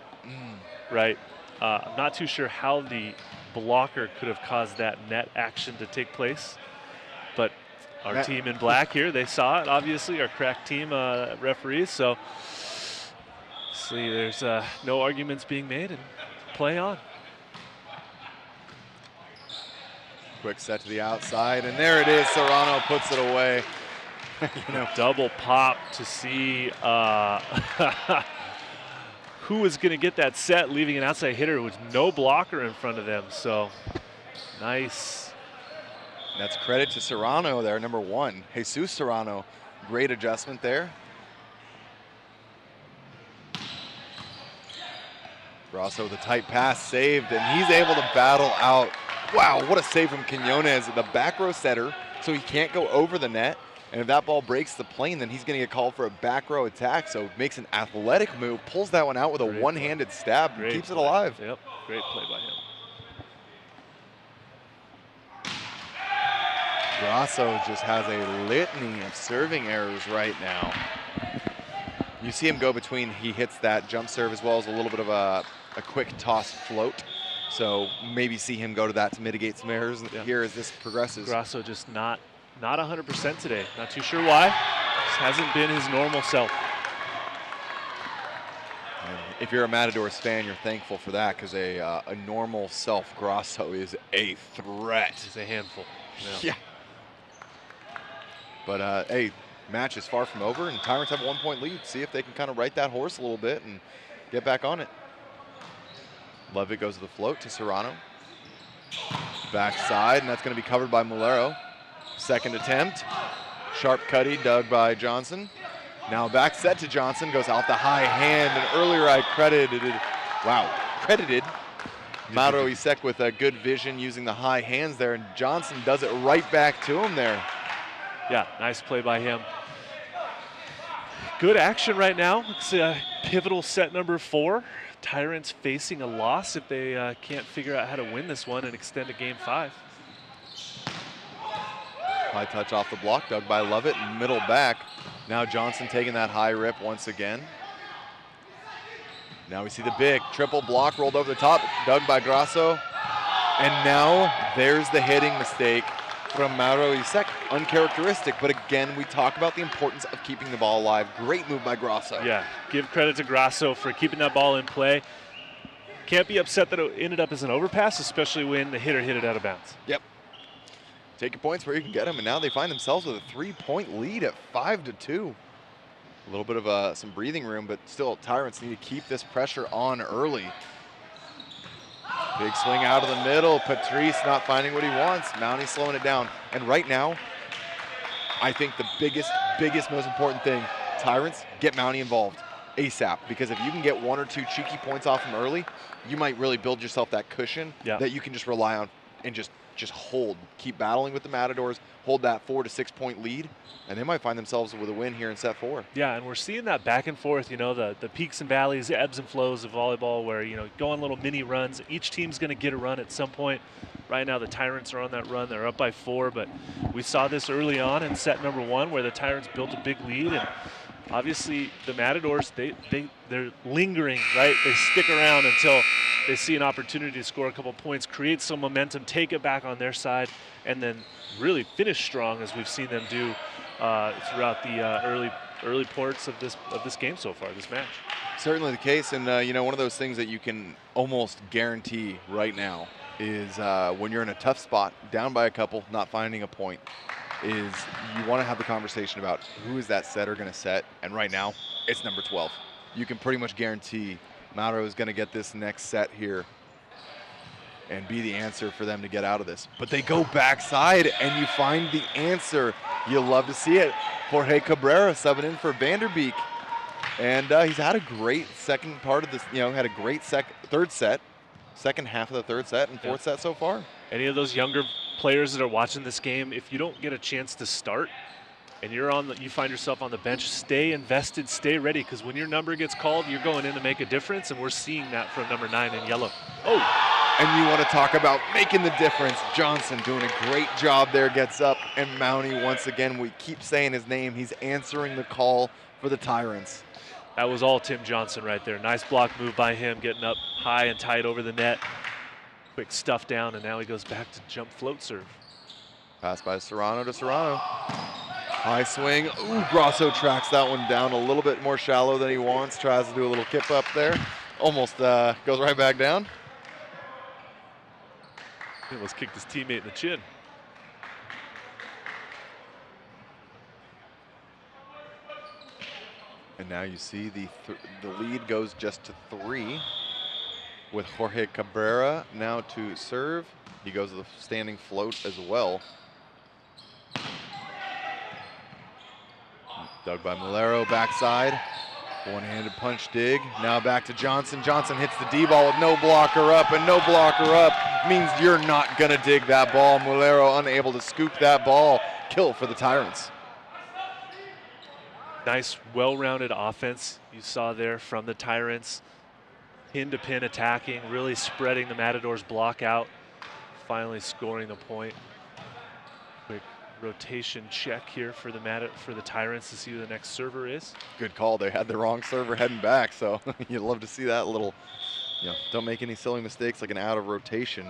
right? I'm not too sure how the blocker could have caused that net action to take place, but our team in black here, they saw it, obviously, our crack team referees. So, see, there's no arguments being made, and play on. Quick set to the outside, and there it is. Serrano puts it away. Double pop to see who is going to get that set, leaving an outside hitter with no blocker in front of them. So, nice. That's credit to Serrano there, number 1. Jesus Serrano, great adjustment there. Grasso with a tight pass saved, and he's able to battle out. Wow, what a save from Quinones, the back row setter, so he can't go over the net. And if that ball breaks the plane, then he's going to get called for a back row attack. So makes an athletic move, pulls that one out with a one-handed stab, and keeps it alive. Yep, great play by him. Grasso just has a litany of serving errors right now. You see him go between, he hits that jump serve as well as a little bit of a quick toss float. So maybe see him go to that to mitigate some errors here as this progresses. Grasso just not 100% today. Not too sure why. Just hasn't been his normal self. And if you're a Matadors fan, you're thankful for that, because a normal self Grasso is a threat. He's a handful. Yeah. But hey, match is far from over, and Tyrants have a 1-point lead. See if they can kind of right that horse a little bit and get back on it. Levitt goes to the float to Serrano. Backside, and that's going to be covered by Mulero. Second attempt. Sharp cutty dug by Johnson. Now back set to Johnson, goes off the high hand, and earlier I credited Mauro Isaac with a good vision using the high hands there, and Johnson does it right back to him there. Yeah, nice play by him. Good action right now. It's a pivotal set number 4. Tyrants facing a loss if they can't figure out how to win this one and extend to game 5. High touch off the block, dug by Lovett, middle back. Now Johnson taking that high rip once again. Now we see the big triple block rolled over the top, dug by Grasso. And now there's the hitting mistake from Mauro Isaac. Uncharacteristic, but again, we talk about the importance of keeping the ball alive. Great move by Grasso. Yeah, give credit to Grasso for keeping that ball in play. Can't be upset that it ended up as an overpass, especially when the hitter hit it out of bounds. Yep. Take your points where you can get them, and now they find themselves with a 3-point lead at 5-2. A little bit of some breathing room, but still, Tyrants need to keep this pressure on early. Big swing out of the middle. Patrice not finding what he wants. Mounty slowing it down. And right now, I think the biggest, most important thing, Tyrants, get Mounty involved ASAP. Because if you can get 1 or 2 cheeky points off him early, you might really build yourself that cushion that you can just rely on and just hold. Keep battling with the Matadors, hold that 4 to 6 point lead, and they might find themselves with a win here in set 4. Yeah, and we're seeing that back and forth, the peaks and valleys, the ebbs and flows of volleyball where, go on little mini runs. Each team's going to get a run at some point. Right now the Tyrants are on that run. They're up by 4, but we saw this early on in set number 1 where the Tyrants built a big lead, and obviously the Matadors, they're lingering, right? They stick around until they see an opportunity to score a couple points, create some momentum, take it back on their side, and then really finish strong as we've seen them do throughout the early parts of this game so far, this match. Certainly the case, and one of those things that you can almost guarantee right now is when you're in a tough spot, down by a couple, not finding a point. is you want to have the conversation about who is that setter going to set, and right now, it's number 12. You can pretty much guarantee Mauro is going to get this next set here and be the answer for them to get out of this. But they go backside, and you find the answer. You'll love to see it. Jorge Cabrera subbing in for Vanderbeek. And he's had a great second part of this, had a great third set, second half of the third set and fourth set so far. Any of those younger players that are watching this game, if you don't get a chance to start and you find yourself on the bench, stay invested, stay ready, because when your number gets called, you're going in to make a difference, and we're seeing that from number 9 in yellow. Oh! And you want to talk about making the difference. Johnson doing a great job there, gets up, and Mountie once again, we keep saying his name, he's answering the call for the Tyrants. That was all Tim Johnson right there. Nice block move by him, getting up high and tight over the net. Quick stuff down, and now he goes back to jump float serve. Pass by Serrano to Serrano. High swing. Ooh, Grasso tracks that one down a little bit more shallow than he wants. Tries to do a little kip up there. Almost goes right back down. He almost kicked his teammate in the chin. And now you see the lead goes just to 3 with Jorge Cabrera now to serve. He goes to the standing float as well. Dug by Malero, backside. One-handed punch dig. Now back to Johnson. Johnson hits the D-ball with no blocker up, and no blocker up means you're not gonna dig that ball. Malero unable to scoop that ball. Kill for the Tyrants. Nice, well-rounded offense you saw there from the Tyrants. Pin-to-pin attacking, really spreading the Matadors block out. Finally scoring the point. Quick rotation check here for the Tyrants to see who the next server is. Good call. They had the wrong server heading back, so you'd love to see that little, don't make any silly mistakes like an out of rotation.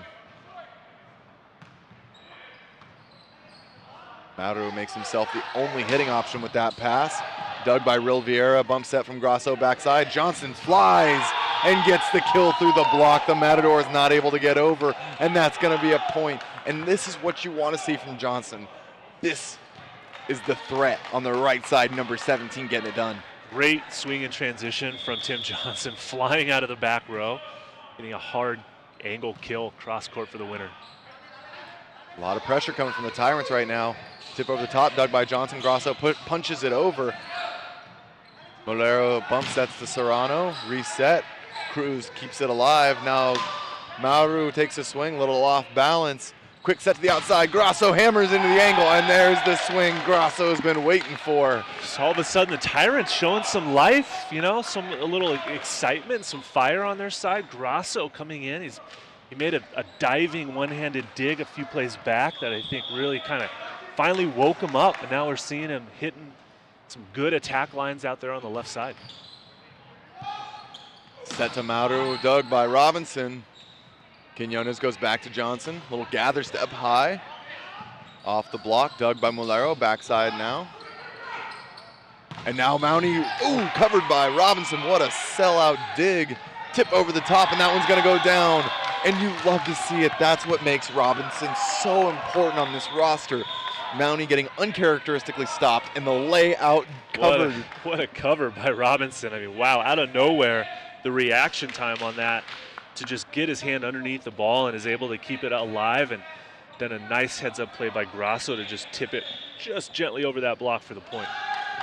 Mauro makes himself the only hitting option with that pass. Dug by Ril Vieira, bump set from Grasso backside. Johnson flies and gets the kill through the block. The Matador is not able to get over, and that's going to be a point. And this is what you want to see from Johnson. This is the threat on the right side, number 17 getting it done. Great swing and transition from Tim Johnson, flying out of the back row, getting a hard angle kill cross court for the winner. A lot of pressure coming from the Tyrants right now. Tip over the top, dug by Johnson. Grasso punches it over. Malero bump sets to Serrano, reset. Cruz keeps it alive. Now Mauro takes a swing, a little off balance. Quick set to the outside. Grasso hammers into the angle, and there's the swing Grasso has been waiting for. So all of a sudden, the Tyrants showing some life, a little excitement, some fire on their side. Grasso coming in. He made a diving one-handed dig a few plays back that I think really kind of finally woke him up, and now we're seeing him hitting some good attack lines out there on the left side. Set to Mauro, dug by Robinson. Quinones goes back to Johnson. Little gather step high. Off the block, dug by Malero, backside now. And now Mountie, covered by Robinson. What a sellout dig. Tip over the top, and that one's gonna go down. And you love to see it. That's what makes Robinson so important on this roster. Mountie getting uncharacteristically stopped, and the layout covered. What a cover by Robinson. I mean, wow, out of nowhere, the reaction time on that to just get his hand underneath the ball and is able to keep it alive, and then a nice heads-up play by Grasso to just tip it just gently over that block for the point.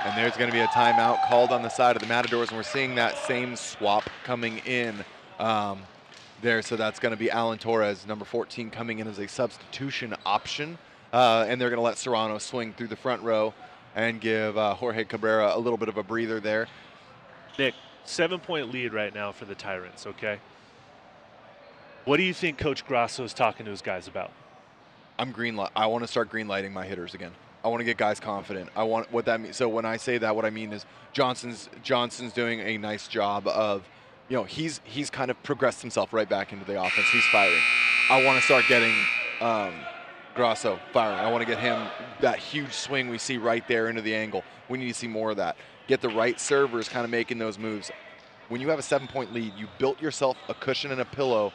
And there's going to be a timeout called on the side of the Matadors, and we're seeing that same swap coming in there. So that's going to be Alan Torres, number 14, coming in as a substitution option. And they're going to let Serrano swing through the front row and give Jorge Cabrera a little bit of a breather there. Nick, 7-point lead right now for the Tyrants, okay? What do you think Coach Grasso is talking to his guys about? I want to start green lighting my hitters again. I want to get guys confident. I want what that means. So when I say that, what I mean is Johnson's doing a nice job of, he's kind of progressed himself right back into the offense. He's firing. I want to start getting Grasso firing. I want to get him that huge swing we see right there into the angle. We need to see more of that. Get the right servers kind of making those moves. When you have a 7-point lead, you built yourself a cushion and a pillow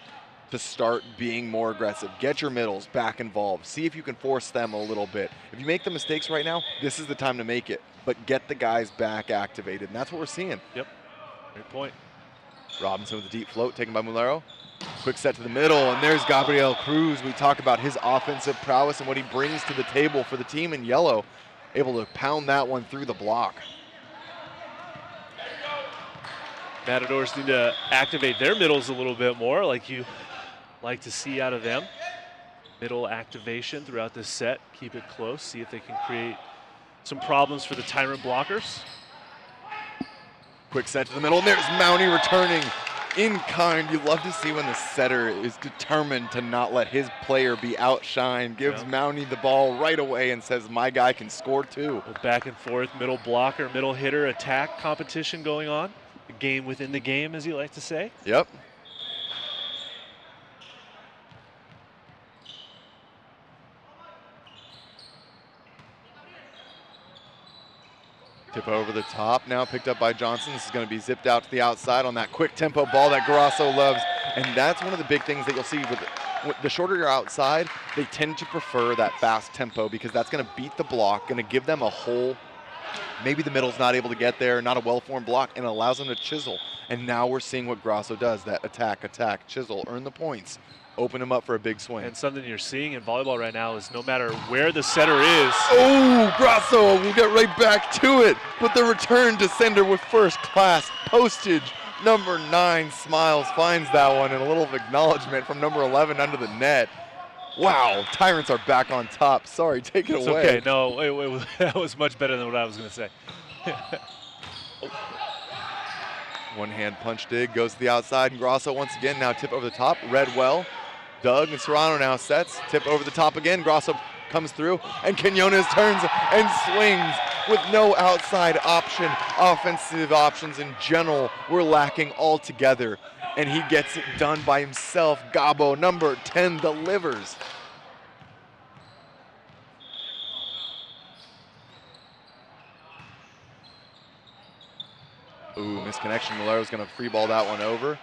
to start being more aggressive. Get your middles back involved. See if you can force them a little bit. If you make the mistakes right now, this is the time to make it. But get the guys back activated, and that's what we're seeing. Yep, great point. Robinson with a deep float taken by Mulero. Quick set to the middle, and there's Gabriel Cruz. We talk about his offensive prowess and what he brings to the table for the team in yellow. Able to pound that one through the block. Matadors need to activate their middles a little bit more, like you like to see out of them. Middle activation throughout this set. Keep it close. See if they can create some problems for the Tyrant blockers. Quick set to the middle, and there's Mounty returning in kind. You love to see when the setter is determined to not let his player be outshined. Gives Mounty the ball right away and says, my guy can score too. Back and forth, middle blocker, middle hitter, attack competition going on. The game within the game, as you like to say. Yep. Tip over the top now, picked up by Johnson. This is going to be zipped out to the outside on that quick tempo ball that Grasso loves. And that's one of the big things that you'll see with the shorter you're outside, they tend to prefer that fast tempo because that's going to beat the block, going to give them a hole. Maybe the middle's not able to get there, not a well-formed block, and it allows them to chisel. And now we're seeing what Grasso does, that attack, chisel, earn the points, open him up for a big swing. And something you're seeing in volleyball right now is no matter where the setter is. Oh, Grasso will get right back to it. But the return to sender with first class postage. Number 9, Smiles, finds that one, and a little acknowledgement from number 11 under the net. Wow, Tyrants are back on top. Sorry, take it away. Okay, no, that was much better than what I was going to say. One-hand punch dig, goes to the outside, and Grasso once again now tip over the top, read well. Doug and Serrano now sets, tip over the top again. Grasso comes through, and Quinones turns and swings with no outside option. Offensive options in general were lacking altogether, and he gets it done by himself. Gabo, number 10, delivers. Ooh, misconnection. Malero's going to free ball that one over.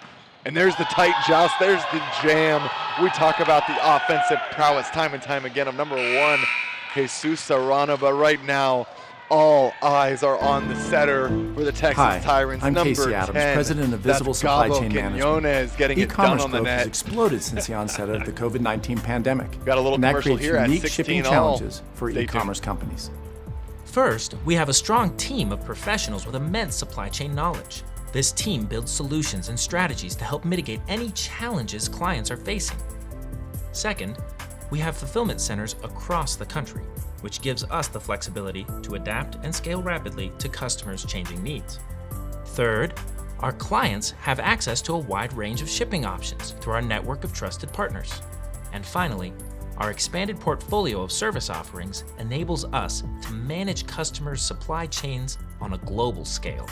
And there's the tight joust. There's the jam. We talk about the offensive prowess time and time again of number 1, Jesus Serrano. But right now, all eyes are on the setter for the Texas Tyrants. I'm number Casey Adams, 10. President of Visible Supply Chain Management. Getting it done E-commerce on the growth net. has exploded since the onset of the COVID-19 pandemic. Got a little and that commercial creates here at unique 16 shipping all. challenges for Stay e-commerce tuned. companies. First, we have a strong team of professionals with immense supply chain knowledge. This team builds solutions and strategies to help mitigate any challenges clients are facing. Second, we have fulfillment centers across the country, which gives us the flexibility to adapt and scale rapidly to customers' changing needs. Third, our clients have access to a wide range of shipping options through our network of trusted partners. And finally, our expanded portfolio of service offerings enables us to manage customers' supply chains on a global scale.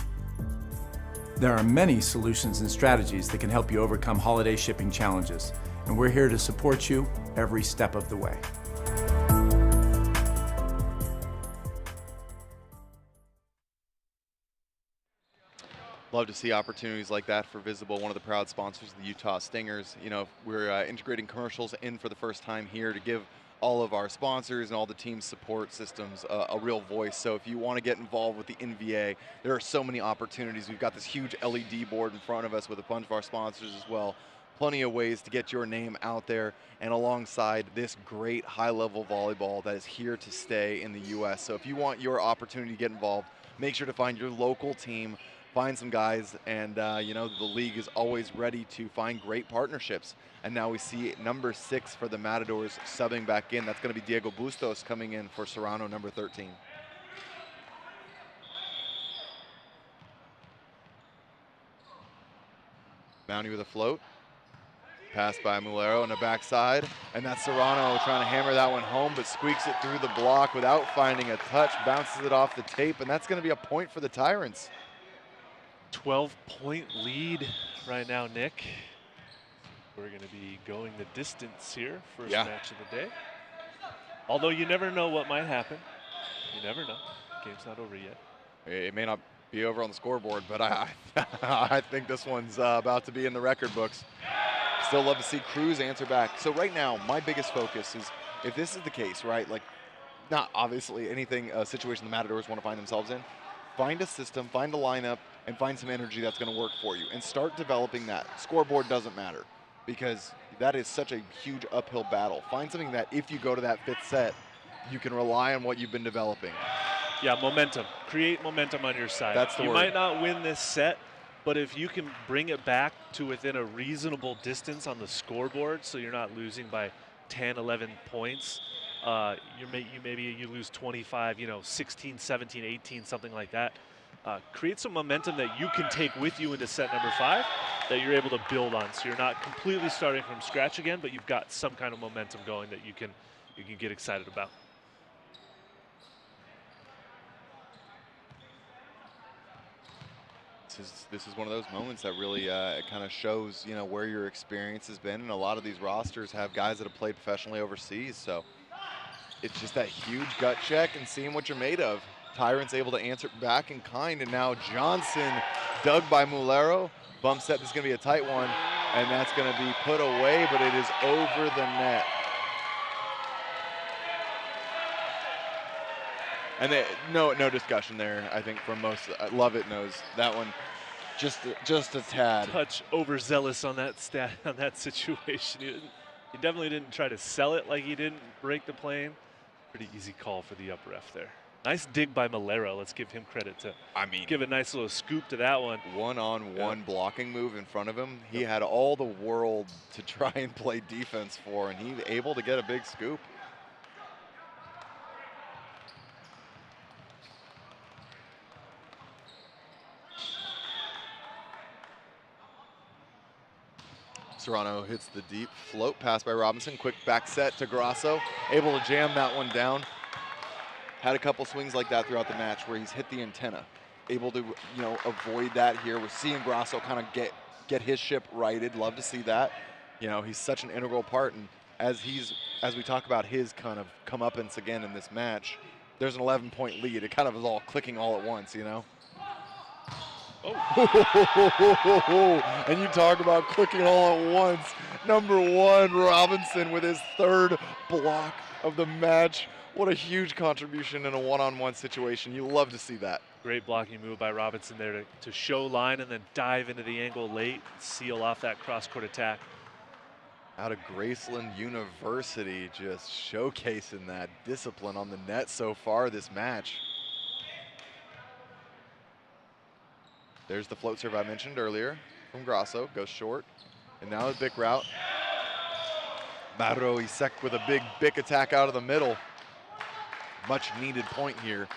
There are many solutions and strategies that can help you overcome holiday shipping challenges, and we're here to support you every step of the way. Love to see opportunities like that for Visible, one of the proud sponsors of the Utah Stingers. You know, we're integrating commercials in for the first time here to give all of our sponsors and all the team support systems a real voice. So if you want to get involved with the NVA, there are so many opportunities. We've got this huge LED board in front of us with a bunch of our sponsors as well. Plenty of ways to get your name out there and alongside this great high-level volleyball that is here to stay in the U.S. So if you want your opportunity to get involved, make sure to find your local team, find some guys, and you know, the league is always ready to find great partnerships. And now we see number 6 for the Matadors subbing back in. That's going to be Diego Bustos coming in for Serrano, number 13. Mounty with a float. Pass by Mulero on the backside. And that's Serrano trying to hammer that one home, but squeaks it through the block without finding a touch, bounces it off the tape, and that's going to be a point for the Tyrants. 12-point lead right now, Nick. We're going to be going the distance here, first match of the day. Although you never know what might happen. You never know. Game's not over yet. It may not be over on the scoreboard, but I think this one's about to be in the record books. Still love to see Cruz answer back. So right now, my biggest focus is, if this is the case, right, like, not obviously anything, a situation the Matadors want to find themselves in, find a system, find a lineup, and find some energy that's going to work for you, and start developing that. Scoreboard doesn't matter, because that is such a huge uphill battle. Find something that if you go to that 5th set, you can rely on what you've been developing. Yeah, momentum. Create momentum on your side. That's the word. You might not win this set, but if you can bring it back to within a reasonable distance on the scoreboard, so you're not losing by 10, 11 points, maybe you lose 25, 16, 17, 18, something like that. Create some momentum that you can take with you into set number 5 that you're able to build on. So you're not completely starting from scratch again, but you've got some kind of momentum going that you can get excited about. This is one of those moments that really kind of shows, where your experience has been. And a lot of these rosters have guys that have played professionally overseas. So it's just that huge gut check and seeing what you're made of. Tyrants able to answer back in kind. And now Johnson dug by Mulero. Bump set, this is going to be a tight one. And that's going to be put away, but it is over the net. And no discussion there, I think, from most. Lovett knows that one just a tad. Touch overzealous on that situation. He definitely didn't try to sell it like he didn't break the plane. Pretty easy call for the up ref there. Nice dig by Mulero. Let's give him credit to give a nice little scoop to that one. One-on-one blocking move in front of him. He had all the world to try and play defense for, and he's able to get a big scoop. Serrano hits the deep float pass by Robinson. Quick back set to Grasso. Able to jam that one down. Had a couple swings like that throughout the match where he's hit the antenna. Able to, avoid that here. We're seeing Grasso kind of get his ship righted. Love to see that. He's such an integral part. And as we talk about his kind of comeuppance again in this match, there's an 11-point lead. It kind of is all clicking all at once, Oh. And you talk about clicking all at once. Number 1, Robinson with his 3rd block of the match. What a huge contribution in a one-on-one situation. You love to see that. Great blocking move by Robinson there to show line and then dive into the angle late, seal off that cross-court attack. Out of Graceland University, just showcasing that discipline on the net so far this match. There's the float serve I mentioned earlier from Grasso, goes short. And now the big route. Mauro Isaac with a big attack out of the middle. Much needed point here.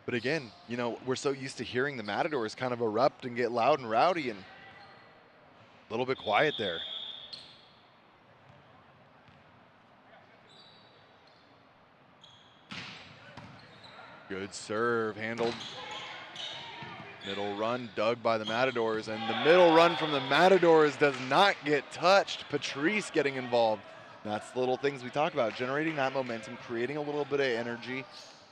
But again, we're so used to hearing the Matadors kind of erupt and get loud and rowdy, and a little bit quiet there. Good serve, handled. Middle run dug by the Matadors, and the middle run from the Matadors does not get touched. Patrice getting involved. That's the little things we talk about, generating that momentum, creating a little bit of energy.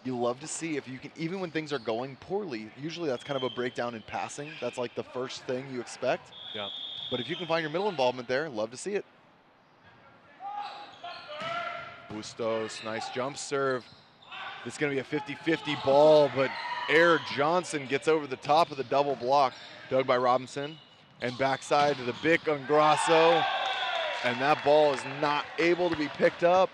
You love to see if you can, even when things are going poorly, usually that's kind of a breakdown in passing. That's like the first thing you expect. Yeah. But if you can find your middle involvement there, love to see it. Bustos, nice jump serve. This is going to be a 50-50 ball, but Air Johnson gets over the top of the double block. Dug by Robinson, and backside to the Bic on Grasso, and that ball is not able to be picked up.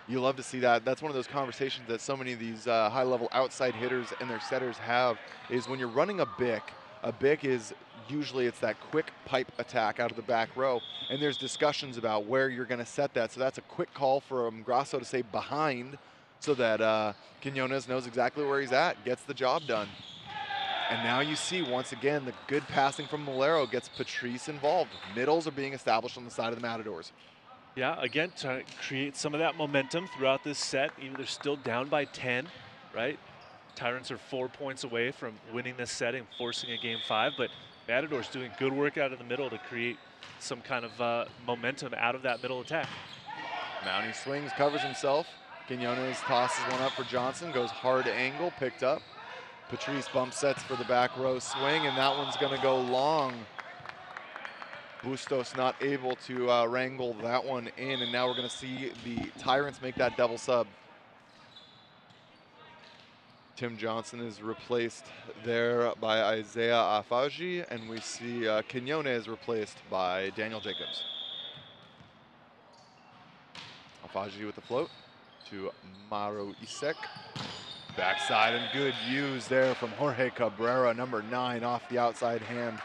You love to see that. That's one of those conversations that so many of these high-level outside hitters and their setters have, is when you're running a Bic is usually it's that quick pipe attack out of the back row, and there's discussions about where you're going to set that. So that's a quick call from Grasso to say behind, so that Quinones knows exactly where he's at, gets the job done. And now you see, once again, the good passing from Mulero gets Patrice involved. Middles are being established on the side of the Matadors. Yeah, again, trying to create some of that momentum throughout this set. Even they're still down by 10, right? Tyrants are 4 points away from winning this set and forcing a game 5, but Matadors doing good work out of the middle to create some kind of momentum out of that middle attack. Mountie swings, covers himself. Quinones tosses one up for Johnson, goes hard angle, picked up. Patrice bump sets for the back row swing, and that one's going to go long. Bustos not able to wrangle that one in, and now we're going to see the Tyrants make that double sub. Tim Johnson is replaced there by Isaiah Afaji, and we see Quinones replaced by Daniel Jacobs. Afaji with the float to Mauro Isaac. Backside and good use there from Jorge Cabrera, number 9, off the outside hand.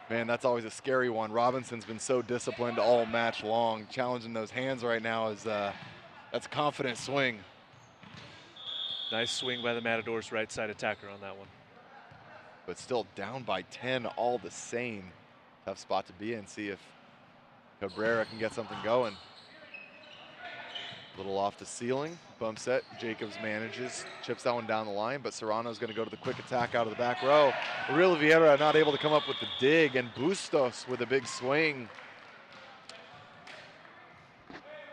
Man, that's always a scary one. Robinson's been so disciplined all match long. Challenging those hands right now is that's a confident swing. Nice swing by the Matadors right side attacker on that one. But still down by 10 all the same. Tough spot to be in. See if Cabrera can get something going. A little off the ceiling, bump set. Jacobs manages, chips that one down the line, but Serrano's going to go to the quick attack out of the back row. Real Vieira not able to come up with the dig, and Bustos with a big swing.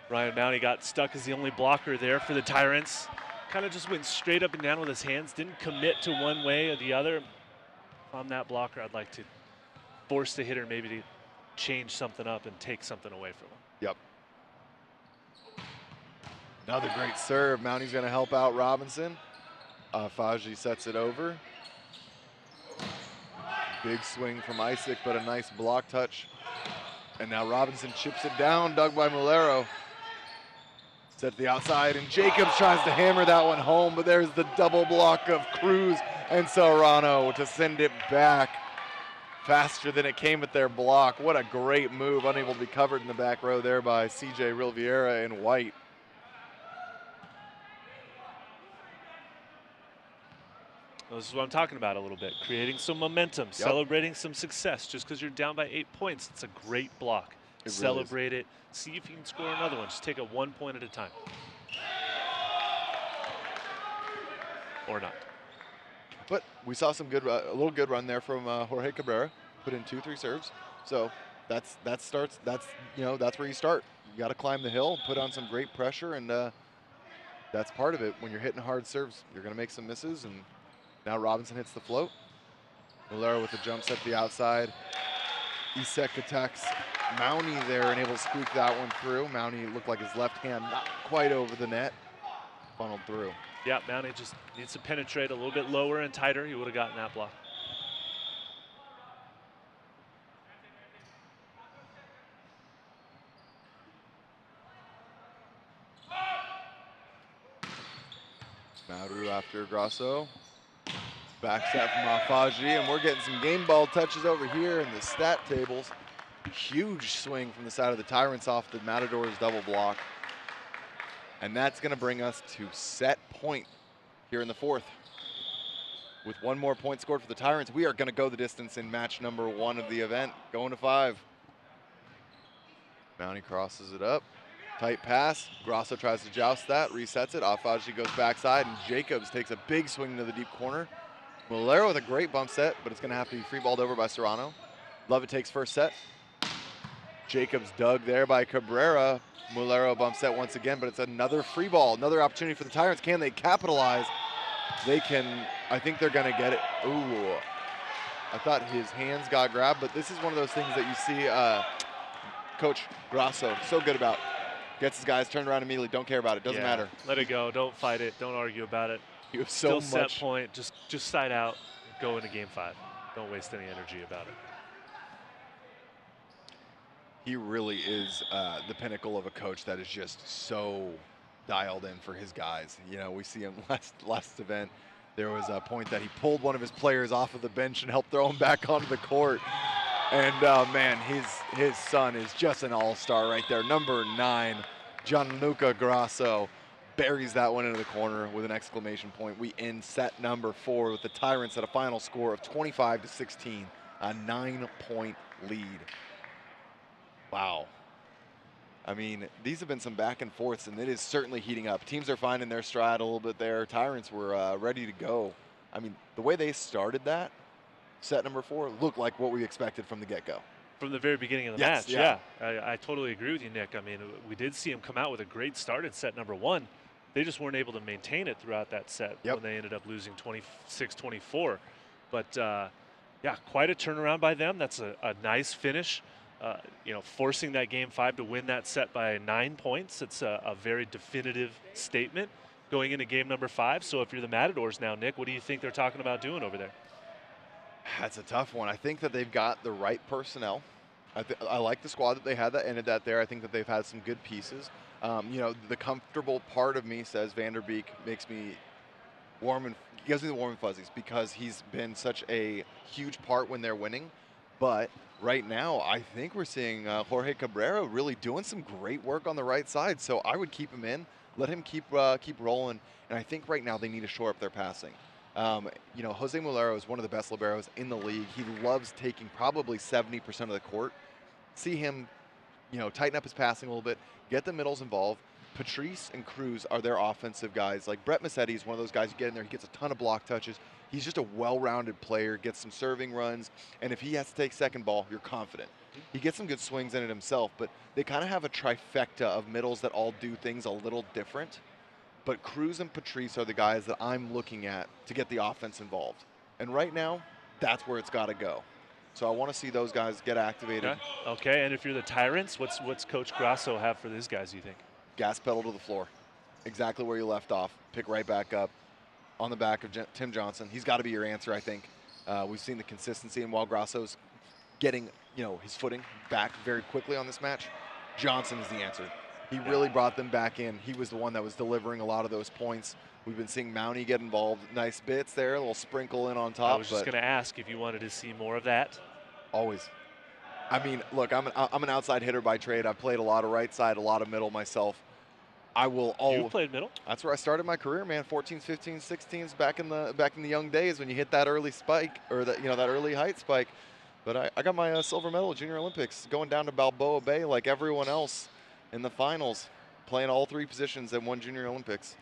Ryan Mounty got stuck as the only blocker there for the Tyrants. Kind of just went straight up and down with his hands, didn't commit to one way or the other. If I'm that blocker, I'd like to force the hitter maybe to change something up and take something away from him. Yep. Another great serve. Mounty's going to help out Robinson. Faji sets it over. Big swing from Isaac, but a nice block touch. And now Robinson chips it down, dug by Mulero. Set the outside, and Jacobs tries to hammer that one home, but there's the double block of Cruz and Serrano to send it back faster than it came at their block. What a great move, unable to be covered in the back row there by CJ Real Vieira in white. This is what I'm talking about a little bit. Creating some momentum, celebrating some success. Just because you're down by 8 points, it's a great block. Celebrate it. See if you can score another one. Just take it 1 point at a time. Or not. But we saw some good, a little good run there from Jorge Cabrera. Put in 2-3 serves. So that's where you start. You got to climb the hill, put on some great pressure, and that's part of it. When you're hitting hard serves, you're going to make some misses, and now Robinson hits the float. Mulero with the jump set to the outside. Isaac attacks Mounty there and able to squeak that one through. Mounty looked like his left hand not quite over the net. Funneled through. Yeah, Mounty just needs to penetrate a little bit lower and tighter. He would have gotten that block. Mauro after Grasso. Back set from Afaji, and we're getting some game ball touches over here in the stat tables. Huge swing from the side of the Tyrants off the Matadors double block. And that's going to bring us to set point here in the 4th. With 1 more point scored for the Tyrants, we are going to go the distance in match number 1 of the event, going to 5. Mounty crosses it up. Tight pass. Grasso tries to joust that, resets it. Afaji goes backside, and Jacobs takes a big swing to the deep corner. Mulero with a great bump set, but it's going to have to be free-balled over by Serrano. Lovett takes first set. Jacobs dug there by Cabrera. Mulero bump set once again, but it's another free ball, another opportunity for the Tyrants. Can they capitalize? They can. I think they're going to get it. Ooh. I thought his hands got grabbed, but this is one of those things that you see Coach Grasso so good about. Gets his guys turned around immediately. Don't care about it. Doesn't matter. Let it go. Don't fight it. Don't argue about it. You have so Still much. set point. Just side out. Go into game 5. Don't waste any energy about it. He really is the pinnacle of a coach that is just so dialed in for his guys. You know, we see him last event. There was a point that he pulled one of his players off of the bench and helped throw him back onto the court. And man, his son is just an all-star right there. Number 9, Gianluca Grasso, buries that one into the corner with an exclamation point. We end set number 4 with the Tyrants at a final score of 25-16, a 9-point lead. Wow. I mean, these have been some back and forths, and it is certainly heating up. Teams are finding their stride a little bit there. Tyrants were ready to go. I mean, the way they started that, set number 4, looked like what we expected from the get-go. From the very beginning of the match, yeah. I totally agree with you, Nick. I mean, we did see him come out with a great start at set number 1. They just weren't able to maintain it throughout that set when they ended up losing 26-24. But yeah, quite a turnaround by them. That's a nice finish. Forcing that game 5 to win that set by 9 points. It's a very definitive statement going into game number 5. So if you're the Matadors now, Nick, what do you think they're talking about doing over there? That's a tough one. I think that they've got the right personnel. I like the squad that they had that ended that there. I think that they've had some good pieces. The comfortable part of me says Vanderbeek makes me gives me the warm and fuzzies because he's been such a huge part when they're winning. But right now, I think we're seeing Jorge Cabrera really doing some great work on the right side. So I would keep him in, let him keep rolling. And I think right now they need to shore up their passing. Jose Mulero is one of the best liberos in the league. He loves taking probably 70% of the court. See him, tighten up his passing a little bit, get the middles involved. Patrice and Cruz are their offensive guys. Like Brett Massetti is one of those guys you get in there, he gets a ton of block touches. He's just a well-rounded player, gets some serving runs, and if he has to take second ball, you're confident. He gets some good swings in it himself, but they kind of have a trifecta of middles that all do things a little different. But Cruz and Patrice are the guys that I'm looking at to get the offense involved. And right now, that's where it's got to go. So I want to see those guys get activated. Okay, and if you're the Tyrants, what's Coach Grasso have for these guys, you think? Gas pedal to the floor. Exactly where you left off. Pick right back up on the back of Tim Johnson. He's got to be your answer, I think. We've seen the consistency, and while Grasso's getting his footing back very quickly on this match, Johnson is the answer. He really brought them back in. He was the one that was delivering a lot of those points. We've been seeing Mountie get involved. Nice bits there, a little sprinkle in on top. I was just going to ask if you wanted to see more of that. Always. I mean, look, I'm an outside hitter by trade. I've played a lot of right side, a lot of middle myself. I will always. You played middle? That's where I started my career, man. 14s, 15s, 16s, back in the young days when you hit that early spike or that early height spike. But I got my silver medal at Junior Olympics, going down to Balboa Bay like everyone else in the finals, playing all 3 positions at one Junior Olympics.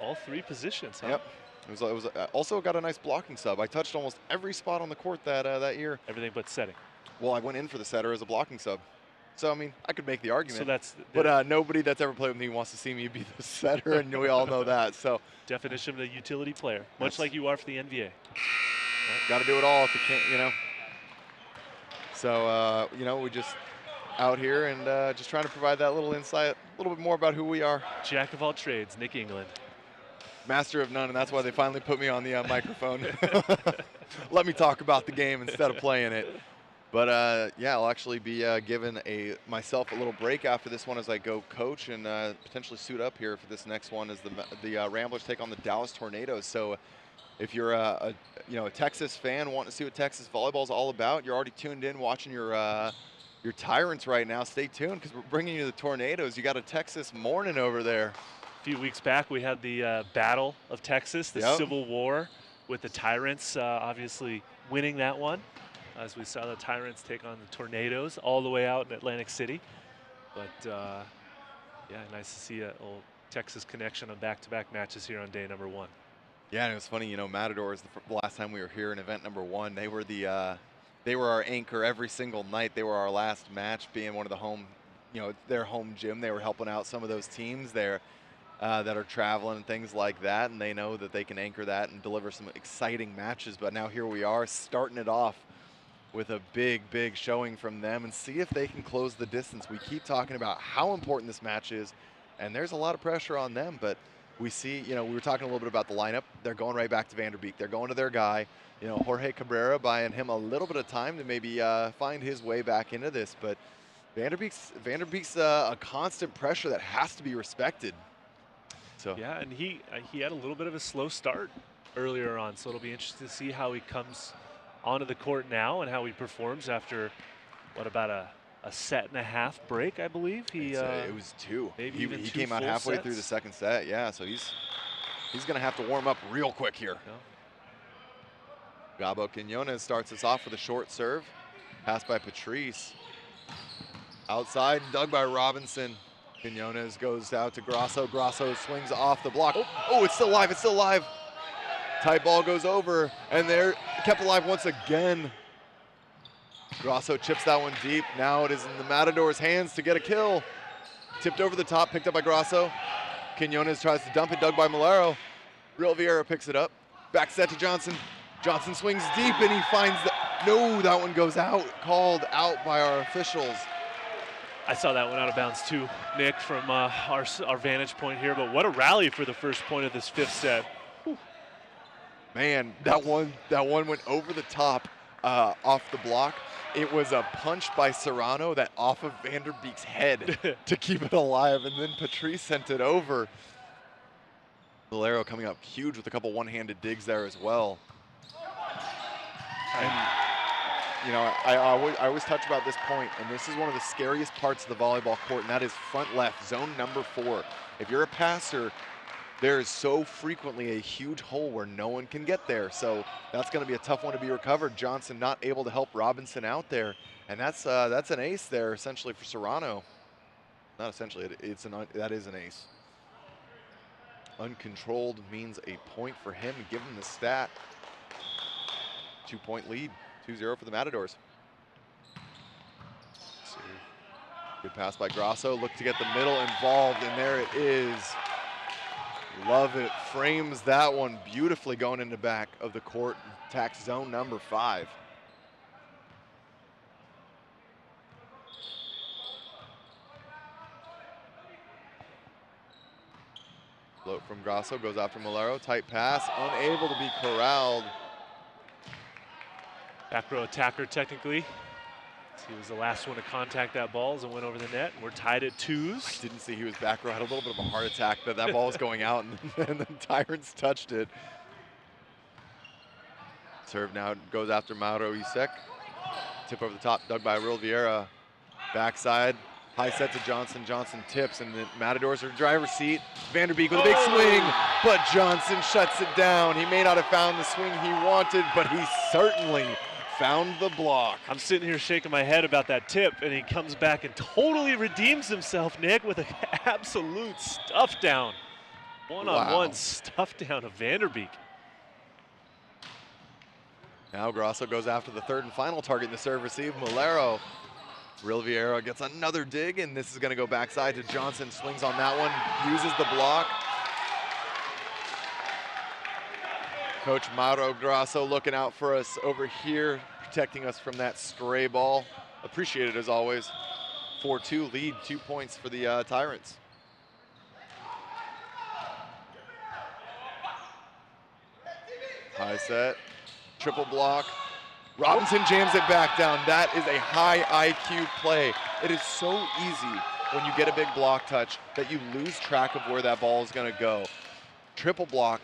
All 3 positions, huh? Yep. It was also got a nice blocking sub. I touched almost every spot on the court that year. Everything but setting. Well, I went in for the setter as a blocking sub. So, I mean, I could make the argument. So but nobody that's ever played with me wants to see me be the setter, and we all know that. So definition of a utility player, much like you are for the NBA. Got to do it all if you can't, So, we just out here and just trying to provide that little insight, a little bit more about who we are. Jack of all trades, Nick England. Master of none, and that's why they finally put me on the microphone. Let me talk about the game instead of playing it. But I'll actually be giving myself a little break after this one as I go coach and potentially suit up here for this next one as the Ramblers take on the Dallas Tornadoes. So if you're a Texas fan wanting to see what Texas volleyball is all about, you're already tuned in watching your Tyrants right now. Stay tuned because we're bringing you the Tornadoes. You got a Texas morning over there. A few weeks back, we had the Battle of Texas, the Civil War, with the Tyrants obviously winning that one, as we saw the Tyrants take on the Tornadoes all the way out in Atlantic City. But, nice to see a little Texas connection on back-to-back matches here on day number 1. Yeah, and it was funny, Matadors, the last time we were here in event number 1, they were our anchor every single night. They were our last match, being one of the home, their home gym. They were helping out some of those teams there. That are traveling and things like that, and they know that they can anchor that and deliver some exciting matches. But now here we are starting it off with a big showing from them and see if they can close the distance. We keep talking about how important this match is, and there's a lot of pressure on them, but we see, we were talking a little bit about the lineup. They're going right back to Vanderbeek. They're going to their guy, Jorge Cabrera, buying him a little bit of time to maybe find his way back into this. But Vanderbeek's a constant pressure that has to be respected. So. Yeah, and he had a little bit of a slow start earlier on, so it'll be interesting to see how he comes onto the court now and how he performs after, about a set and a half break, I believe. It was 2. Maybe he even 2 came out halfway sets through the second set, yeah, so he's going to have to warm up real quick here. Yeah. Gabo Quinones starts us off with a short serve. Passed by Patrice. Outside, dug by Robinson. Quinones goes out to Grasso. Grasso swings off the block. Oh, it's still live. It's still live. Tight ball goes over, and they're kept alive once again. Grasso chips that one deep. Now it is in the Matadors' hands to get a kill. Tipped over the top, picked up by Grasso. Quinones tries to dump it, dug by Malero. Real Vieira picks it up. Back set to Johnson. Johnson swings deep and he finds the, no, that one goes out. Called out by our officials. I saw that one out of bounds too, Nick, from our vantage point here. But what a rally for the first point of this fifth set. Whew. Man, that one went over the top off the block. It was a punch by Serrano that off of Vanderbeek's head to keep it alive, and then Patrice sent it over. Malero coming up huge with a couple one-handed digs there as well. And, you know, I always touch about this point, and this is one of the scariest parts of the volleyball court, and that is front left, zone number 4. If you're a passer, there is so frequently a huge hole where no one can get there. So that's going to be a tough one to be recovered. Johnson not able to help Robinson out there, and that's an ace there essentially for Serrano. Not essentially, that is an ace. Uncontrolled means a point for him. Give him the stat. 2-point lead, 2-0 for the Matadors. Good pass by Grasso. Look to get the middle involved, and there it is. Love it. Frames that one beautifully going into back of the court. Attacks zone number 5. Float from Grasso, goes after Malero. Tight pass, unable to be corralled. Back row attacker technically. He was the last one to contact that ball as it went over the net. We're tied at 2s. I didn't see he was back row. Had a little bit of a heart attack that ball was going out, and then Tyrants touched it. Serve now goes after Mauro Isaac. Tip over the top, dug by Real Vieira. Backside, high set to Johnson. Johnson tips, and the Matadors are in driver's seat. Vanderbeek with a big swing, but Johnson shuts it down. He may not have found the swing he wanted, but he certainly found the block. I'm sitting here shaking my head about that tip, and he comes back and totally redeems himself, Nick, with an absolute stuff down. One-on-one stuff down of Vanderbeek. Now Grasso goes after the third and final target in the serve receive, Malero. Real Vieira gets another dig, and this is going to go backside to Johnson. Swings on that one, uses the block. Coach Mauro Grasso looking out for us over here, protecting us from that stray ball. Appreciated as always. 4-2 lead, 2 points for the Tyrants. High set, triple block. Robinson jams it back down. That is a high IQ play. It is so easy when you get a big block touch that you lose track of where that ball is going to go. Triple block.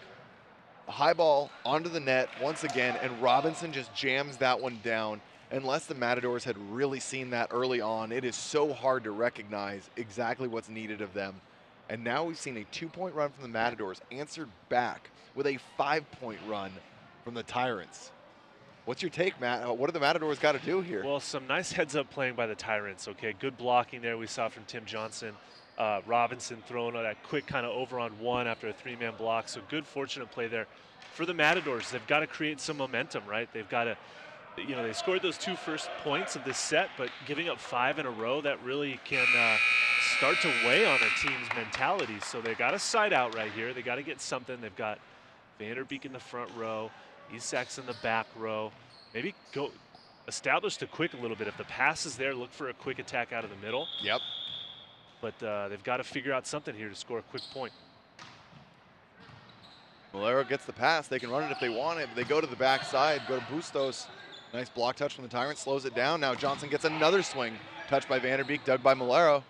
High ball onto the net once again, and Robinson just jams that one down. Unless the Matadors had really seen that early on, it is so hard to recognize exactly what's needed of them. And now we've seen a 2-point run from the Matadors answered back with a 5-point run from the Tyrants. What's your take, Matt? What do the Matadors got to do here? Well, some nice heads-up playing by the Tyrants, okay? Good blocking there we saw from Tim Johnson. Robinson throwing that quick kind of over on one after a 3-man block. So good fortunate play there. For the Matadors, they've got to create some momentum, right? They've got to, you know, they scored those 2 first points of this set, but giving up 5 in a row, that really can start to weigh on a team's mentality. So they got to side out right here. They got to get something. They've got Vanderbeek in the front row, Isak's in the back row. Maybe go establish the quick a little bit. If the pass is there, look for a quick attack out of the middle. Yep. But they've got to figure out something here to score a quick point. Malero gets the pass. They can run it if they want it, but they go to the backside, go to Bustos. Nice block touch from the Tyrant, slows it down. Now Johnson gets another swing. Touched by Vanderbeek, dug by Malero.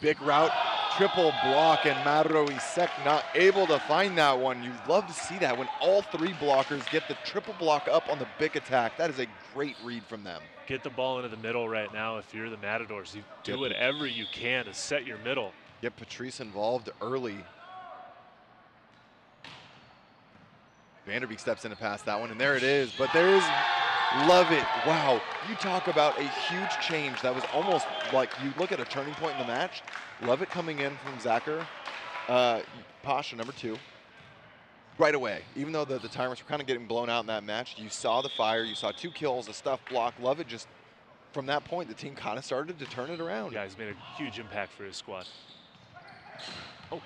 Big route, triple block, and Mauro Isaac not able to find that one. You love to see that when all 3 blockers get the triple block up on the big attack. That is a great read from them. Get the ball into the middle right now if you're the Matadors. You do whatever you can to set your middle. Get Patrice involved early. Vanderbeek steps in to pass that one, and there it is. But there is, love it. Wow, you talk about a huge change. That was almost like you look at a turning point in the match. Love it coming in from Zacher. Pasha, number 2. Right away, even though the Tyrants were kind of getting blown out in that match, you saw the fire, you saw 2 kills, a stuff block. Love it. Just from that point, the team kind of started to turn it around. Yeah, he's made a huge impact for his squad. Oh,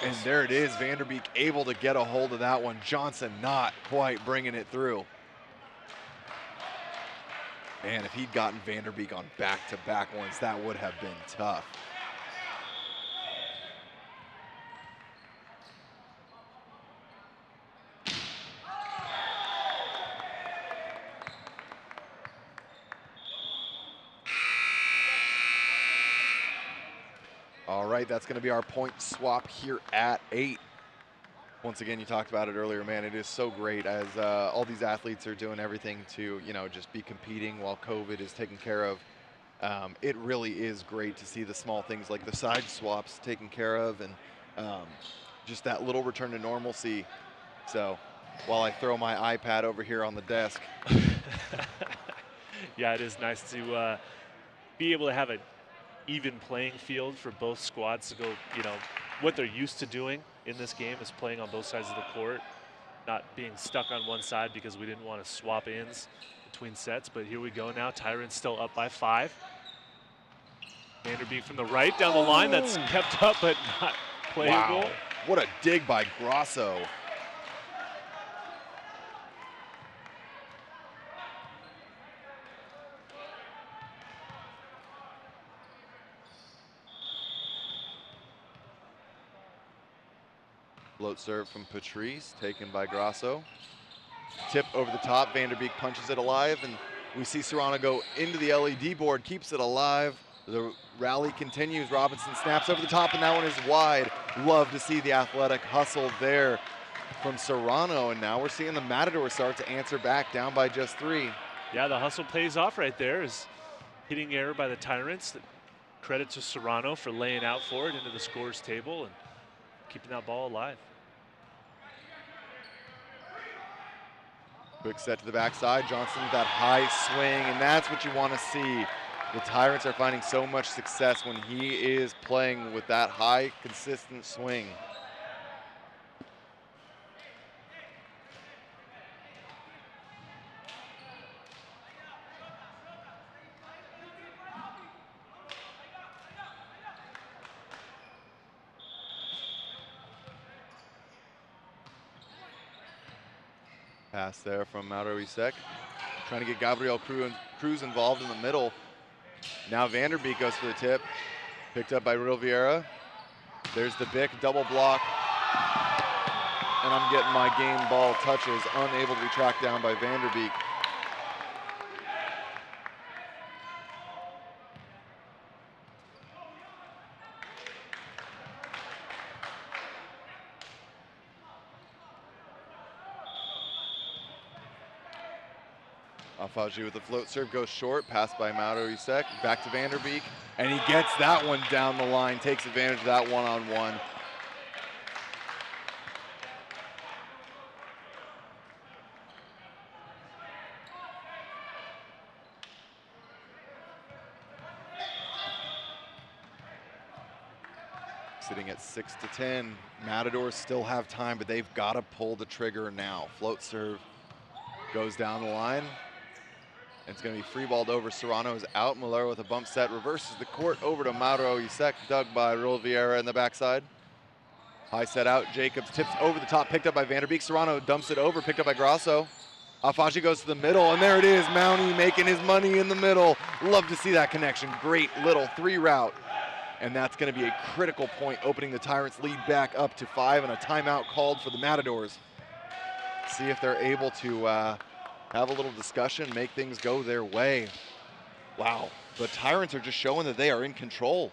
And there it is, Vanderbeek able to get a hold of that one. Johnson not quite bringing it through. Man, if he'd gotten Vanderbeek on back-to-back ones, that would have been tough. All right, that's going to be our point swap here at 8. Once again, you talked about it earlier, man. It is so great as all these athletes are doing everything to, just be competing while COVID is taken care of. It really is great to see the small things like the side swaps taken care of and just that little return to normalcy. So while I throw my iPad over here on the desk. Yeah, it is nice to be able to have an even playing field for both squads to go, what they're used to doing in this game is playing on both sides of the court, not being stuck on one side because we didn't want to swap ins between sets. But here we go now. Tyrants still up by 5. Vanderbeek from the right down the line. That's kept up but not playable. Wow, what a dig by Grasso. Float serve from Patrice, taken by Grasso. Tip over the top, Vanderbeek punches it alive, and we see Serrano go into the LED board, keeps it alive. The rally continues, Robinson snaps over the top, and that one is wide. Love to see the athletic hustle there from Serrano, and now we're seeing the Matadors start to answer back, down by just 3. Yeah, the hustle pays off right there. Is hitting error by the Tyrants. Credit to Serrano for laying out for it into the scores table and keeping that ball alive. Quick set to the backside. Johnson with that high swing, and that's what you want to see. The Tyrants are finding so much success when he is playing with that high, consistent swing. Pass there from Mauro Isaac. Trying to get Gabriel Cruz involved in the middle. Now Vanderbeek goes for the tip. Picked up by Vieira. There's the Bick double block. And I'm getting my game ball touches, unable to be tracked down by Vanderbeek. Alfaji with the float serve goes short, passed by Mauro Isaac, back to Vanderbeek, and he gets that one down the line, takes advantage of that one-on-one. Sitting at 6-10. Matadors still have time, but they've got to pull the trigger now. Float serve goes down the line. It's going to be free balled over. Serrano is out. Malero with a bump set, reverses the court over to Mauro Isaac, dug by Vieira in the backside. High set out. Jacobs tips over the top, picked up by Vanderbeek. Serrano dumps it over, picked up by Grasso. Alfaji goes to the middle, and there it is. Mountie making his money in the middle. Love to see that connection. Great little 3 route. And that's going to be a critical point, opening the Tyrants' lead back up to 5, and a timeout called for the Matadors. See if they're able to have a little discussion, make things go their way. Wow, the Tyrants are just showing that they are in control.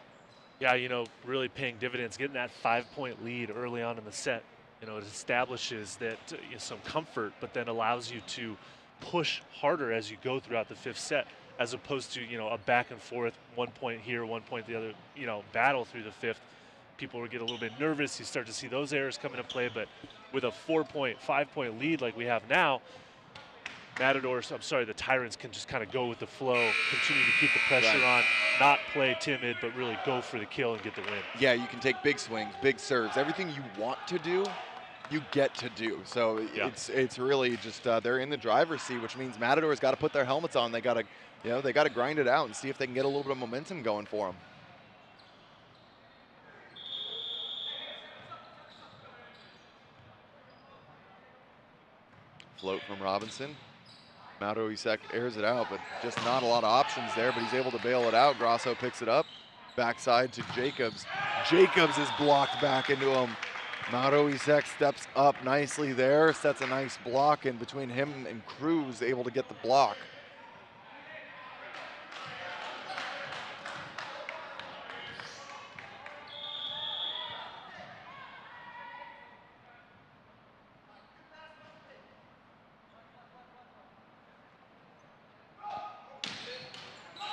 Yeah, really paying dividends, getting that 5-point lead early on in the set. It establishes that some comfort, but then allows you to push harder as you go throughout the 5th set, as opposed to, a back and forth, 1 point here, 1 point the other, battle through the 5th. People will get a little bit nervous. You start to see those errors come into play, but with a 4-point, 5-point lead like we have now, the Tyrants can just kind of go with the flow, continue to keep the pressure on, not play timid, but really go for the kill and get the win. Yeah, you can take big swings, big serves, everything you want to do, you get to do. So yeah. it's really just they're in the driver's seat, which means Matadors got to put their helmets on. They got to grind it out and see if they can get a little bit of momentum going for them. Float from Robinson. Mauro Isaac airs it out, but just not a lot of options there, but he's able to bail it out. Grasso picks it up. Backside to Jacobs. Jacobs is blocked back into him. Mauro Isaac steps up nicely there, sets a nice block in between him and Cruz, able to get the block.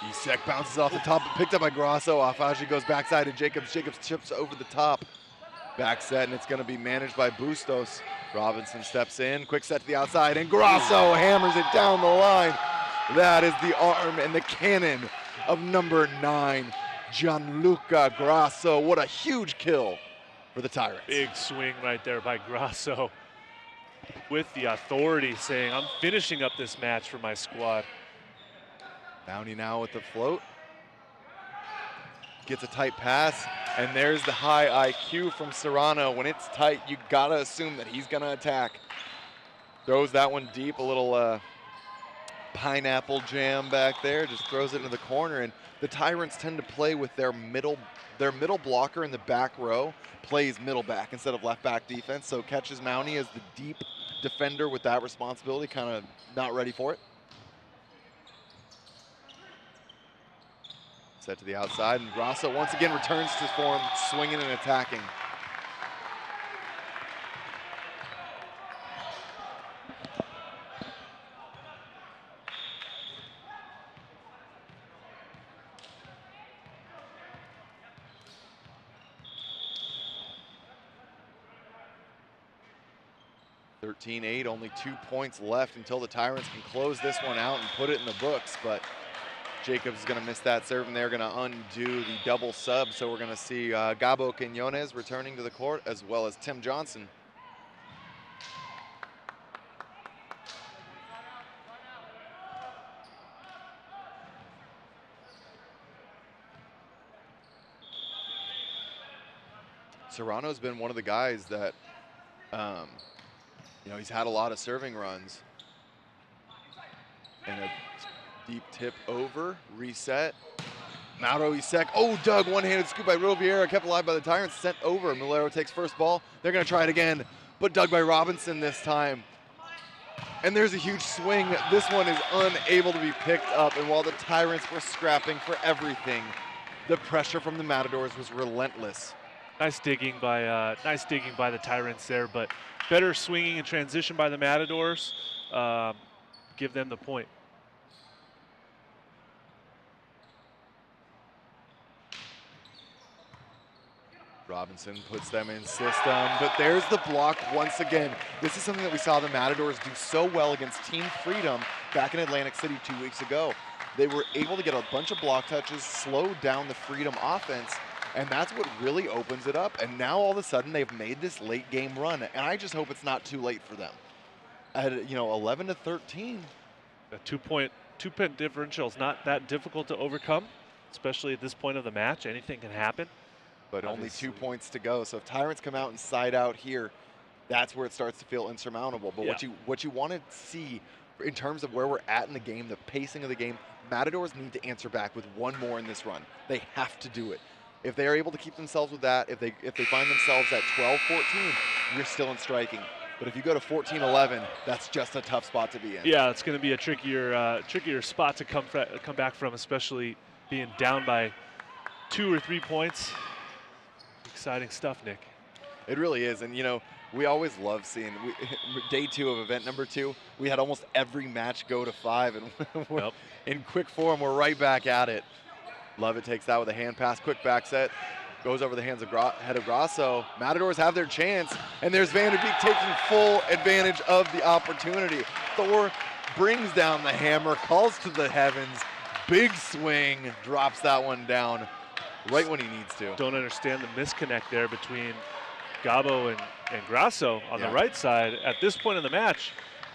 Isaac bounces off the top, picked up by Grasso. Afaji goes backside to Jacobs. Jacobs chips over the top. Back set, and it's going to be managed by Bustos. Robinson steps in, quick set to the outside, and Grasso hammers it down the line. That is the arm and the cannon of number 9, Gianluca Grasso. What a huge kill for the Tyrants. Big swing right there by Grasso with the authority, saying, I'm finishing up this match for my squad. Bounty now with the float. Gets a tight pass, and there's the high IQ from Serrano. When it's tight, you gotta assume that he's gonna attack. Throws that one deep, a little pineapple jam back there, just throws it into the corner. And the Tyrants tend to play with their middle blocker in the back row, plays middle back instead of left back defense. So catches Mounty as the deep defender with that responsibility, kind of not ready for it. Set to the outside, and Grasso once again returns to form, swinging and attacking. (13-8), only 2 points left until the Tyrants can close this one out and put it in the books, but Jacobs is going to miss that serve, and they're going to undo the double sub. So we're going to see Gabo Quiñones returning to the court, as well as Tim Johnson. Serrano's been one of the guys that, he's had a lot of serving runs. And a deep tip over, reset. Mauro Isaac, dug, one-handed scoop by Riviera, kept alive by the Tyrants, sent over. Mulero takes first ball. They're gonna try it again, but dug by Robinson this time. And there's a huge swing. This one is unable to be picked up, and while the Tyrants were scrapping for everything, the pressure from the Matadors was relentless. Nice digging by the Tyrants there, but better swinging and transition by the Matadors. Give them the point. Robinson puts them in system, but there's the block once again. This is something that we saw the Matadors do so well against Team Freedom back in Atlantic City 2 weeks ago. They were able to get a bunch of block touches, slow down the Freedom offense, and that's what really opens it up. And now all of a sudden they've made this late game run, and I just hope it's not too late for them. At 11-13. A two-point differential is not that difficult to overcome, especially at this point of the match. Anything can happen. But obviously only 2 points to go. So if Tyrants come out and side out here, that's where it starts to feel insurmountable. But what you want to see in terms of where we're at in the game, the pacing of the game, Matadors need to answer back with one more in this run. They have to do it. If they are able to keep themselves with that, if they find themselves at 12-14, you're still in striking. But if you go to 14-11, that's just a tough spot to be in. Yeah, it's going to be a trickier spot to come back from, especially being down by 2 or 3 points. Exciting stuff, Nick. It really is, and we always love seeing day 2 of event number 2. We had almost every match go to 5, and we're in quick form, we're right back at it. Lovett takes that with a hand pass, quick back set, goes over the head of Grasso. Matadors have their chance, and there's Vanderbeek taking full advantage of the opportunity. Thor brings down the hammer, calls to the heavens, big swing, drops that one down right when he needs to. Don't understand the misconnect there between Gabo and Grasso on the right side. At this point in the match,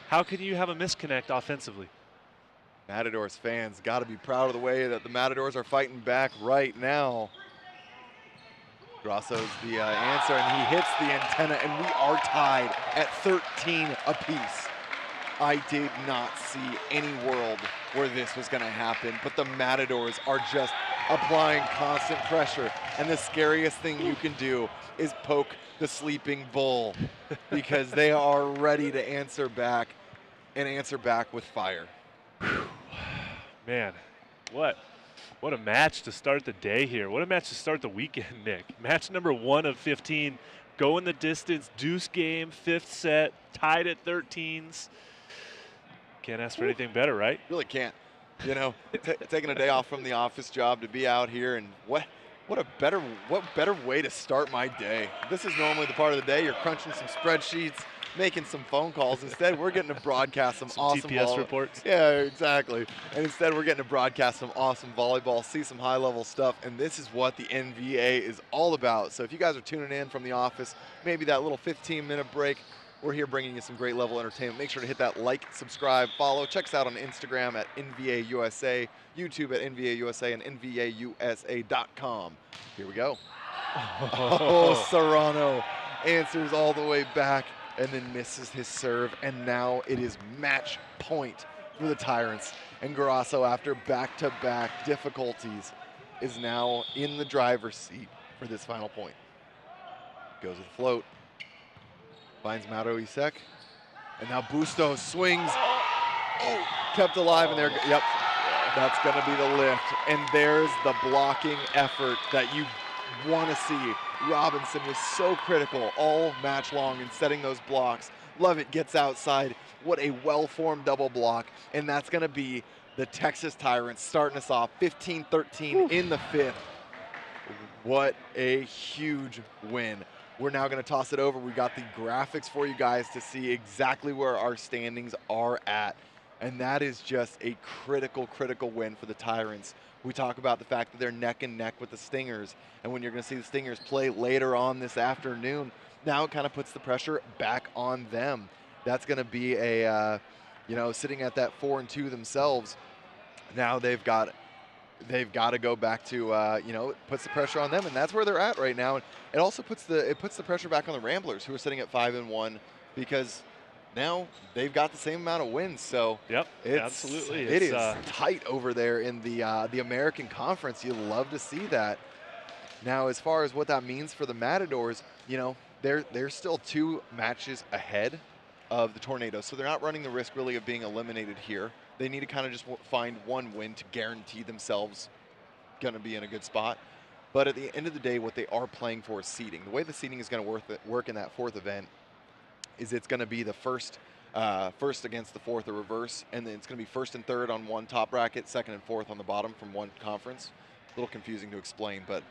how can you have a misconnect offensively? Matadors fans got to be proud of the way that the Matadors are fighting back right now. Grasso's the answer, and he hits the antenna, and we are tied at 13 apiece. I did not see any world where this was going to happen, but the Matadors are just applying constant pressure. And the scariest thing you can do is poke the sleeping bull because they are ready to answer back and answer back with fire. Man, what a match to start the day here. What a match to start the weekend, Nick. Match number 1 of 15, going the distance, deuce game, 5th set, tied at 13s. Can't ask for anything better, right? Really can't. You know, taking a day off from the office job to be out here, and what better way to start my day. This is normally the part of the day you're crunching some spreadsheets, making some phone calls. Instead, we're getting to broadcast some awesome TPS reports. Yeah, exactly. And instead, we're getting to broadcast some awesome volleyball, see some high-level stuff, and this is what the NVA is all about. So if you guys are tuning in from the office, maybe that little 15-minute break, we're here bringing you some great level entertainment. Make sure to hit that like, subscribe, follow. Check us out on Instagram at NVA USA, YouTube at NVA USA, and NVAUSA.com. Here we go. Oh, Serrano answers all the way back and then misses his serve. And now it is match point for the Tyrants. And Grasso, after back-to-back difficulties, is now in the driver's seat for this final point. Goes with the float. Finds Mauro Isaac. And now Bustos swings. Oh, kept alive in there. Yep, that's going to be the lift. And there's the blocking effort that you want to see. Robinson was so critical all match long in setting those blocks. Lovett gets outside. What a well-formed double block. And that's going to be the Texas Tyrants starting us off 15-13 in the 5th. What a huge win. We're now going to toss it over. We got the graphics for you guys to see exactly where our standings are at. And that is just a critical win for the Tyrants. We talk about the fact that they're neck and neck with the Stingers. And when you're going to see the Stingers play later on this afternoon, now it kind of puts the pressure back on them. That's going to be a, sitting at that 4-2 themselves. Now they've got to go back to, it puts the pressure on them, and that's where they're at right now. And it also puts the pressure back on the Ramblers, who are sitting at 5-1, because now they've got the same amount of wins. So yep, absolutely, it is tight over there in the American Conference. You love to see that. Now, as far as what that means for the Matadors, they're still 2 matches ahead of the Tornadoes, so they're not running the risk really of being eliminated here. They need to kind of just find 1 win to guarantee themselves going to be in a good spot. But at the end of the day, what they are playing for is seeding. The way the seeding is going to work in that 4th event is it's going to be the first against the 4th or reverse, and then it's going to be 1st and 3rd on one top bracket, 2nd and 4th on the bottom from one conference. A little confusing to explain, but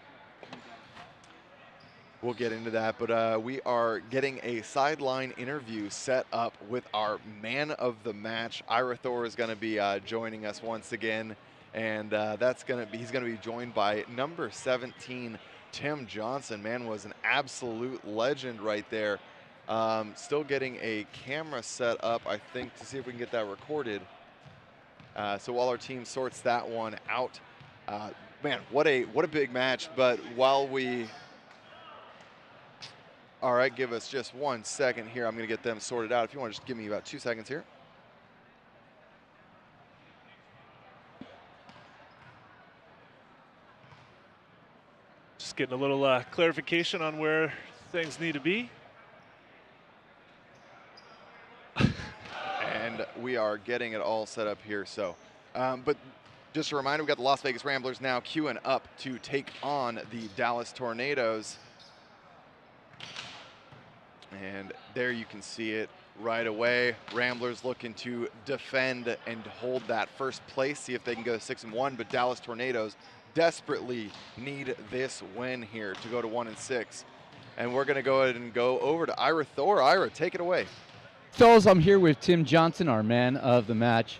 we'll get into that. But we are getting a sideline interview set up with our man of the match. Ira Thor is going to be joining us once again, and he's going to be joined by number 17, Tim Johnson. Man was an absolute legend right there. Still getting a camera set up, I think, to see if we can get that recorded. So while our team sorts that one out, man, what a big match. But while we all right, give us just 1 second here. I'm going to get them sorted out. If you want to just give me about 2 seconds here. Just getting a little clarification on where things need to be. And we are getting it all set up here. So, but just a reminder, we've got the Las Vegas Ramblers now queuing up to take on the Dallas Tornadoes. And there you can see it right away. Ramblers looking to defend and hold that first place, see if they can go 6-1. But Dallas Tornadoes desperately need this win here to go to 1-6. And we're going to go ahead and go over to Ira Thor. Ira, take it away. Fellas, I'm here with Tim Johnson, our man of the match.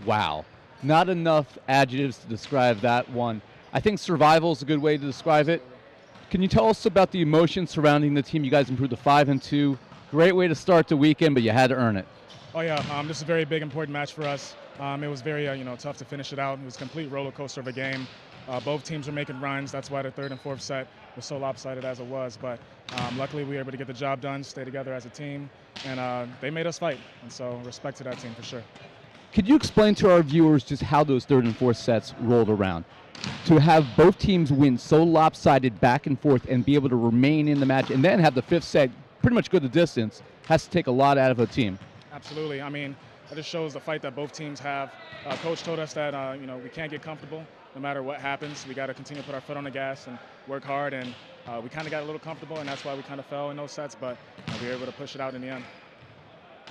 Wow. Not enough adjectives to describe that one. I think survival is a good way to describe it. Can you tell us about the emotions surrounding the team? You guys improved to 5-2. Great way to start the weekend, but you had to earn it. Oh yeah, this is a very big, important match for us. It was very, tough to finish it out. It was a complete roller coaster of a game. Both teams were making runs. That's why the third and fourth set was so lopsided as it was. But luckily, we were able to get the job done, stay together as a team, and they made us fight. And so respect to that team for sure. Could you explain to our viewers just how those third and fourth sets rolled around? To have both teams win so lopsided back and forth and be able to remain in the match and then have the fifth set pretty much go the distance has to take a lot out of a team. Absolutely. I mean, it just shows the fight that both teams have. Coach told us that, we can't get comfortable no matter what happens. We got to continue to put our foot on the gas and work hard. And we kind of got a little comfortable, and that's why we kind of fell in those sets. But we were able to push it out in the end.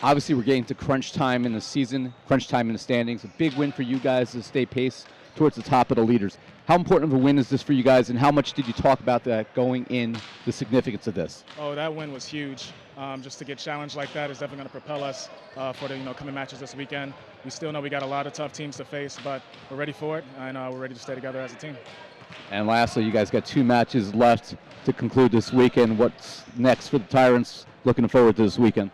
Obviously, we're getting to crunch time in the season, crunch time in the standings. A big win for you guys to stay pace towards the top of the leaders. How important of a win is this for you guys, and how much did you talk about that going in, the significance of this? Oh, that win was huge. Just to get challenged like that is definitely going to propel us for the coming matches this weekend. We still know we got a lot of tough teams to face, but we're ready for it, and we're ready to stay together as a team. And lastly, you guys got 2 matches left to conclude this weekend. What's next for the Tyrants? Looking forward to this weekend.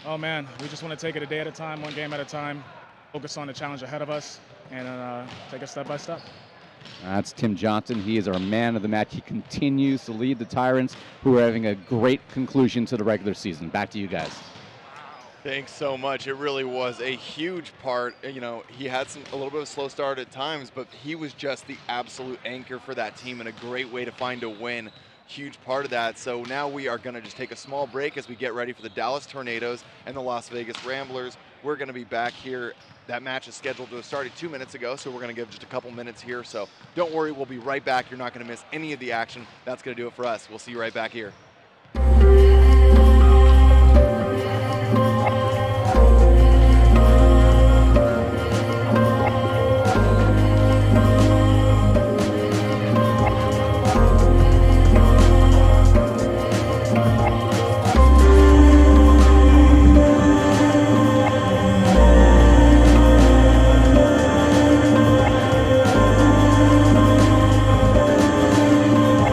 Oh, man, we just want to take it a day at a time, one game at a time, focus on the challenge ahead of us, and take it step by step. That's Tim Johnson. He is our man of the match. He continues to lead the Tyrants, who are having a great conclusion to the regular season. Back to you guys. Thanks so much. It really was a huge part. He had a little bit of a slow start at times, but he was just the absolute anchor for that team and a great way to find a win. Huge part of that. So now we are going to just take a small break as we get ready for the Dallas Tornadoes and the Las Vegas Ramblers. We're going to be back here. That match is scheduled to have started 2 minutes ago, so we're going to give just a couple minutes here. So don't worry, we'll be right back. You're not going to miss any of the action. That's going to do it for us. We'll see you right back here.